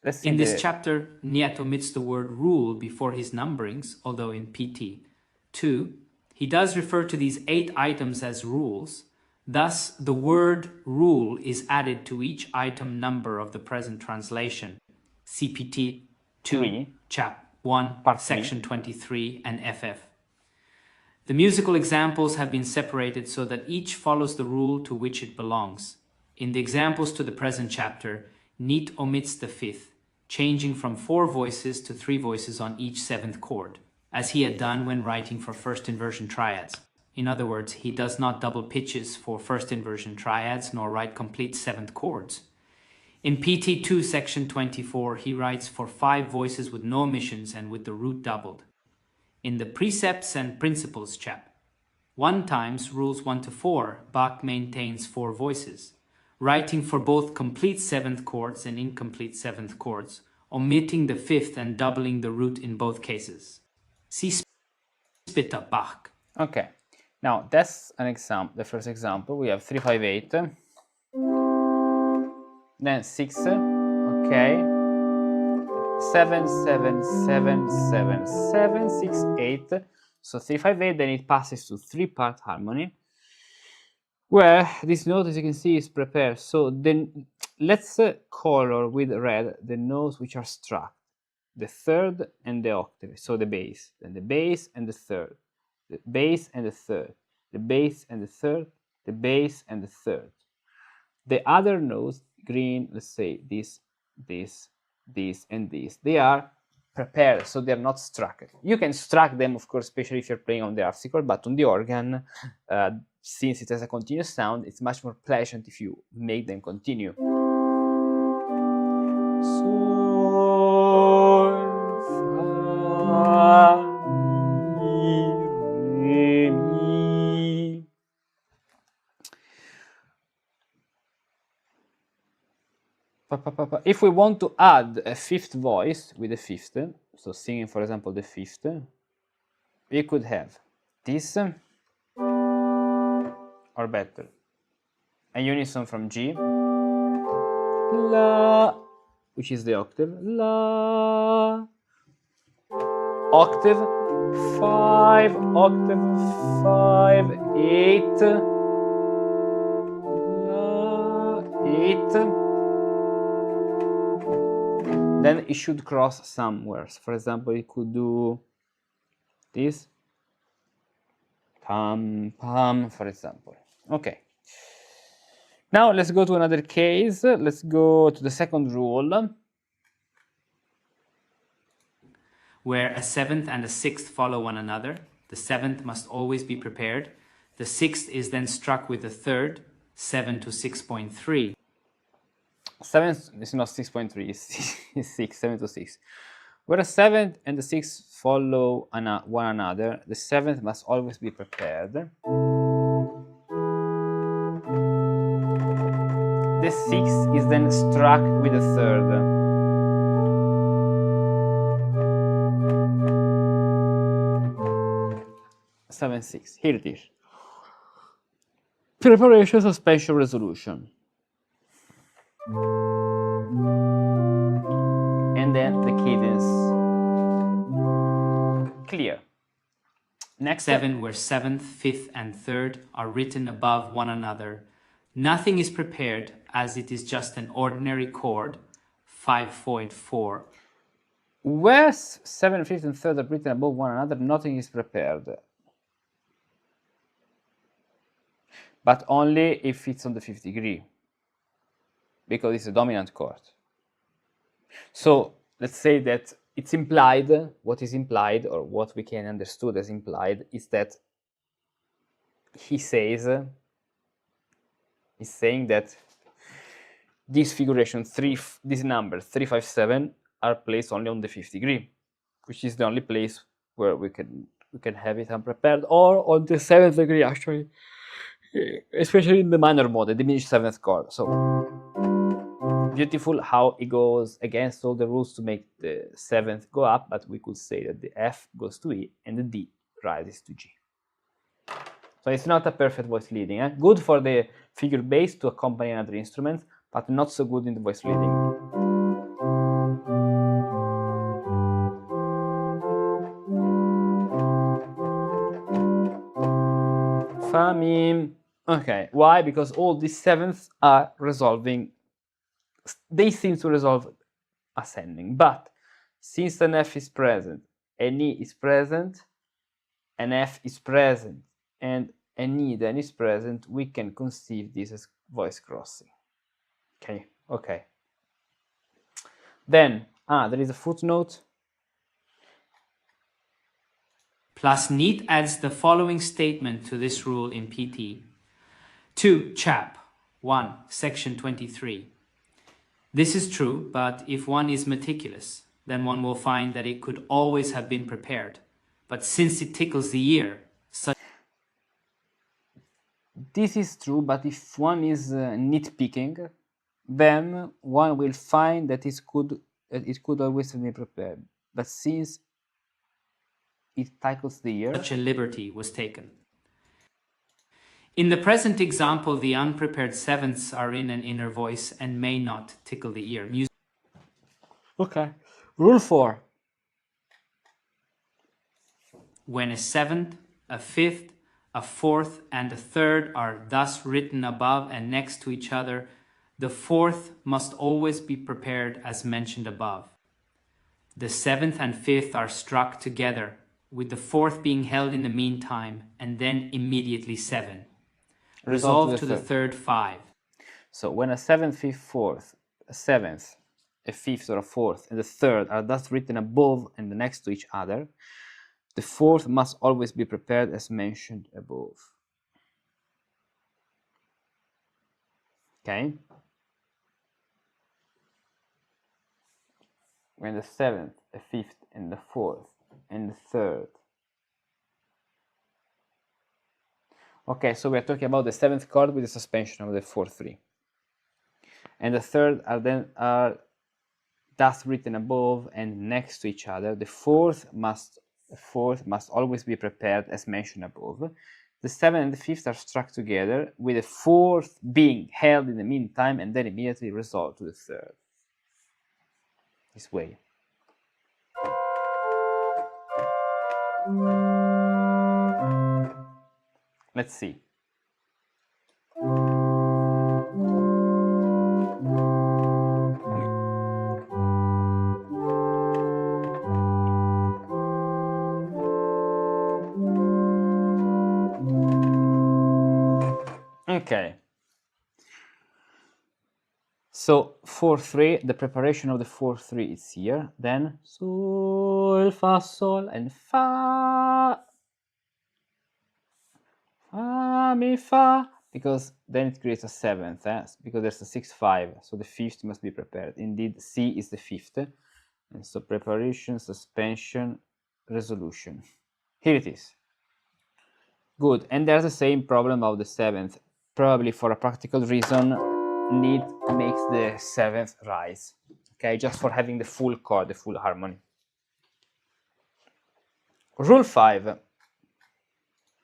let's see. In this chapter, Niet omits the word rule before his numberings, although in PT 2, he does refer to these 8 items as rules. Thus, the word rule is added to each item number of the present translation. CPT 2, Chap 1, Part Section 23, and FF. The musical examples have been separated so that each follows the rule to which it belongs. In the examples to the present chapter, Niet omits the 5th, changing from 4 voices to 3 voices on each 7th chord, as he had done when writing for first inversion triads. In other words, he does not double pitches for first inversion triads nor write complete 7th chords. In PT 2, Section 24, he writes for 5 voices with no omissions and with the root doubled. In the Precepts and Principles chap, 1 times rules 1 to 4, Bach maintains 4 voices, writing for both complete 7th chords and incomplete 7th chords, omitting the 5th and doubling the root in both cases. See Spitta Bach. Okay, now that's an example. The first example, we have 3, 5, 8, then 6, okay, 7, 7, 7, 7, 7, 6, 8. So 3, 5, 8, then it passes to 3-part harmony, where this note, as you can see, is prepared. So then let's color with red the notes which are struck, the 3rd and the octave, so the bass, then the bass and the 3rd, the bass and the 3rd, the bass and the 3rd, the bass and the 3rd. The other notes, green, let's say this, this, this, and this, they are prepared, so they're not struck. You can struck them, of course, especially if you're playing on the harpsichord, but on the organ, since it has a continuous sound, it's much more pleasant if you make them continue. Sol, fa, mi, re, mi. If we want to add a 5th voice with the 5th, so singing, for example, the 5th, we could have this, or better, a unison from G, La, which is the octave, La, octave, 5, octave, 5, 8, La, 8, then it should cross somewhere. For example, it could do this, pam, pam, for example. Okay. Now let's go to another case. Let's go to the second rule, where a 7th and a 6th follow one another. The 7th must always be prepared. The 6th is then struck with the 3rd, 7 to 6.3. 7 is not 6.3, it's 6, 7 to 6. Where a 7th and the 6th follow one another, the 7th must always be prepared. The 6th is then struck with the 3rd. Seven, 6. Here it is. Preparation, suspension, resolution. And then the cadence. Clear. Next 7, where 7th, 5th, and 3rd are written above one another. Nothing is prepared, as it is just an ordinary chord, 5.4. Where 7, 5th, and 3rd are written above one another, nothing is prepared. But only if it's on the 5th degree, because it's a dominant chord. So let's say that it's implied, what is implied, or what we can understood as implied, is that he's saying that this figuration, these numbers 3, 5, 7 are placed only on the 5th degree, which is the only place where we can have it unprepared, or on the 7th degree actually, especially in the minor mode, the diminished 7th chord. So beautiful how it goes against all the rules to make the 7th go up, but we could say that the F goes to E and the D rises to G. So it's not a perfect voice leading. Good for the figure bass to accompany another instrument, but not so good in the voice leading. Fa, mi. Okay, why? Because all these 7ths are resolving. They seem to resolve ascending, but since an F is present, an E is present, an F is present, and an E then is present, we can conceive this as voice crossing. Okay. Then, there is a footnote. Plus, Neat adds the following statement to this rule in PT. 2. Chap. 1. Section 23. This is true, but if one is meticulous, then one will find that it could always have been prepared. But since it tickles the ear, This is true, but if one is nitpicking, then one will find that it could always have been prepared. But since it tickles the ear, such a liberty was taken. In the present example, the unprepared 7ths are in an inner voice and may not tickle the ear. Okay. Rule 4. When a 7th, a 5th, a 4th, and a 3rd are thus written above and next to each other, the 4th must always be prepared as mentioned above. The 7th and 5th are struck together, with the 4th being held in the meantime, and then immediately 7. Resolve to the 3rd 5. So when a 7th, 5th, 4th, a 7th, a 5th or a 4th, and the 3rd are thus written above and next to each other, the 4th must always be prepared as mentioned above. Okay? When the 7th, the 5th, and the 4th, and the 3rd. Okay, so we are talking about the 7th chord with the suspension of the 4-3. And the 3rd are thus written above and next to each other. The 4th must always be prepared as mentioned above. The 7th and the 5th are struck together, with the 4th being held in the meantime and then immediately resolved to the 3rd. This way. Let's see. Okay. So 4-3, the preparation of the 4-3 is here. Then Sol, Fa, Sol, and Fa. Fa, Mi, Fa. Because then it creates a 7th, because there's a 6-5. So the 5th must be prepared. Indeed, C is the 5th. And so preparation, suspension, resolution. Here it is. Good. And there's the same problem of the 7th. Probably for a practical reason, Neat makes the 7th rise. Okay, just for having the full chord, the full harmony. Rule 5.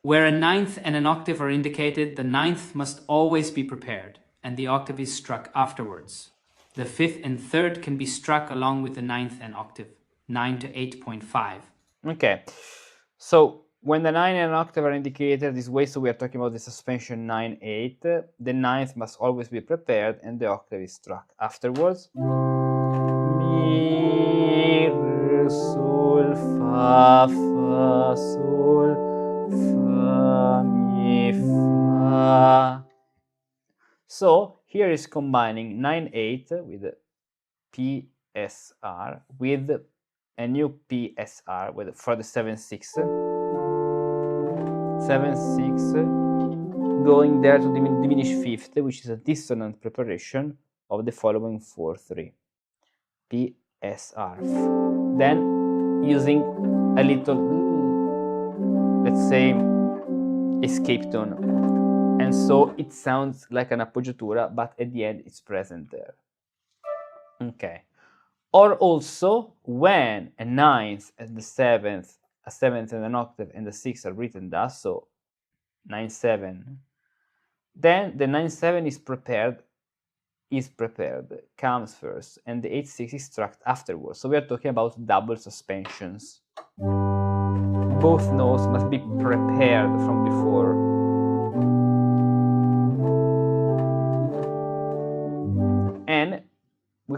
Where a 9th and an octave are indicated, the 9th must always be prepared, and the octave is struck afterwards. The 5th and 3rd can be struck along with the 9th and octave, 9 to 8.5. Okay, so when the 9 and an octave are indicated this way, so we are talking about the suspension 9-8, the ninth must always be prepared and the octave is struck afterwards. Mi, re, sol, fa, fa, sol, fa, mi, fa. So here is combining 9-8 with PSR with a new PSR with for the 7-6, 7-6, going there to diminish fifth, which is a dissonant preparation of the following 4-3. PSR. Then using a little, let's say, escape tone. And so it sounds like an appoggiatura, but at the end it's present there. Okay. Or also when a ninth and the seventh, a seventh and an octave and the sixth are written thus, so 9-7, then the 9-7 is prepared, comes first, and the 8-6 is struck afterwards. So we are talking about double suspensions. Both notes must be prepared from before. And we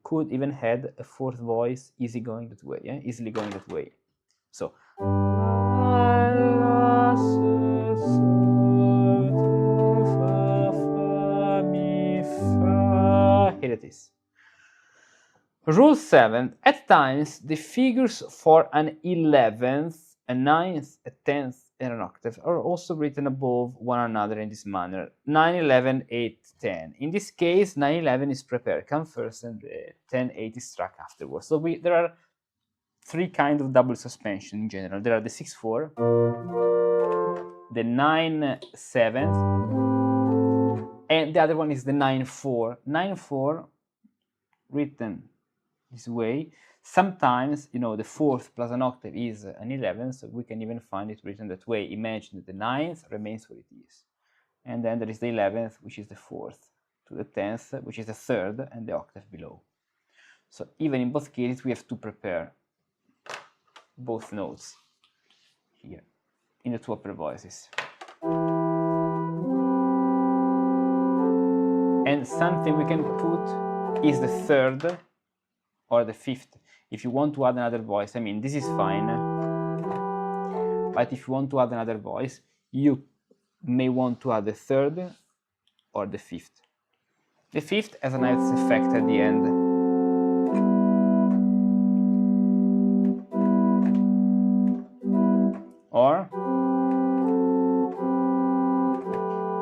could even add a fourth voice easily going that way. So here it is. Rule 7. At times, the figures for an 11th, a 9th, a 10th, and an octave are also written above one another in this manner. 9, 11, 8, 10. In this case, 9, 11 is prepared, come first, and 10, 8 is struck afterwards. So there are three kinds of double suspension in general. There are the 6-4, the 9-7, and the other one is the 9-4. 9-4 written this way. Sometimes, you know, the fourth plus an octave is an 11, so we can even find it written that way. Imagine that the ninth remains what it is. And then there is the 11th, which is the fourth, to the 10th, which is the third, and the octave below. So even in both cases, we have to prepare both notes here in the two upper voices. And something we can put is the third or the fifth. If you want to add another voice, I mean, this is fine, but if you want to add another voice, you may want to add the third or the fifth. The fifth has a nice effect at the end. Or,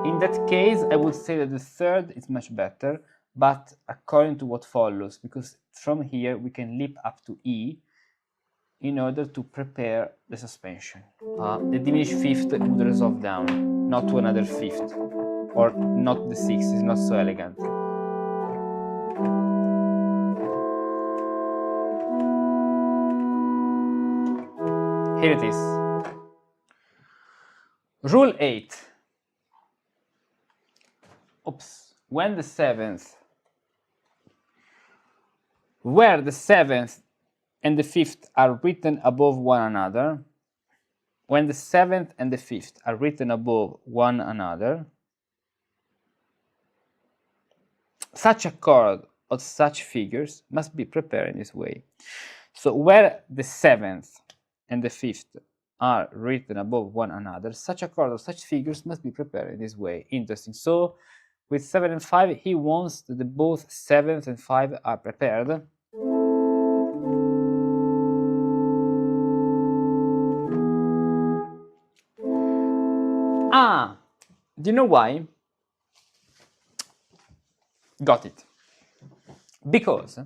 in that case, I would say that the third is much better, but according to what follows, because from here we can leap up to E in order to prepare the suspension. The diminished fifth would resolve down, not to another fifth, or not the sixth, it's not so elegant. Here it is. Rule 8. When the seventh, where the seventh and the fifth are written above one another, when the seventh and the fifth are written above one another, such a chord or such figures must be prepared in this way. So where the seventh and the fifth are written above one another, such a chord or such figures must be prepared in this way. Interesting. So with 7 and 5, he wants that both 7th and 5 are prepared. Do you know why? Got it. Because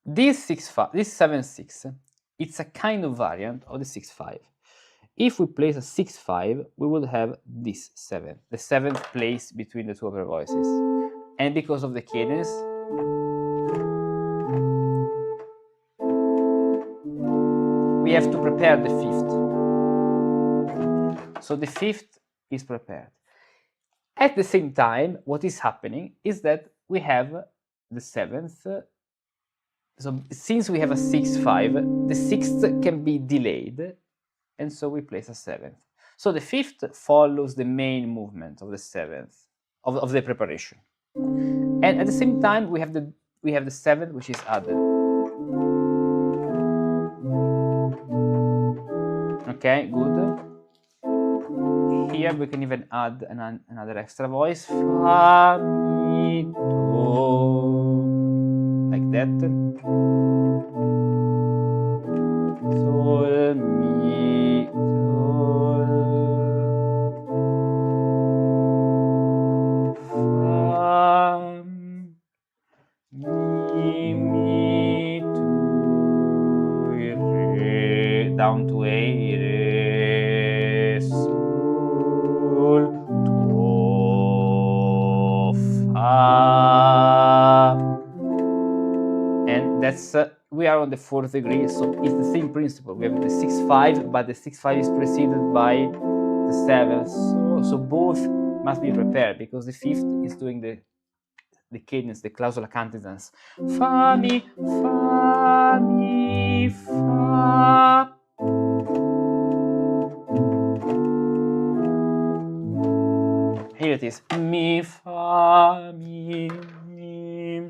this 7-6, it's a kind of variant of the 6-5. If we place a 6-5, we will have this 7, the 7th place between the two upper voices. And because of the cadence, we have to prepare the 5th. So the 5th is prepared. At the same time, what is happening is that we have the 7th So since we have a 6/5, the 6th can be delayed, and so we place a 7th. So the 5th follows the main movement of the 7th, of the preparation. And at the same time, we have the 7th, which is added. Okay, good. Here we can even add another extra voice. Fa, mi, do. Like that. Sol, mi, sol. Fa, mi, do, re, down to A, re, sol, do, fa. And that's we are on the 4th degree, so it's the same principle. We have the 6/5, but the 6/5 is preceded by the 7th, so both must be prepared, because the 5th is doing the cadence, the clausola cantizans. Fa, mi, fa, mi, fa. Here it is. Mi, fa, mi, mi.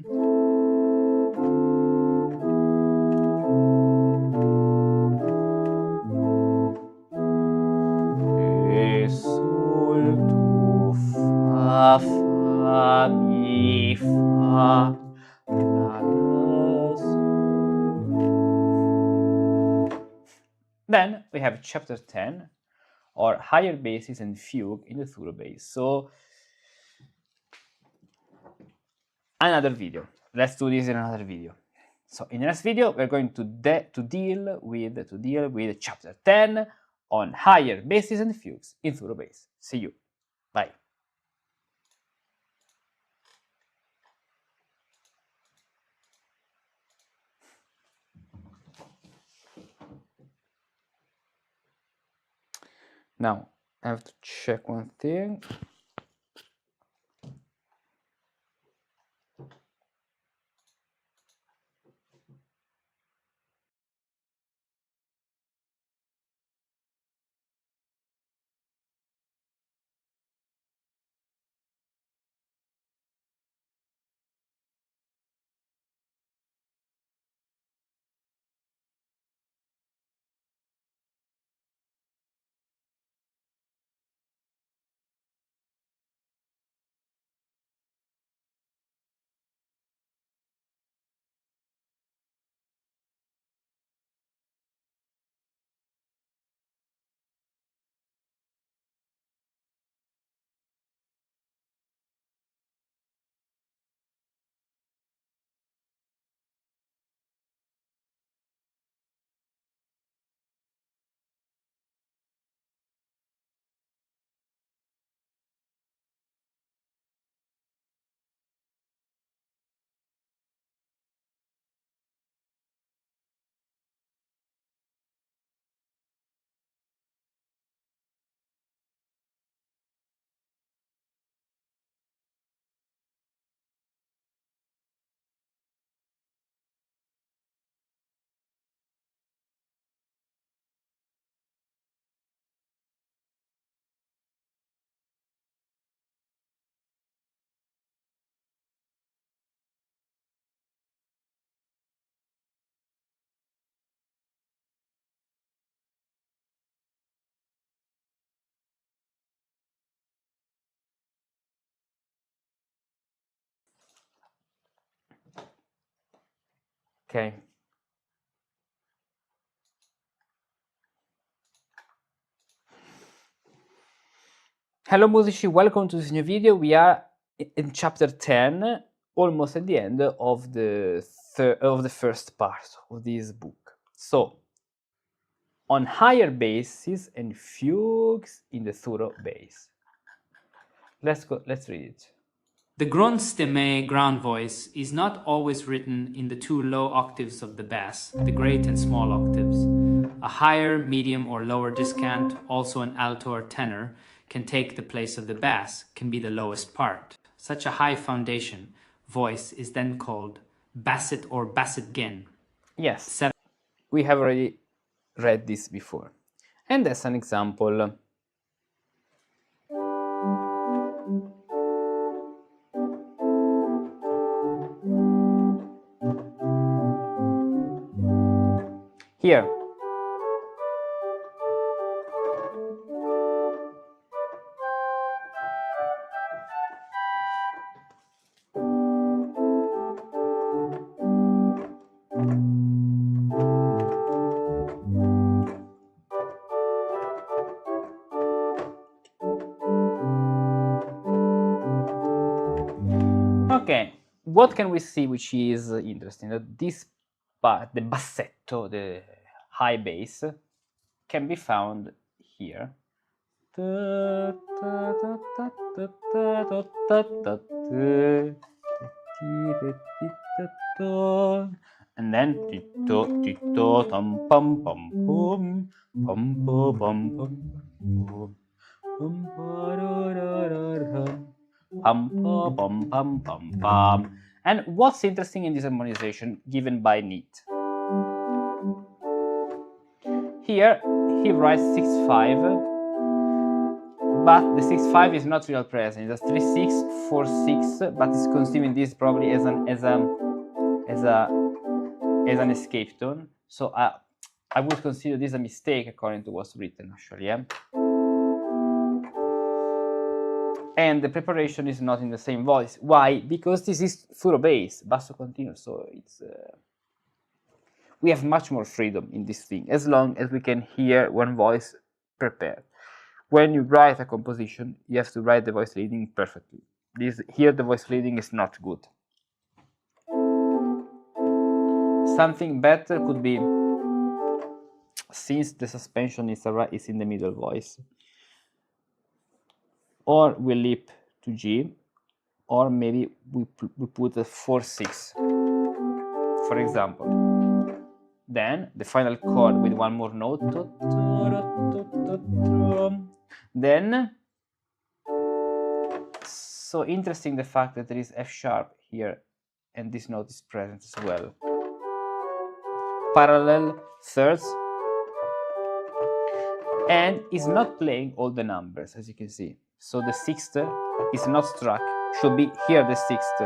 Re, sol, do, fa, fa, mi, fa, la, la, sol. Then we have chapter 10, or higher basses and fugue in the thorough bass. So another video. Let's do this in another video. So in the next video, we're going to deal with chapter 10 on higher basses and fugues in thorough bass. See you. Bye. Now, I have to check one thing. Okay. Hello musici, welcome to this new video. We are in chapter 10, almost at the end of the first part of this book. So, on higher basses and fugues in the thorough bass. Let's read it. The Grundstimme ground voice is not always written in the two low octaves of the bass, the great and small octaves. A higher, medium, or lower discant, also an alto or tenor, can take the place of the bass, can be the lowest part. Such a high foundation voice is then called basset or basset gen. Yes, we have already read this before. And that's an example. Here. Okay, what can we see which is interesting? That this part, the bassetto, the high bass, can be found here. And then pum pum pum pum pum pum pum pum. And what's interesting in this harmonization given by Neat? Here he writes 6/5, but the 6/5 is not real present. It's a 3/6 4/6, but it's conceiving this probably as an escape tone. So I would consider this a mistake according to what's written actually. Yeah? And the preparation is not in the same voice. Why? Because this is furrow bass, basso continuo, so it's we have much more freedom in this thing, as long as we can hear one voice prepared. When you write a composition, you have to write the voice leading perfectly. Here the voice leading is not good. Something better could be, since the suspension is in the middle voice, or we leap to G, or maybe we put a 4/6, for example. Then the final chord with one more note. Then, so interesting the fact that there is F sharp here, and this note is present as well. Parallel thirds, and is not playing all the numbers, as you can see. So the sixth is not struck, should be here the sixth.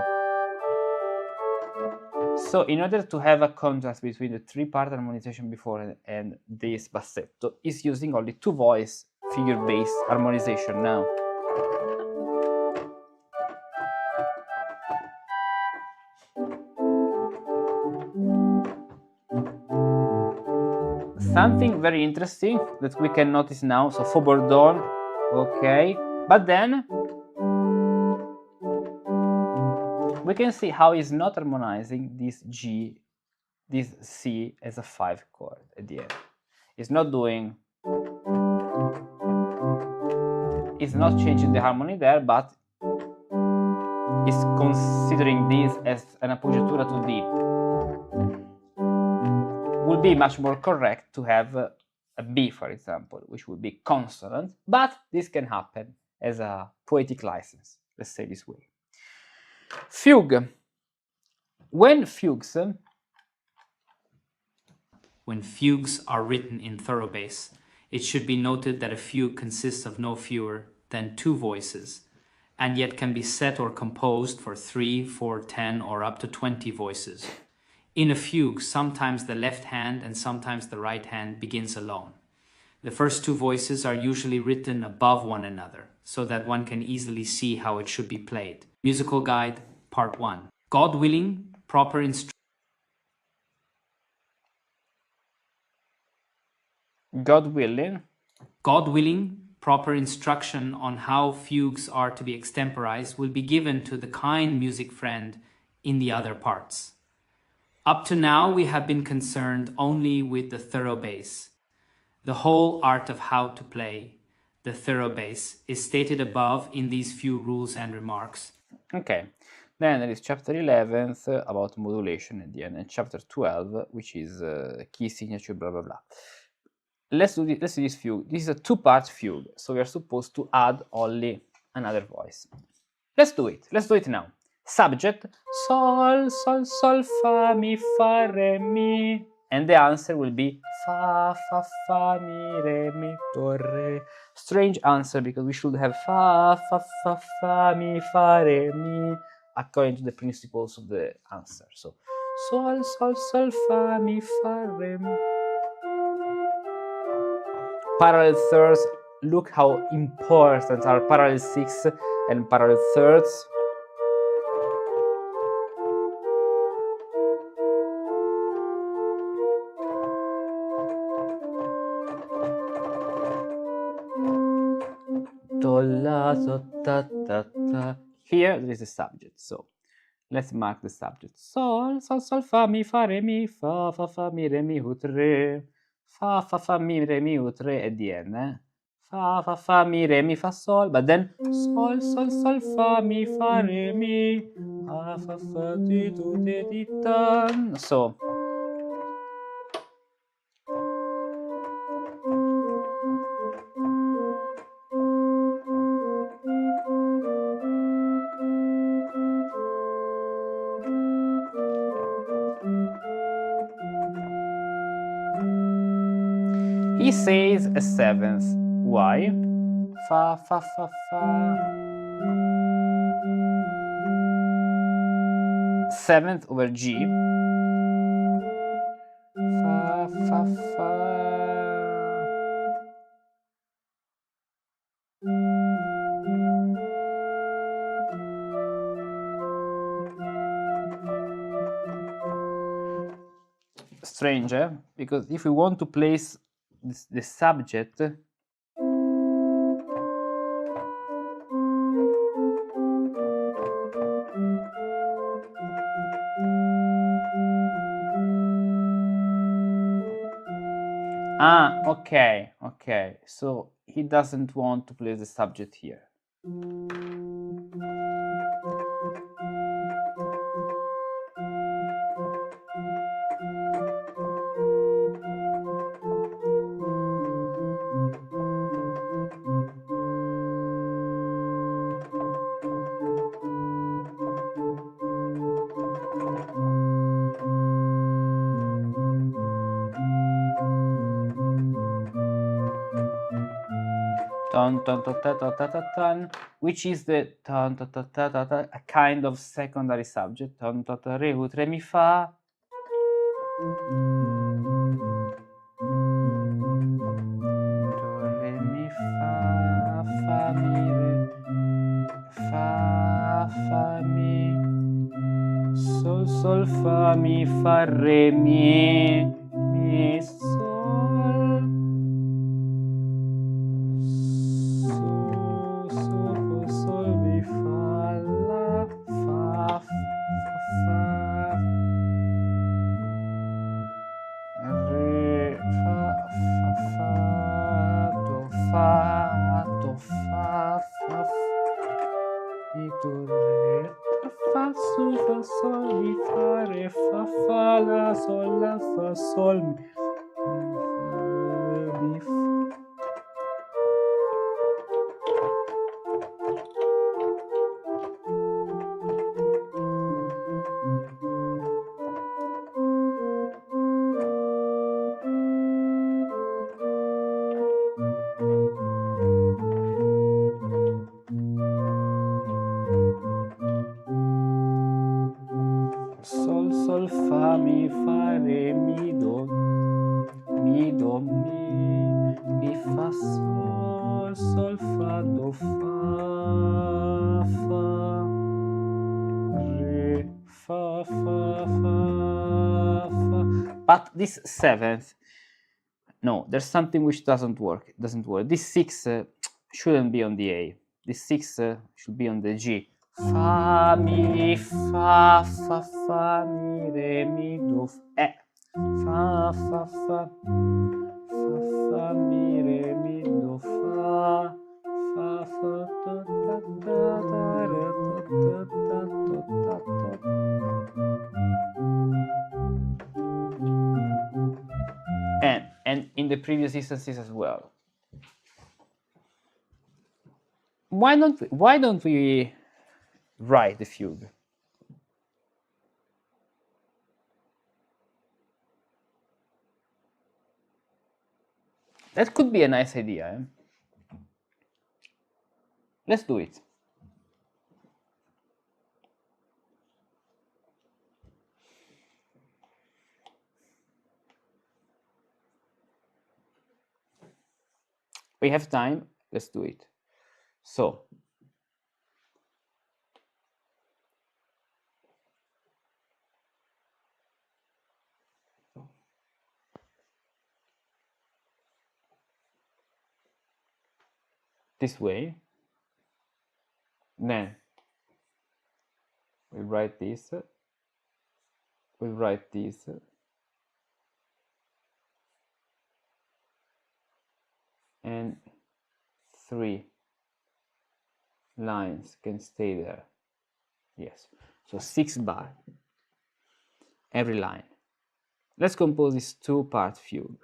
So in order to have a contrast between the three-part harmonization before and this bassetto, is using only two voice figure-based harmonization now. Something very interesting that we can notice now, so Faux Bourdon, okay, but then we can see how he's not harmonizing this G, this C as a 5 chord at the end. It's not doing, it's not changing the harmony there, but is considering this as an appoggiatura too deep. Would be much more correct to have a B, for example, which would be consonant, but this can happen as a poetic license, let's say this way. Fugue. When fugues are written in thorough bass, it should be noted that a fugue consists of no fewer than 2 voices, and yet can be set or composed for 3, 4, 10, or up to 20 voices. In a fugue, sometimes the left hand and sometimes the right hand begins alone. The first 2 voices are usually written above one another, so that one can easily see how it should be played. Musical Guide, Part 1. God willing, proper instruction. God willing, proper instruction on how fugues are to be extemporized will be given to the kind music friend in the other parts. Up to now, we have been concerned only with the thorough bass. The whole art of how to play the thorough bass is stated above in these few rules and remarks. Okay, then there is chapter 11 about modulation at the end, and chapter 12, which is key signature, blah, blah, blah. Let's do this fugue. This is a 2-part fugue, so we are supposed to add only another voice. Let's do it. Let's do it now. Subject, sol, sol, sol, fa, mi, fa, re, mi. And the answer will be fa, fa, fa, mi, re, mi, do, re. Strange answer, because we should have fa, fa, fa, fa, mi, fa, re, mi, according to the principles of the answer. So, sol, sol, sol, fa, mi, fa, re, mi. Parallel thirds, look how important are parallel sixths and parallel thirds. Do, la, so, ta, ta, ta. Here there is a subject, so let's mark the subject. Sol, sol, sol, fa, mi, fa, re, mi, fa, fa, mi, re, mi, ut, re. Fa, mi, re, mi, ut, re at the end. Fa, mi, re, mi, fa, sol. But then sol, sol, sol, fa, mi, fa, re, mi. Fa, di, do, de, di, tan. So he says a seventh. Why? Fa, fa, fa, fa. Seventh over G. Fa, fa, fa. Strange, eh? Because if we want to place the subject, okay, so he doesn't want to place the subject here. Ton, ton, ton, ton, ton, ton, ton, ton, which is the ton, ton, ton, ton, ton, ton, a kind of secondary subject. Ton, ton, ton, re, ut, re, mi, fa. Do, re, mi, fa, fa, mi, re, fa, mi, sol, sol, fa, mi, fa, re, mi, sol. Sol, mi, fa, la, fa, fa, re, do, fa, mi, do, re, fa, sol, mi, fa, re, fa, la, fa, sol, mi, fa. Sol, fa, mi, re, mi, do, mi, fa, sol, fa, do, fa, re, fa. But this seventh, no, there's something which doesn't work. This six shouldn't be on the A. This six should be on the G. Fa, mi, fa, mi, re, mi, do, fa, mi, re, mi, do, fa, ta, ta, ta, re, ta, ta. And in the previous instances as well. Why don't we write the fugue? That could be a nice idea. Eh? Let's do it. We have time. Let's do it. So, this way. Then we write this. We write this. And 3 lines can stay there. Yes. So 6 bar every line. Let's compose this 2-part fugue.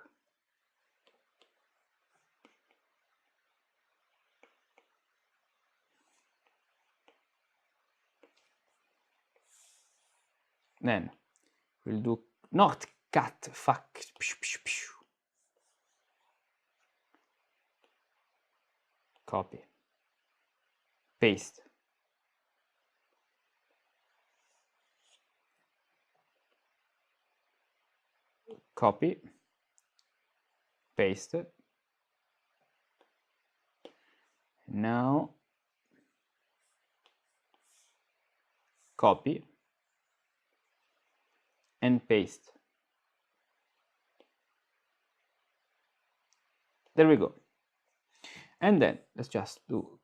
Then we'll do not cut, fuck. Copy. Paste. Copy. Paste. Now copy and paste. There we go. And then let's just do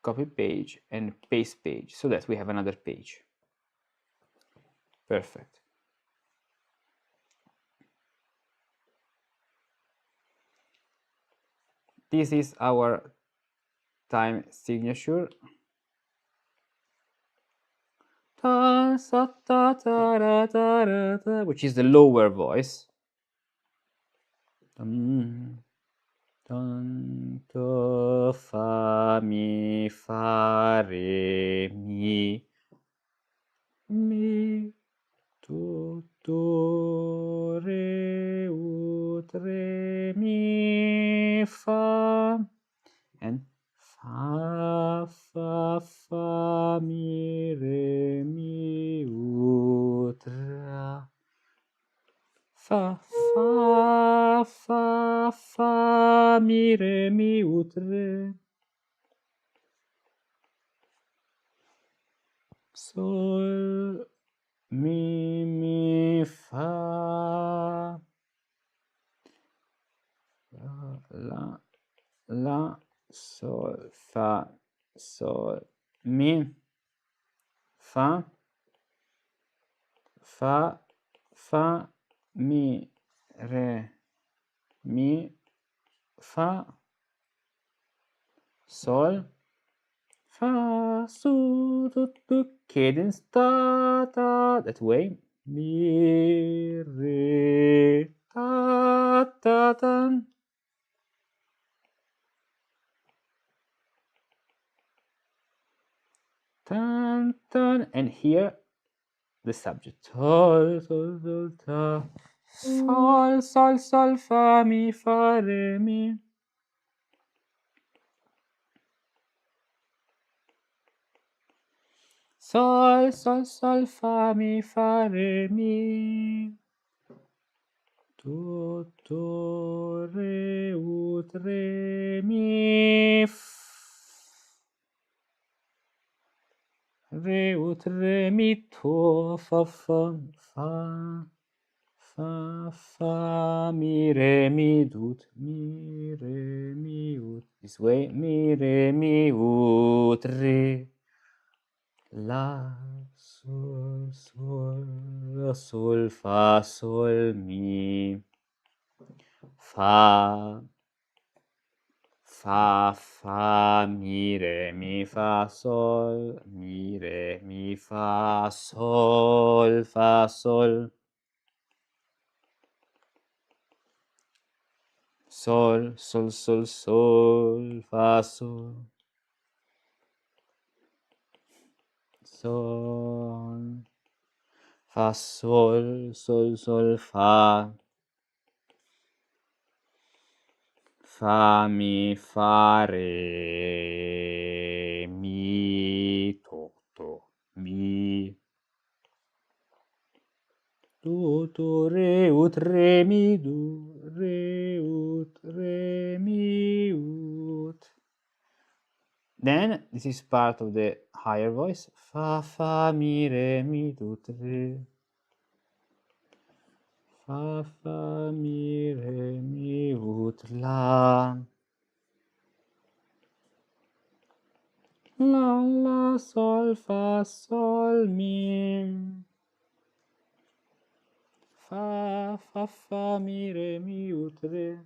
copy page and paste page so that we have another page. Perfect. This is our time signature. Which is the lower voice. Tanto fa mi fa re mi tu re ut re mi fa and fa mi re mi ut ra fa mi re mi ut re sol mi fa la sol mi fa mi re mi fa sol fa su tu cadence ta that way mi re ta tan and here the subject sol ta sol fa mi fa re mi sol fa mi fa re mi tu re ut re mi re ut re mi to fa mi re mi dut mi re mi ut this way mi re mi ut re la sol fa sol mi fa mi re mi fa sol mi re mi fa sol sol fa sol fa sol fa fa, mi, fa, re, mi, to, mi, do, re, ut, re, mi, do, re, mi, ut. Then this is part of the higher voice. Fa, mi, re, mi, do, re. Fa, mi, re, mi, ut, la. La, sol, fa, sol, mi. Fa, mi, re, mi, ut, re.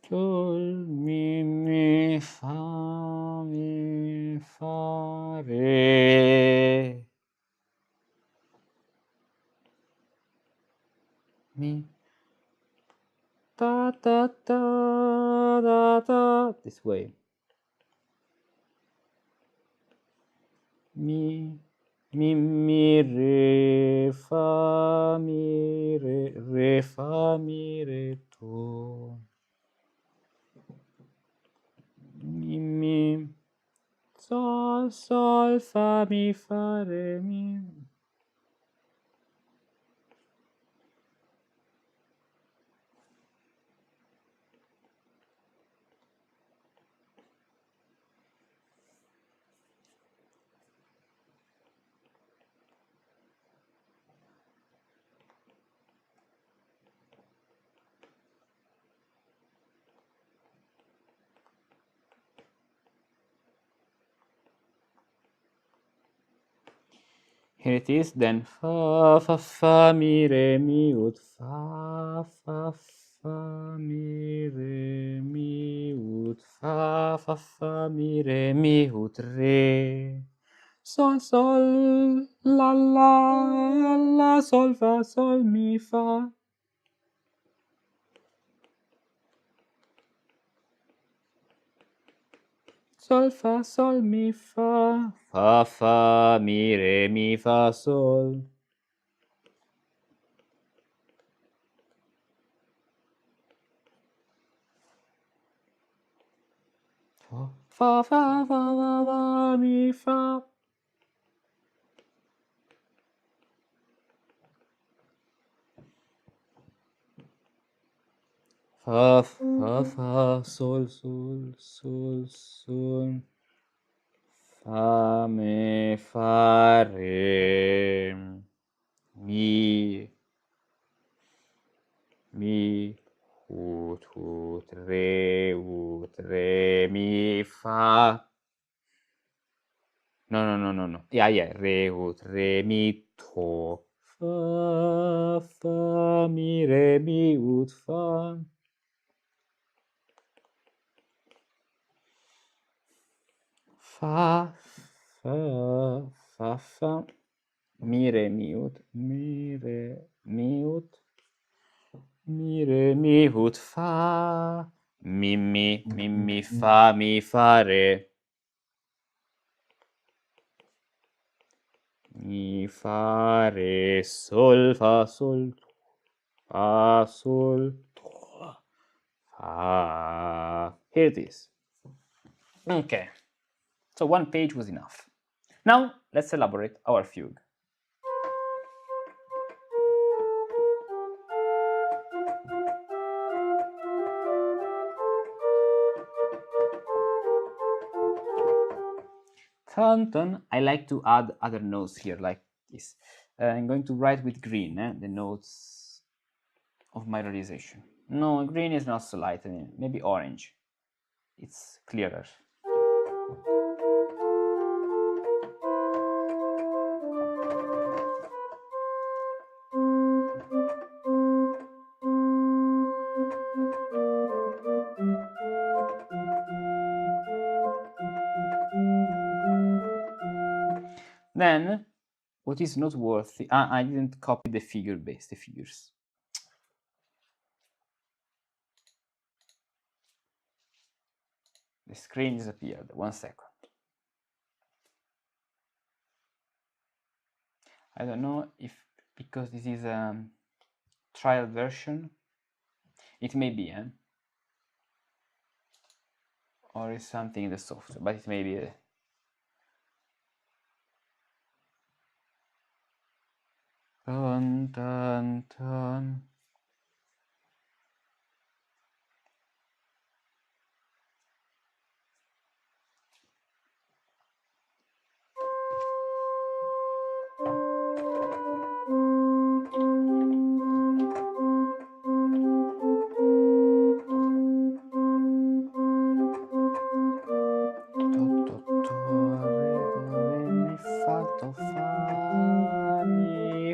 Sol, mi, fa, re. Mi. Ta, ta, ta, da, ta. This way. Mi, re, fa, mi, re, fa, mi, re, to. Mi, sol, sol, fa, mi, fa, re, mi. Here it is, then fa, mi, re, mi, ut, fa, mi, re, mi, ut, fa, mi, re, mi, ut, re. Sol, sol, la, sol, fa, mi, fa. Sol, mi, fa. Fa, mi, re, mi, fa, sol. Fa, mi, fa. Fa, sol, sol, sol, sol. Fa, mi, fa, re, mi, ut, re, mi, fa. No. Yeah, re, mi, to. Fa, mi, re, mi, ut, fa. Fa, mi, re, mi, ut, mi, re, mi, ut, mi, re, mi, ut, fa, mi, fa, re, mi, fa, re, sol, fa, sol, fa, sol, fa. Here it is. Okay, so one page was enough. Now let's elaborate our fugue. I like to add other notes here like this. I'm going to write with green the notes of my realization. No, green is not so light, maybe orange. It's clearer. Then What is noteworthy? I didn't copy the figures. The screen disappeared. 1 second. I don't know if because this is a trial version, it may be, or is something in the software, but it may be. Dun, dun, dun.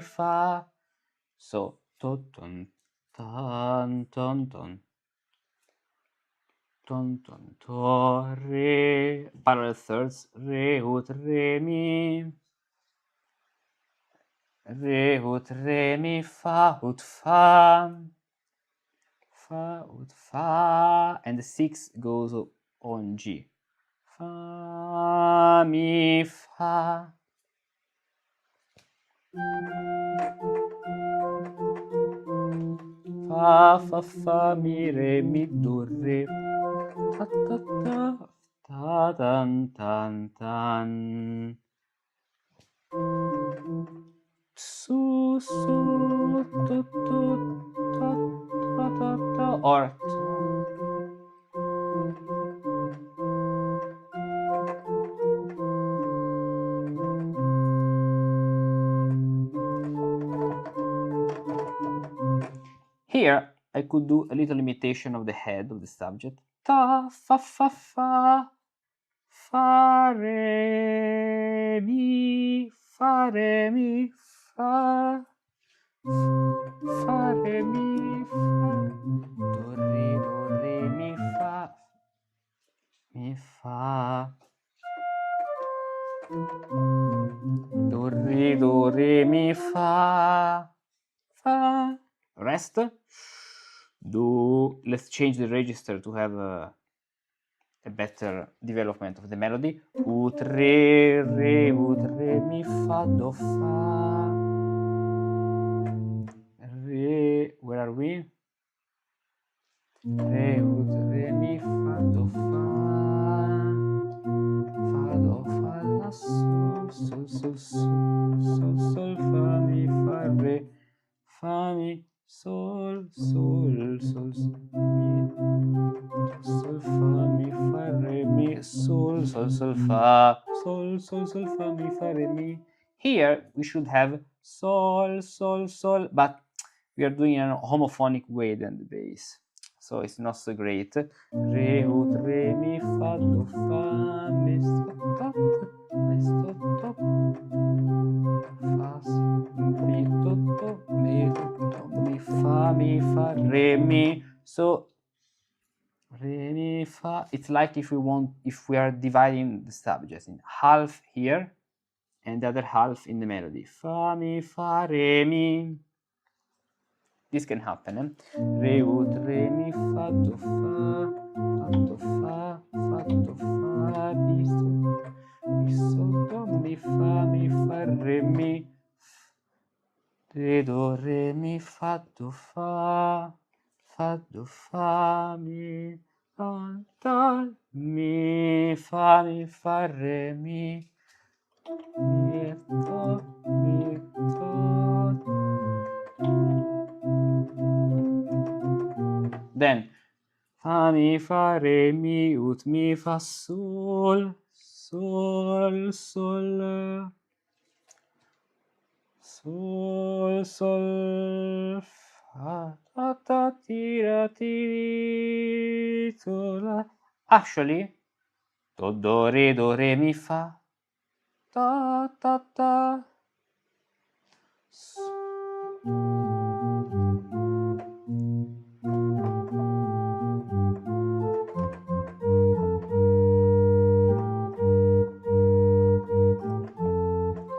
Fa. So ton ton ton ton ton ton ton to re, parallel thirds, re ut re mi fa ut fa ut fa, and the 6 goes on G. Fa mi fa. Fa mi re mi do re, ta ta ta ta tan tan tan, su su tu tu ta ta ta ta, or here I could do a little imitation of the head of the subject. Ta fa fa fa fa re mi fa re mi fa fa re mi fa do re mi fa do re mi fa fa. Rest. Let's change the register to have a better development of the melody. Ut re mi fa do fa re. Where are we? Re ut re mi fa do fa do fa la sol sol sol sol sol fa mi fa re fa mi sol sol sol mi sol fa mi fa re mi sol sol sol fa sol sol sol fa mi fa re mi. Here we should have sol sol sol, but we are doing in a homophonic way than the bass, so it's not so great. Re ut re mi fa do fa mi so ta mi so to fa mi to mi to mi fa re mi. So re mi fa, it's like if we are dividing the subjects in half here and the other half in the melody. Fa mi fa re mi. This can happen. Re ut re mi fa do fa do fa do fa mi so do mi fa re mi re do re mi fa do fa do fa mi ta mi fa re mi to mi to. Then fa mi fa re mi ut mi fa sol sol sol sol sol fa ta ta ti ra ti sol la. Actually, do re mi fa ta ta ta.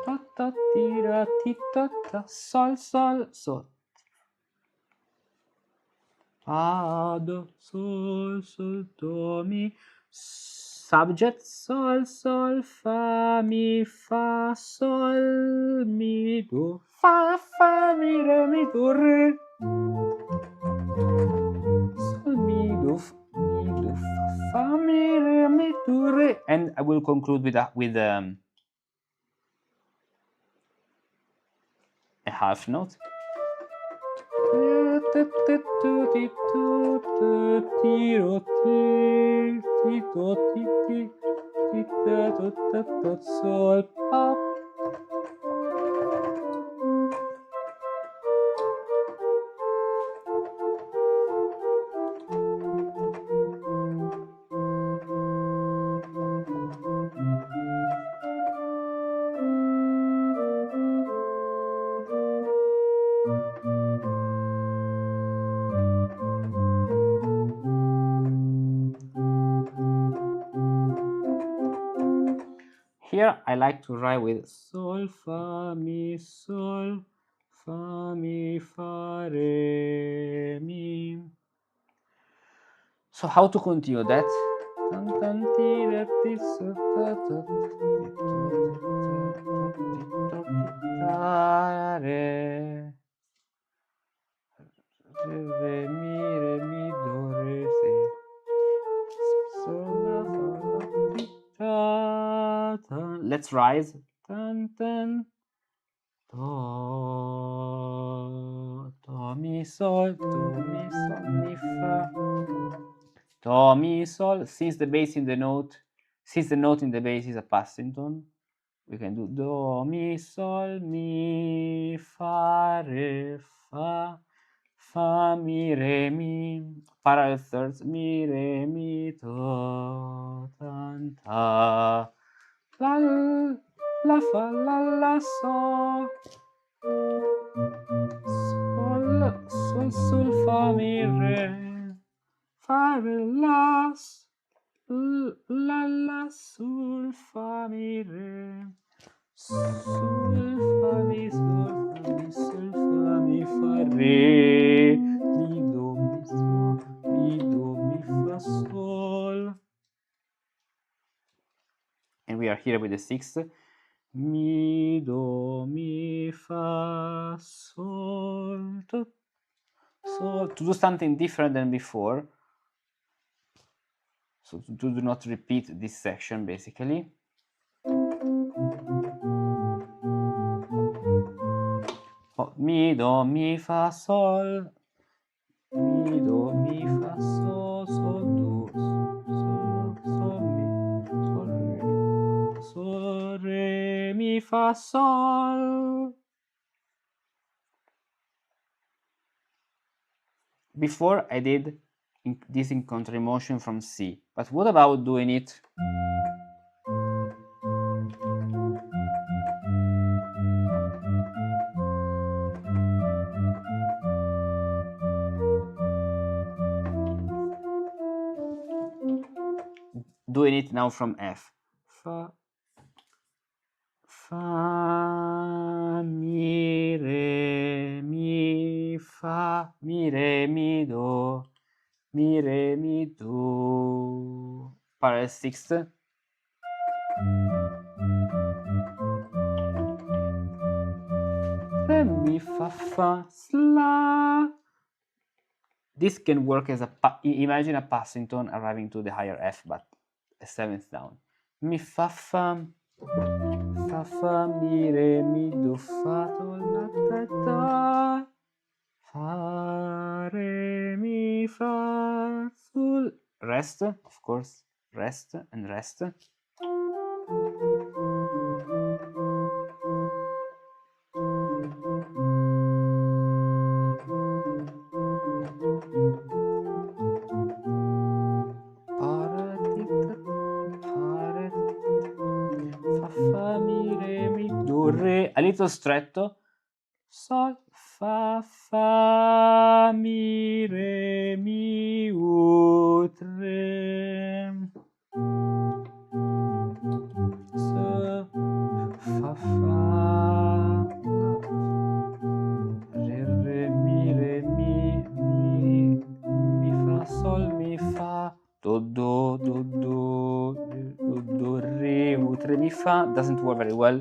Ta ta ti ra la, ti, ta, ta, sol, sol, so. Fa, do, sol, sol, do, mi. Subject, sol, sol, fa, mi, sol, mi, do, fa, mi, re, mi, do, re. Sol, mi, do, fa, mi, re, mi, do, re. And I will conclude with a half note. Sol, pop. Here I like to write with sol, fa, mi, fa, re, mi. So how to continue that? Re, mi, do, re, si. Sol, la, fa, la, let's rise. Tan, tan. Do, mi, sol, mi, fa. Do, mi, sol. Since the bass in the note, since the note in the bass is a passing tone, we can do do, mi, sol, mi, fa, re, fa, mi, re, mi. Parallel thirds, mi, re, mi, do, tan, ta, la, fa, la, sol. Sol, sol, fa, mi, re, fa, re, la, sol, fa, mi, re, sol, fa, mi, sol, fa, mi, fa, re, mi, do, mi, fa, sol. And we are here with the sixth. Mi, do, mi, fa, sol, sol. To do something different than before, so to do not repeat this section basically. Mi, do, mi, fa, sol. Mi, do, mi, fa, sol, sol, do, sol, mi, sol, re, mi, fa, sol. Before I did this in contramotion from C, but what about doing it? Doing it now from F. Fa, mi, re, mi, fa, mi, re, mi, do, mi, re, mi, do. Parallel sixth. Re, mi, fa, la. This can work as imagine a passing tone arriving to the higher F, but a seventh down. Mi, fa, mi, re, mi, do, fa, do, la, ta, ta. Fa, re, mi, fa, sol. Rest, of course, rest and rest. Fa, mi, re, mi, do, re. A little stretto. Sol, fa, mi, re, mi, ut, re. So, fa, fa doesn't work very well.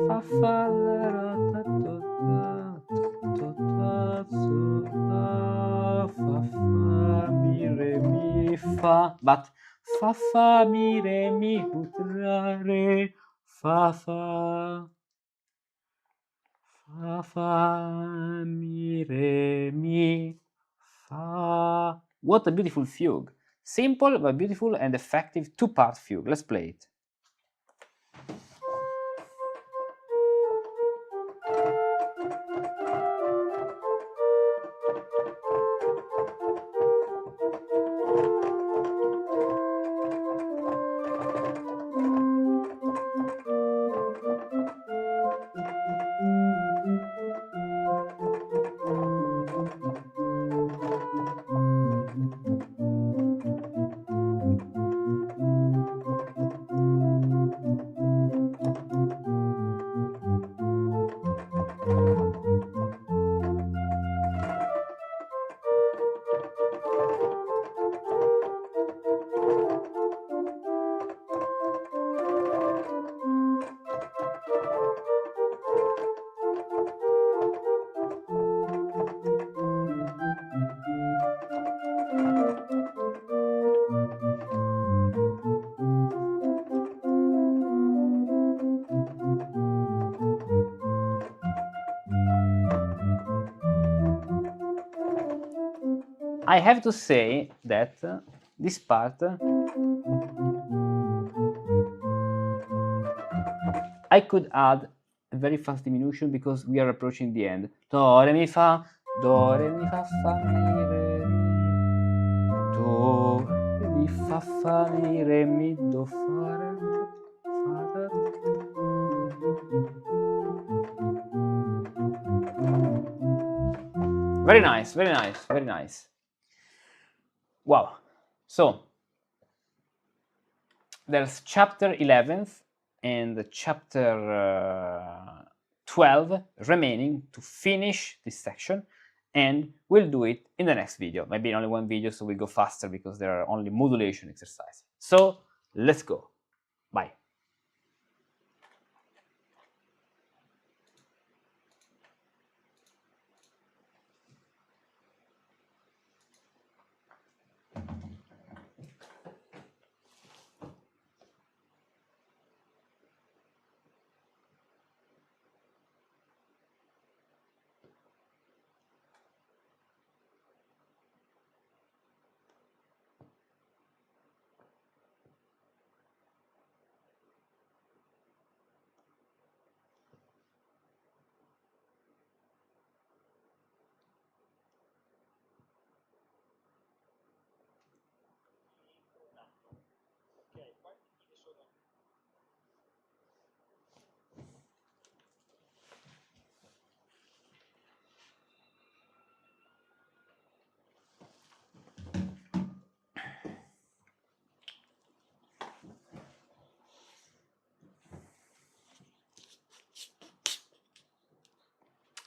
Fa, fa, la, ta, ta, ta, fa, fa, mi, re, mi, fa. But fa, fa, mi, re, mi, la, re, fa, fa. Fa, fa, mi, re, mi, fa. What a beautiful fugue. Simple but beautiful and effective two-part fugue. Let's play it. I have to say that this part I could add a very fast diminution because we are approaching the end. Do, re, mi, fa, do, re, mi, fa, mi, re, mi, do, re, mi, fa, mi, re, mi, do, fa, re, fa, re. Very nice, very nice, very nice. Wow. So, there's chapter 11th and chapter 12 remaining to finish this section, and we'll do it in the next video. Maybe only one video, so we'll go faster because there are only modulation exercises. So, let's go. Bye.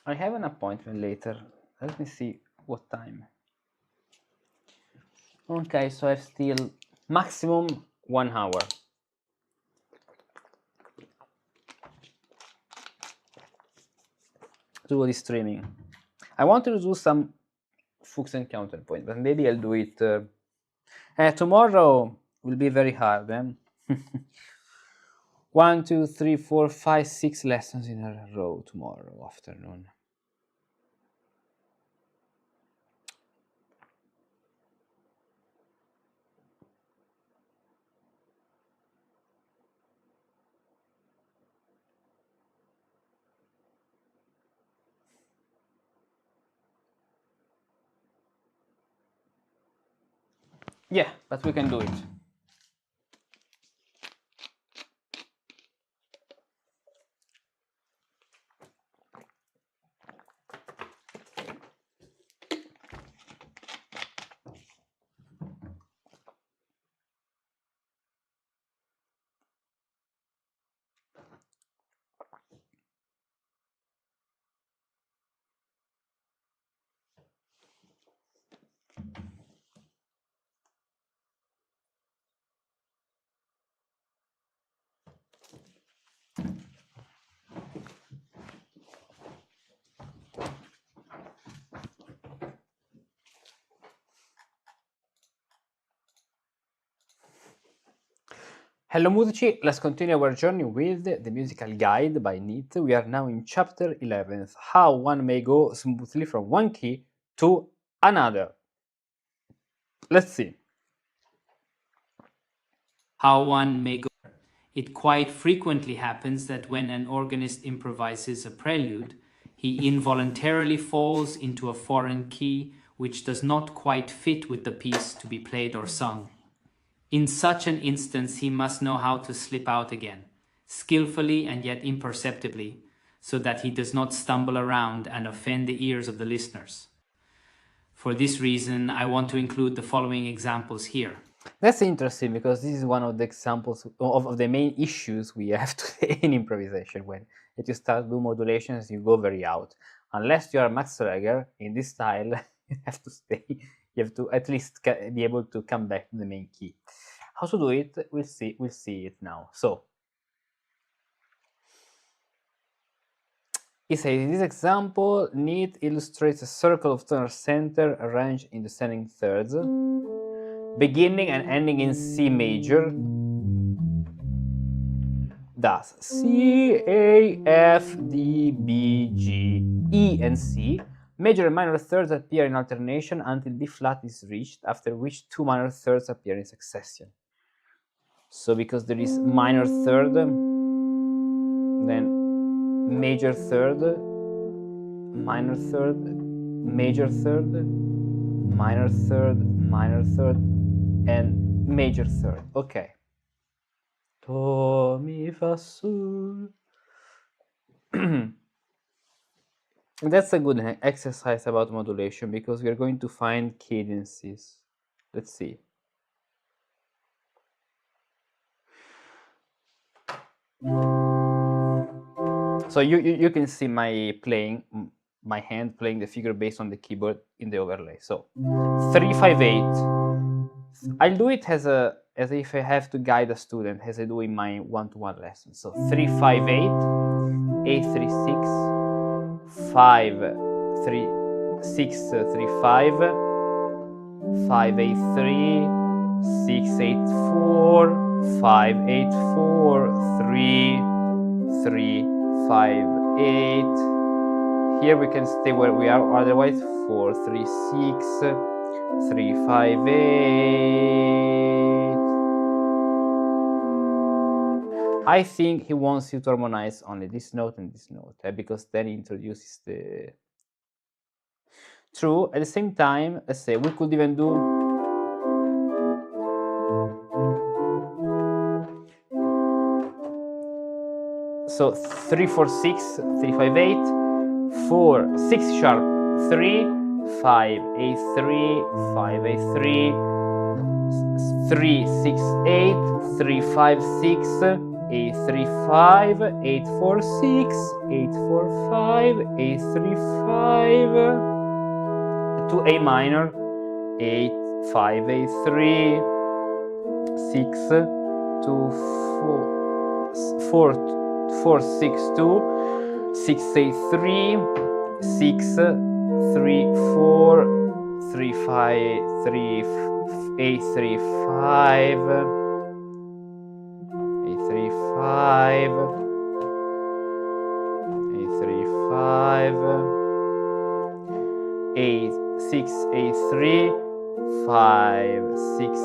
I have an appointment later. Let me see what time. Okay, so I have still maximum 1 hour. To do this streaming. I wanted to do some Fugues and Counterpoint, but maybe I'll do it. Tomorrow will be very hard. 1, 2, 3, 4, 5, 6 lessons in a row tomorrow afternoon. Yeah, but we can do it. Hello Musici, let's continue our journey with the musical guide by Neat. We are now in chapter 11, how one may go smoothly from one key to another. Let's see. How one may go. It quite frequently happens that when an organist improvises a prelude, he involuntarily falls into a foreign key which does not quite fit with the piece to be played or sung. In such an instance, he must know how to slip out again, skillfully and yet imperceptibly, so that he does not stumble around and offend the ears of the listeners. For this reason, I want to include the following examples here. That's interesting because this is one of the examples of the main issues we have today in improvisation. When if you start doing modulations, you go very out. Unless you are Max Reger in this style, you have to stay. You have to at least be able to come back to the main key. How to do it? We'll see it now. So, he says, in this example, Neat illustrates a circle of tonal center arranged in descending thirds, beginning and ending in C major. Thus, C, A, F, D, B, G, E, and C. Major and minor thirds appear in alternation until B flat is reached, after which two minor thirds appear in succession. So because there is minor third, then major third, minor third, major third, minor third, and major third. Okay. Do, mi, fa, sol. That's a good exercise about modulation because we are going to find cadences. Let's see. So you can see my hand playing the figure bass on the keyboard in the overlay. So 3-5-8. I'll do it as if I have to guide a student, as I do in my one-to-one lesson. So 3-5-8, 8-3-6. 5, 3, 6, 3, 5, 5, 8, 3, 6, 8, 4, 5, 8, 4, 3, 3, 5, 8. Here we can stay where we are, otherwise 4, 3, 6, 3, 5, 8. I think he wants you to harmonize only this note and this note, because then he introduces the... True, at the same time, let's say, we could even do... So 3, 4, 6, 3, 5, 8, 4, 6 sharp, 3, 5, 8, 3, 5, 8, 3, 3, 6, 8, 3, 5, 6, 8, 3, 5, 8, 4, 6, 8, 4, 5, 8, 3, 5, to A minor, 8, 5, 8, 3, 6, 2, 4, 4, 6, 2, 6, 8, 3, 6, 3, 4, 3, 5, 3, 8, 3, 5, 3, 5, 8, 3, 5, 8, 6, 8, 3, 5, 6,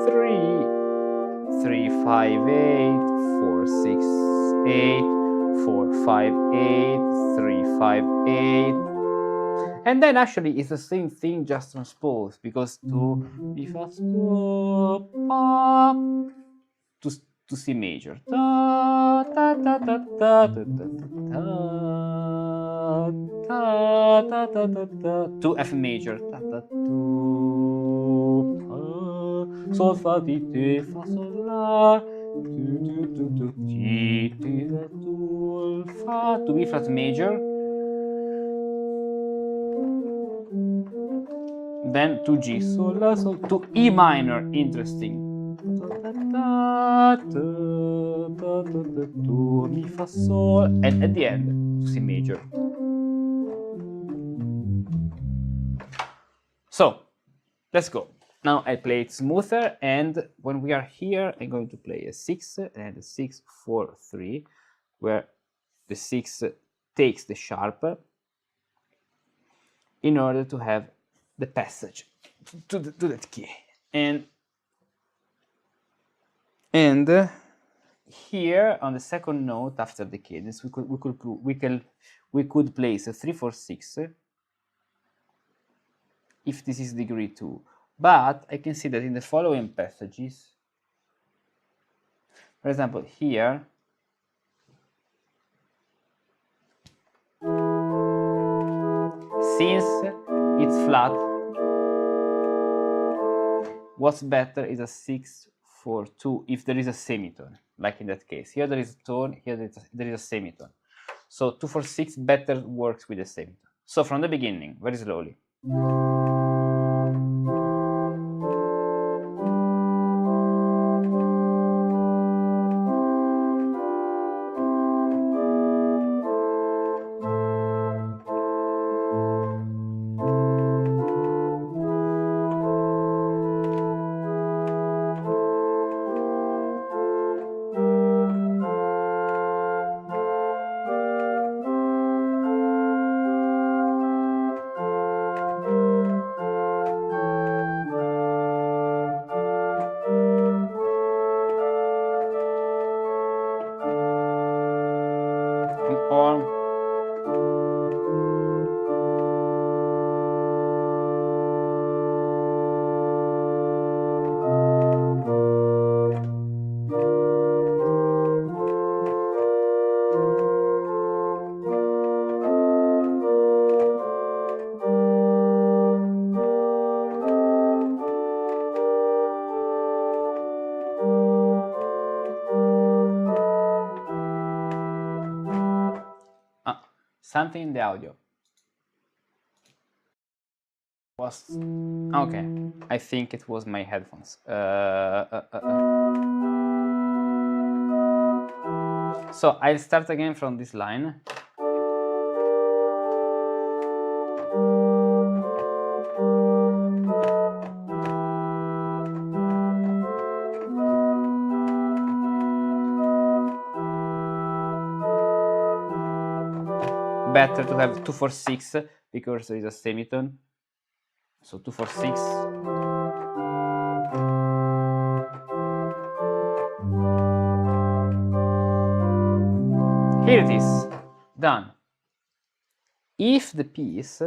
3, 3, 5, 8, 4, 6, 8, 4, 5, 8, 3, 5, 8. And then actually it's the same thing, just transposed, because to Mi Fa Sol Pa to C major, ta ta ta ta ta ta ta ta ta ta, to F major, ta ta tu sol fa ti te fa sol la tu ti ti tu fa, to B flat major, then to G sol la sol, to E minor. Interesting. Do, mi, fa, sol, and at the end to C major. So let's go. Now I play it smoother, and when we are here, I'm going to play a 6 and a 6, 4, 3, where the 6 takes the sharp in order to have the passage to that key. And here on the second note after the cadence, we could place a 3, 4, 6 if this is degree 2. But I can see that in the following passages, for example, here, since it's flat, what's better is a 6, 4, 2 if there is a semitone, like in that case. Here there is a tone, here there is a semitone. So 2, 4, 6 better works with a semitone. So from the beginning, very slowly. Something in the audio was okay. I think it was my headphones. So I'll start again from this line. Better to have 2, 4, 6 because there is a semitone. So 2, 4, 6. Here it is, done. If the piece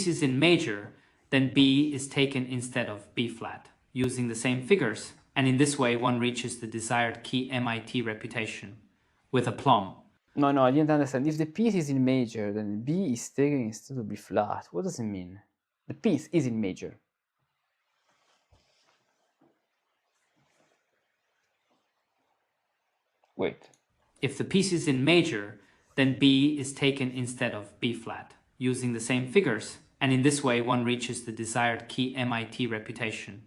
is in major, then B is taken instead of B flat, using the same figures, and in this way one reaches the desired key MIT reputation with aplomb. No, I didn't understand. If the piece is in major, then B is taken instead of B flat. What does it mean? The piece is in major. Wait. If the piece is in major, then B is taken instead of B flat, using the same figures, and in this way one reaches the desired key MIT reputation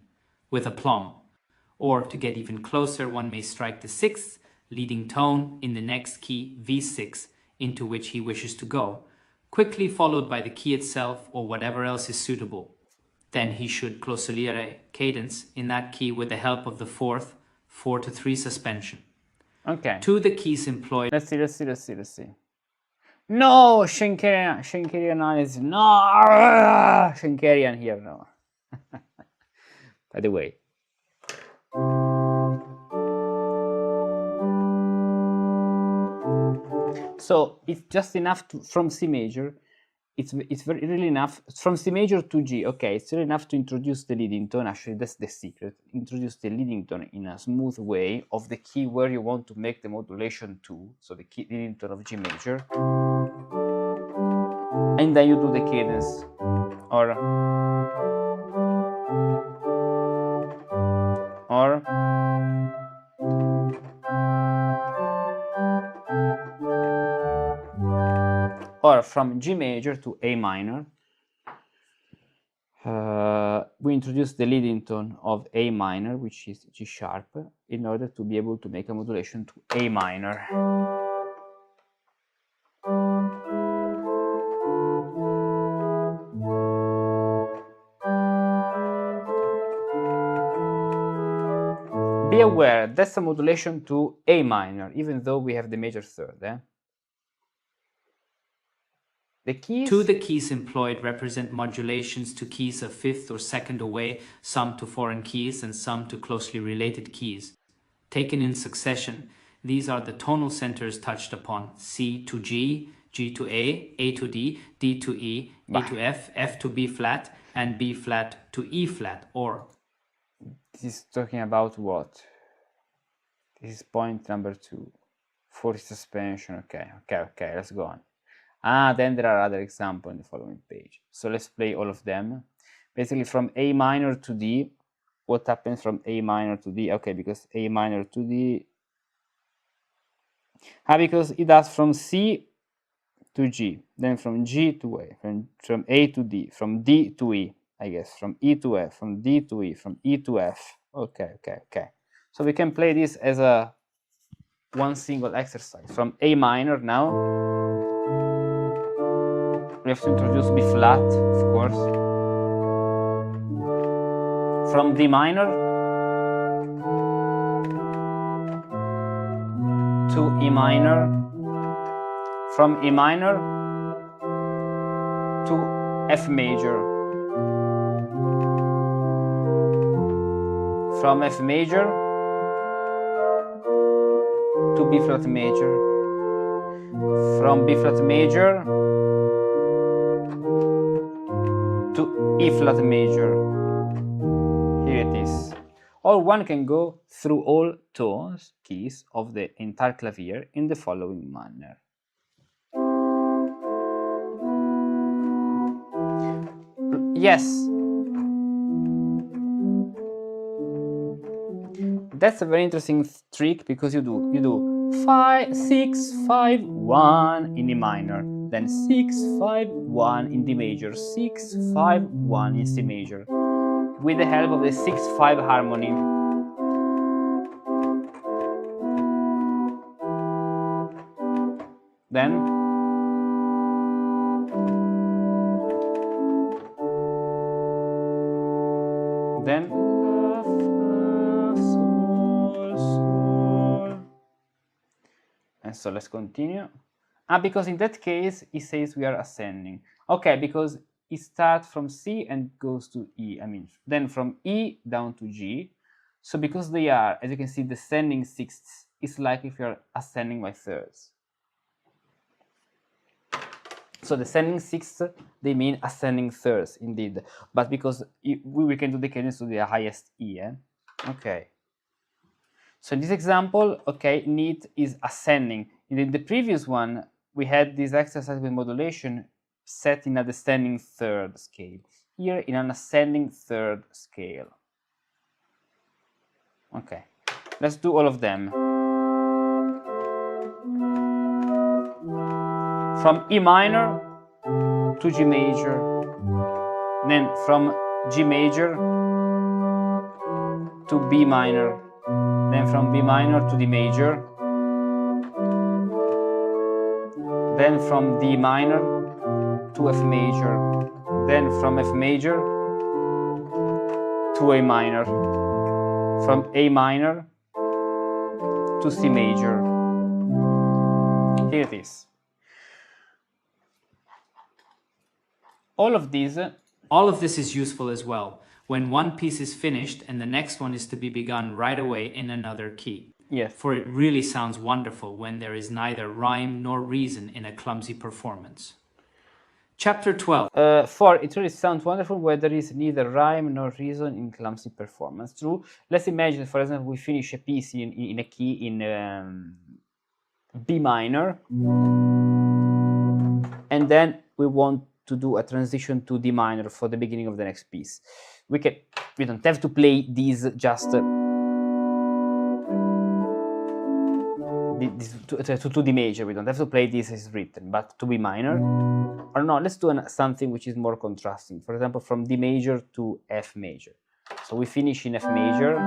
with aplomb. Or to get even closer, one may strike the sixth leading tone in the next key V6 into which he wishes to go, quickly followed by the key itself or whatever else is suitable. Then he should closoliere cadence in that key with the help of the fourth 4-3 suspension. Okay. To the keys employed. Let's see. No, Schenkerian analysis. No, Schenkerian here, no. By the way. So it's just enough to, from C major, it's really enough, from C major to G, okay, it's really enough to introduce the leading tone. Actually, that's the secret. Introduce the leading tone in a smooth way of the key where you want to make the modulation to, so the key leading tone of G major. And then you do the cadence, or from G major to A minor, we introduce the leading tone of A minor, which is G sharp, in order to be able to make a modulation to A minor. aware that's a modulation to A minor, even though we have the major third. The keys? The keys employed represent modulations to keys of fifth or second away, some to foreign keys and some to closely related keys. Taken in succession, these are the tonal centers touched upon: C to G, G to A to D, D to E, A to F, F to B flat, and B flat to E flat, or... This is talking about what? This is point number 2. 40 suspension. Okay, let's go on. Then there are other examples in the following page. So let's play all of them. Basically from A minor to D, what happens from A minor to D? Okay, because A minor to D... because it does from C to G, then from G to A, from A to D, from D to E, I guess, from E to F, from D to E, from E to F. Okay. So we can play this as a one single exercise. From A minor now, we have to introduce B flat, of course. From D minor to E minor, from E minor to F major, from F major to B flat major, from B flat major to E flat major. Here it is. Or one can go through all tones, keys of the entire clavier in the following manner. Yes, that's a very interesting trick, because you do 5, 6, 5, 1 in E minor, then 6, 5, 1 in D major, 6, 5, 1 in C major, with the help of the 6-5 harmony. Then and so let's continue. Because in that case it says we are ascending. Okay, because it starts from C and goes to E, then from E down to G. So because they are, as you can see, descending sixths, it's like if you're ascending by thirds. So descending sixths, they mean ascending thirds, indeed. But because we can do the cadence to the highest E. Okay. So in this example, okay, neat is ascending. In the previous one, we had this exercise with modulation set in a descending third scale. Here in an ascending third scale. Okay, let's do all of them. From E minor to G major, then from G major to B minor, then from B minor to D major, then from D minor to F major, then from F major to A minor, from A minor to C major. Here it is. All of this is useful as well when one piece is finished and the next one is to be begun right away in another key. Yes. For it really sounds wonderful when there is neither rhyme nor reason in a clumsy performance. Chapter 12. For it really sounds wonderful where there is neither rhyme nor reason in clumsy performance. True. Let's imagine, for example, we finish a piece in a key in B minor, and then we want to do a transition to D minor for the beginning of the next piece. We don't have to play these just to D major. We don't have to play this as written, but to B minor. Or no, let's do something which is more contrasting. For example, from D major to F major. So we finish in F major.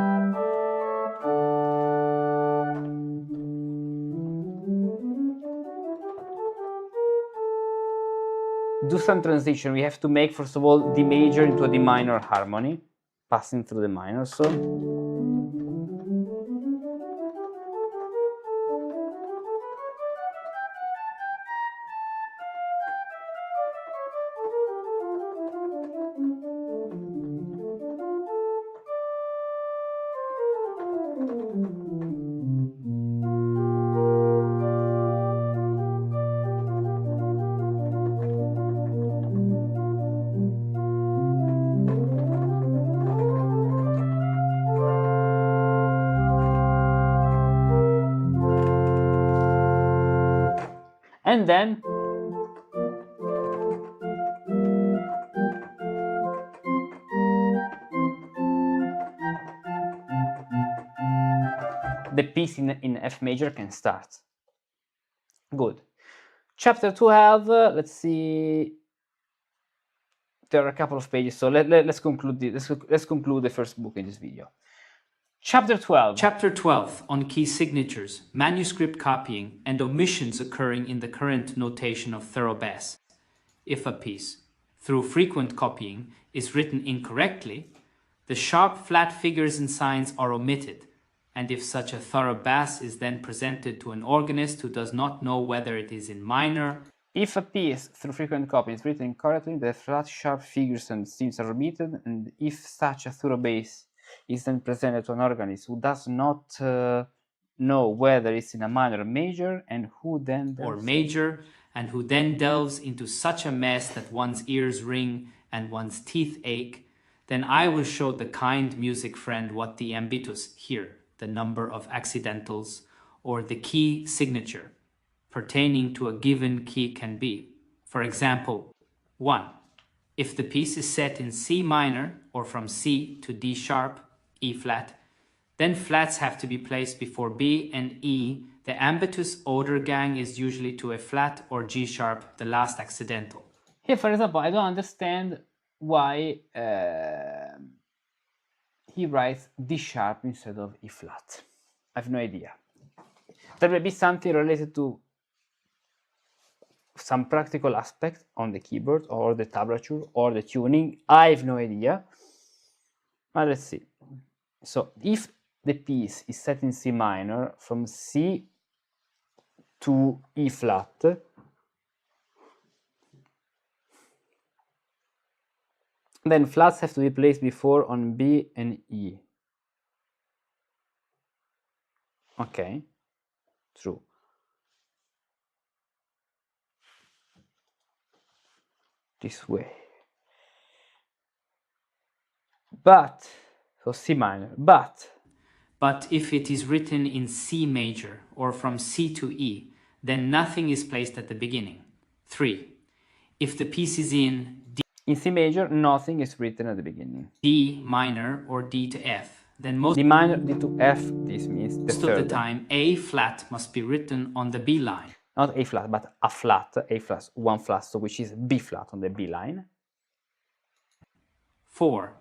Do some transition. We have to make, first of all, D major into a D minor harmony, passing through the minor. So And then the piece in F major can start. Good. Chapter 12, let's see. There are a couple of pages, so let's conclude let's conclude the first book in this video. Chapter 12. Chapter 12 on key signatures, manuscript copying, and omissions occurring in the current notation of thorough bass. If a piece, through frequent copying, is written incorrectly, the sharp flat figures and signs are omitted, and if such a thorough bass is then presented to an organist who does not know whether it is in minor. If a piece through frequent copying is written incorrectly, the flat sharp figures and stems are omitted, and if such a thorough bass is then presented to an organist who does not know whether it's in a minor or major, and who then or major, and who then delves into such a mess that one's ears ring and one's teeth ache, then I will show the kind music friend what the ambitus here, the number of accidentals, or the key signature pertaining to a given key can be. For example, 1. If the piece is set in C minor, or from C to D sharp, E flat, then flats have to be placed before B and E. The ambitus oder gang is usually to a flat or G sharp, the last accidental. Here, for example, I don't understand why he writes D sharp instead of E flat. I have no idea. There may be something related to some practical aspect on the keyboard or the tablature or the tuning. I have no idea. But let's see. So if the piece is set in C minor from C to E flat, then flats have to be placed before on B and E. Okay, true. This way. But, so C minor, but if it is written in C major or from C to E, then nothing is placed at the beginning. 3. If the piece is in D, in C major, nothing is written at the beginning. D minor or D to F, then most D minor, D to F, this means the third. of the time A flat must be written on the B line. Not A flat, but A flat, one flat, so which is B flat on the B line. 4.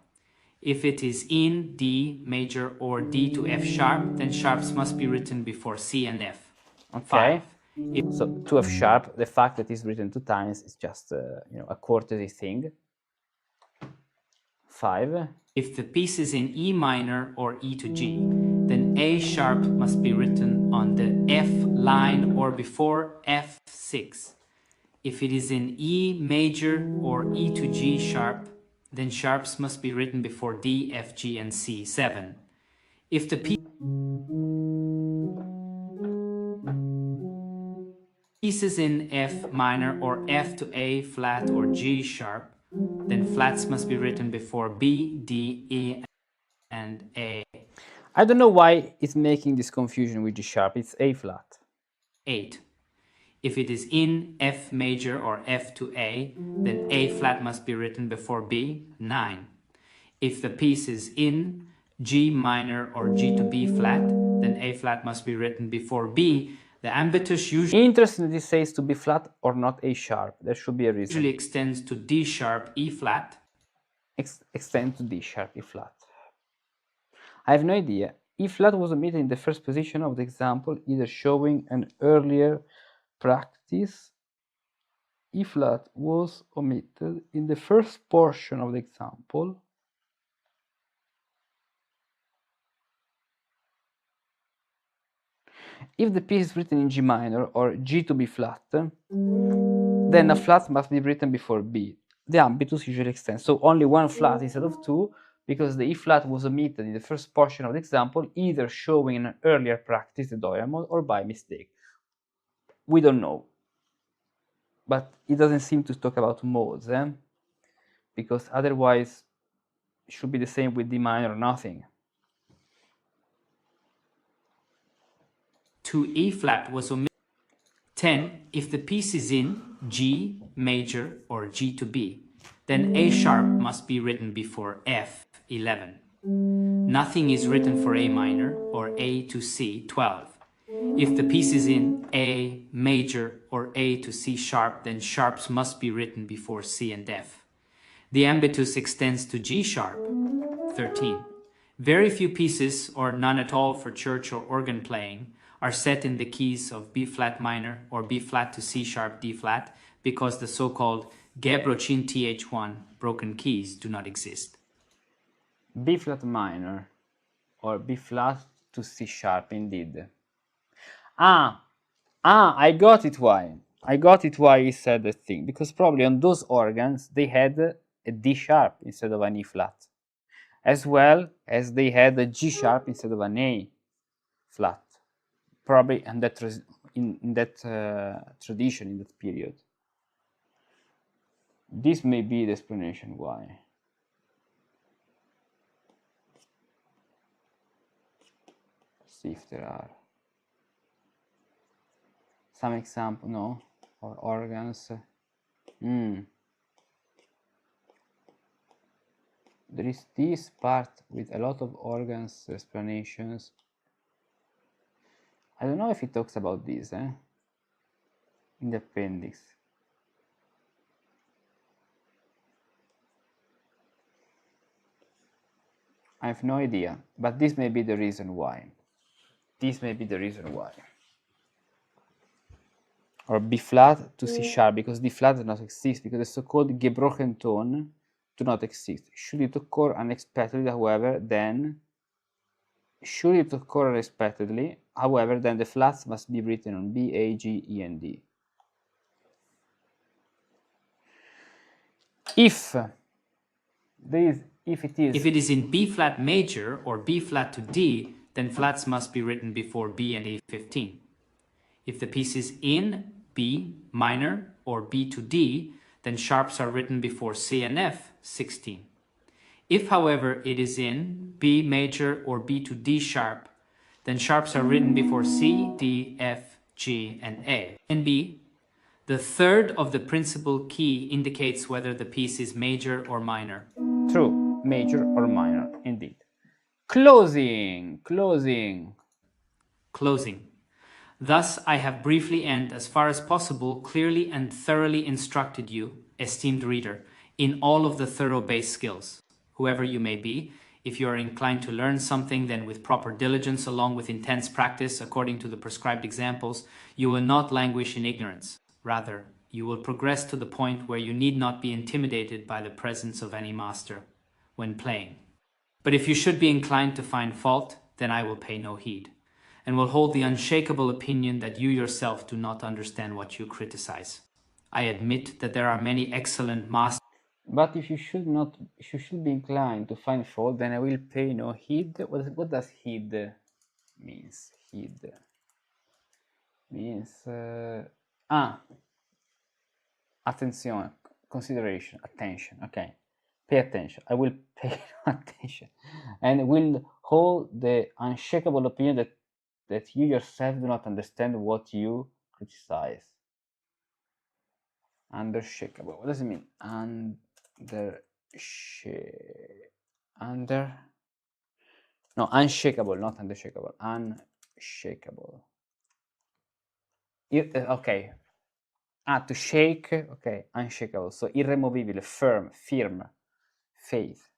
If it is in D major or D to F sharp, then sharps must be written before C and F. Okay. 5. So to F sharp, the fact that it's written 2 times is just a courtesy thing. 5. If the piece is in E minor or E to G, then A sharp must be written on the F line or before F6. If it is in E major or E to G sharp, then sharps must be written before D, F, G, and C7. If the piece is in F minor or F to A flat or G sharp, then flats must be written before B, D, E, and A. I don't know why it's making this confusion with G sharp. It's A flat. 8. If it is in F major or F to A, then A flat must be written before B. 9. If the piece is in G minor or G to B flat, then A flat must be written before B. The ambitus interesting that it says to B flat or not A sharp. There should be a reason. usually extends to D sharp, E flat. Extend to D sharp, E flat. I have no idea. E flat was omitted in the first position of the example, either showing an earlier practice. E flat was omitted in the first portion of the example. If the piece is written in G minor or G to B flat, then a flat must be written before B. The ambitus usually extends. So only one flat instead of 2, because the E flat was omitted in the first portion of the example, either showing an earlier practice, the Dorian mode, or by mistake. We don't know. But it doesn't seem to talk about modes, because otherwise it should be the same with D minor or nothing. To E flat was omitted. 10. If the piece is in G major or G to B, then A sharp must be written before F, 11. Nothing is written for A minor or A to C, 12. If the piece is in A major or A to C sharp, then sharps must be written before C and F. The ambitus extends to G sharp, 13. Very few pieces, or none at all for church or organ playing, are set in the keys of B flat minor or B flat to C sharp D flat because the so-called Gebrochin TH1 broken keys do not exist. B flat minor or B flat to C sharp, indeed. I got it why. I got it why he said that thing. Because probably on those organs, they had a D sharp instead of an E flat. As well as they had a G sharp instead of an A flat. Probably in that, tradition, in that period. This may be the explanation why. Let's see if there are some example, no, or organs. There is this part with a lot of organs explanations. I don't know if it talks about this, in the appendix. I have no idea, but this may be the reason why. This may be the reason why. Or B flat to C sharp, because D flat does not exist, because the so-called gebrochen tone do not exist. Should it occur unexpectedly, however, then the flats must be written on B, A, G, E, and D. If it is in B flat major or B flat to D, then flats must be written before B and A 15. If the piece is in B minor or B to D, then sharps are written before C and F, 16. If, however, it is in B major or B to D sharp, then sharps are written before C, D, F, G, and A. And B, the third of the principal key indicates whether the piece is major or minor. True, major or minor, indeed. Closing. Thus, I have briefly and, as far as possible, clearly and thoroughly instructed you, esteemed reader, in all of the thorough bass skills. Whoever you may be, if you are inclined to learn something, then with proper diligence, along with intense practice, according to the prescribed examples, you will not languish in ignorance. Rather, you will progress to the point where you need not be intimidated by the presence of any master when playing. But if you should be inclined to find fault, then I will pay no heed, and will hold the unshakable opinion that you yourself do not understand what you criticize. I admit that there are many excellent masters. But if you should be inclined to find fault, then I will pay no heed. What does heed means? Heed means attention, consideration, attention. Okay, pay attention. I will pay attention, and will hold the unshakable opinion that you yourself do not understand what you criticize. Unshakable. What does it mean? Unshakable, not unshakable. Unshakable. Okay. To shake. Okay. Unshakable. So irremovibile, firm, faith.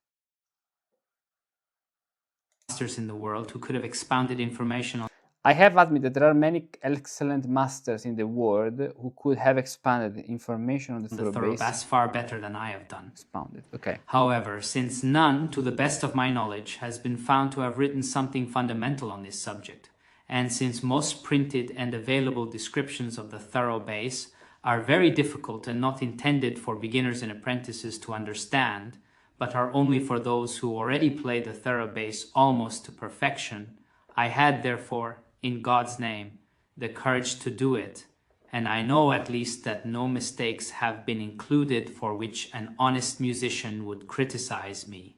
Masters in the world who could have expounded information on. I have admitted there are many excellent masters in the world who could have expanded information on the thorough bass far better than I have done. Expounded, okay. However, since none, to the best of my knowledge, has been found to have written something fundamental on this subject, and since most printed and available descriptions of the thorough bass are very difficult and not intended for beginners and apprentices to understand, but are only for those who already play the thorough bass almost to perfection, I had, therefore, in God's name, the courage to do it, and I know at least that no mistakes have been included for which an honest musician would criticize me.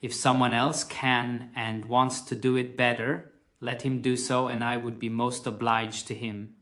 If someone else can and wants to do it better, let him do so, and I would be most obliged to him.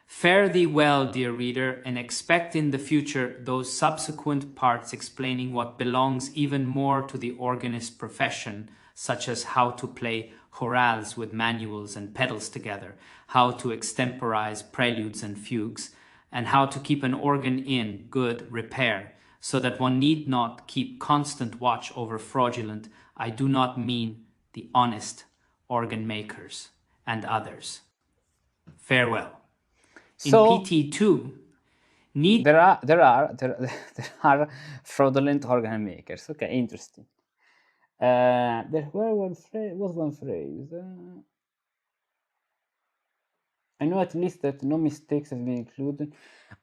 Fare thee well, dear reader, and expect in the future those subsequent parts explaining what belongs even more to the organist profession, such as how to play chorales with manuals and pedals together, how to extemporize preludes and fugues, and how to keep an organ in good repair, so that one need not keep constant watch over fraudulent, I do not mean the honest, organ makers and others. Farewell. So in PT2, need there are fraudulent organ makers. Okay, interesting. There was one phrase. I know at least that no mistakes have been included.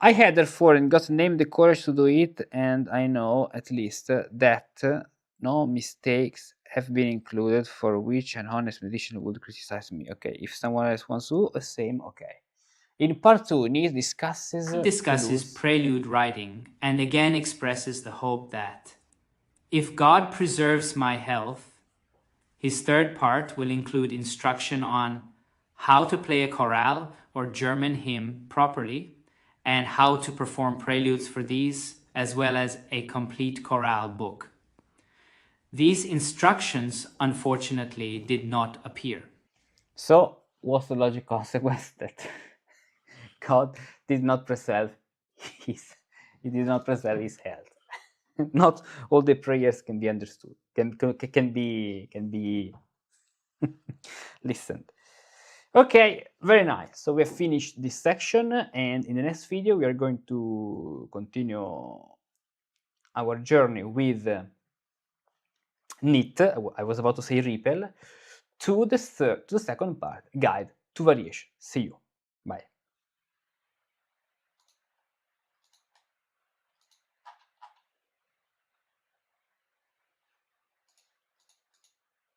I had therefore and got named the courage to do it, and I know at least that no mistakes have been included for which an honest musician would criticize me. Okay, if someone else wants to do the same, okay. In part 2, Nies discusses prelude writing and again expresses the hope that, if God preserves my health, his third part will include instruction on how to play a chorale or German hymn properly and how to perform preludes for these, as well as a complete chorale book. These instructions, unfortunately, did not appear. So, what's the logical consequence? That God did not preserve his health. Not all the prayers can be understood, can be listened. Okay, very nice. So we have finished this section, and in the next video we are going to continue our journey with knit. I was about to say repel, to the second part, guide to variation. See you. Bye.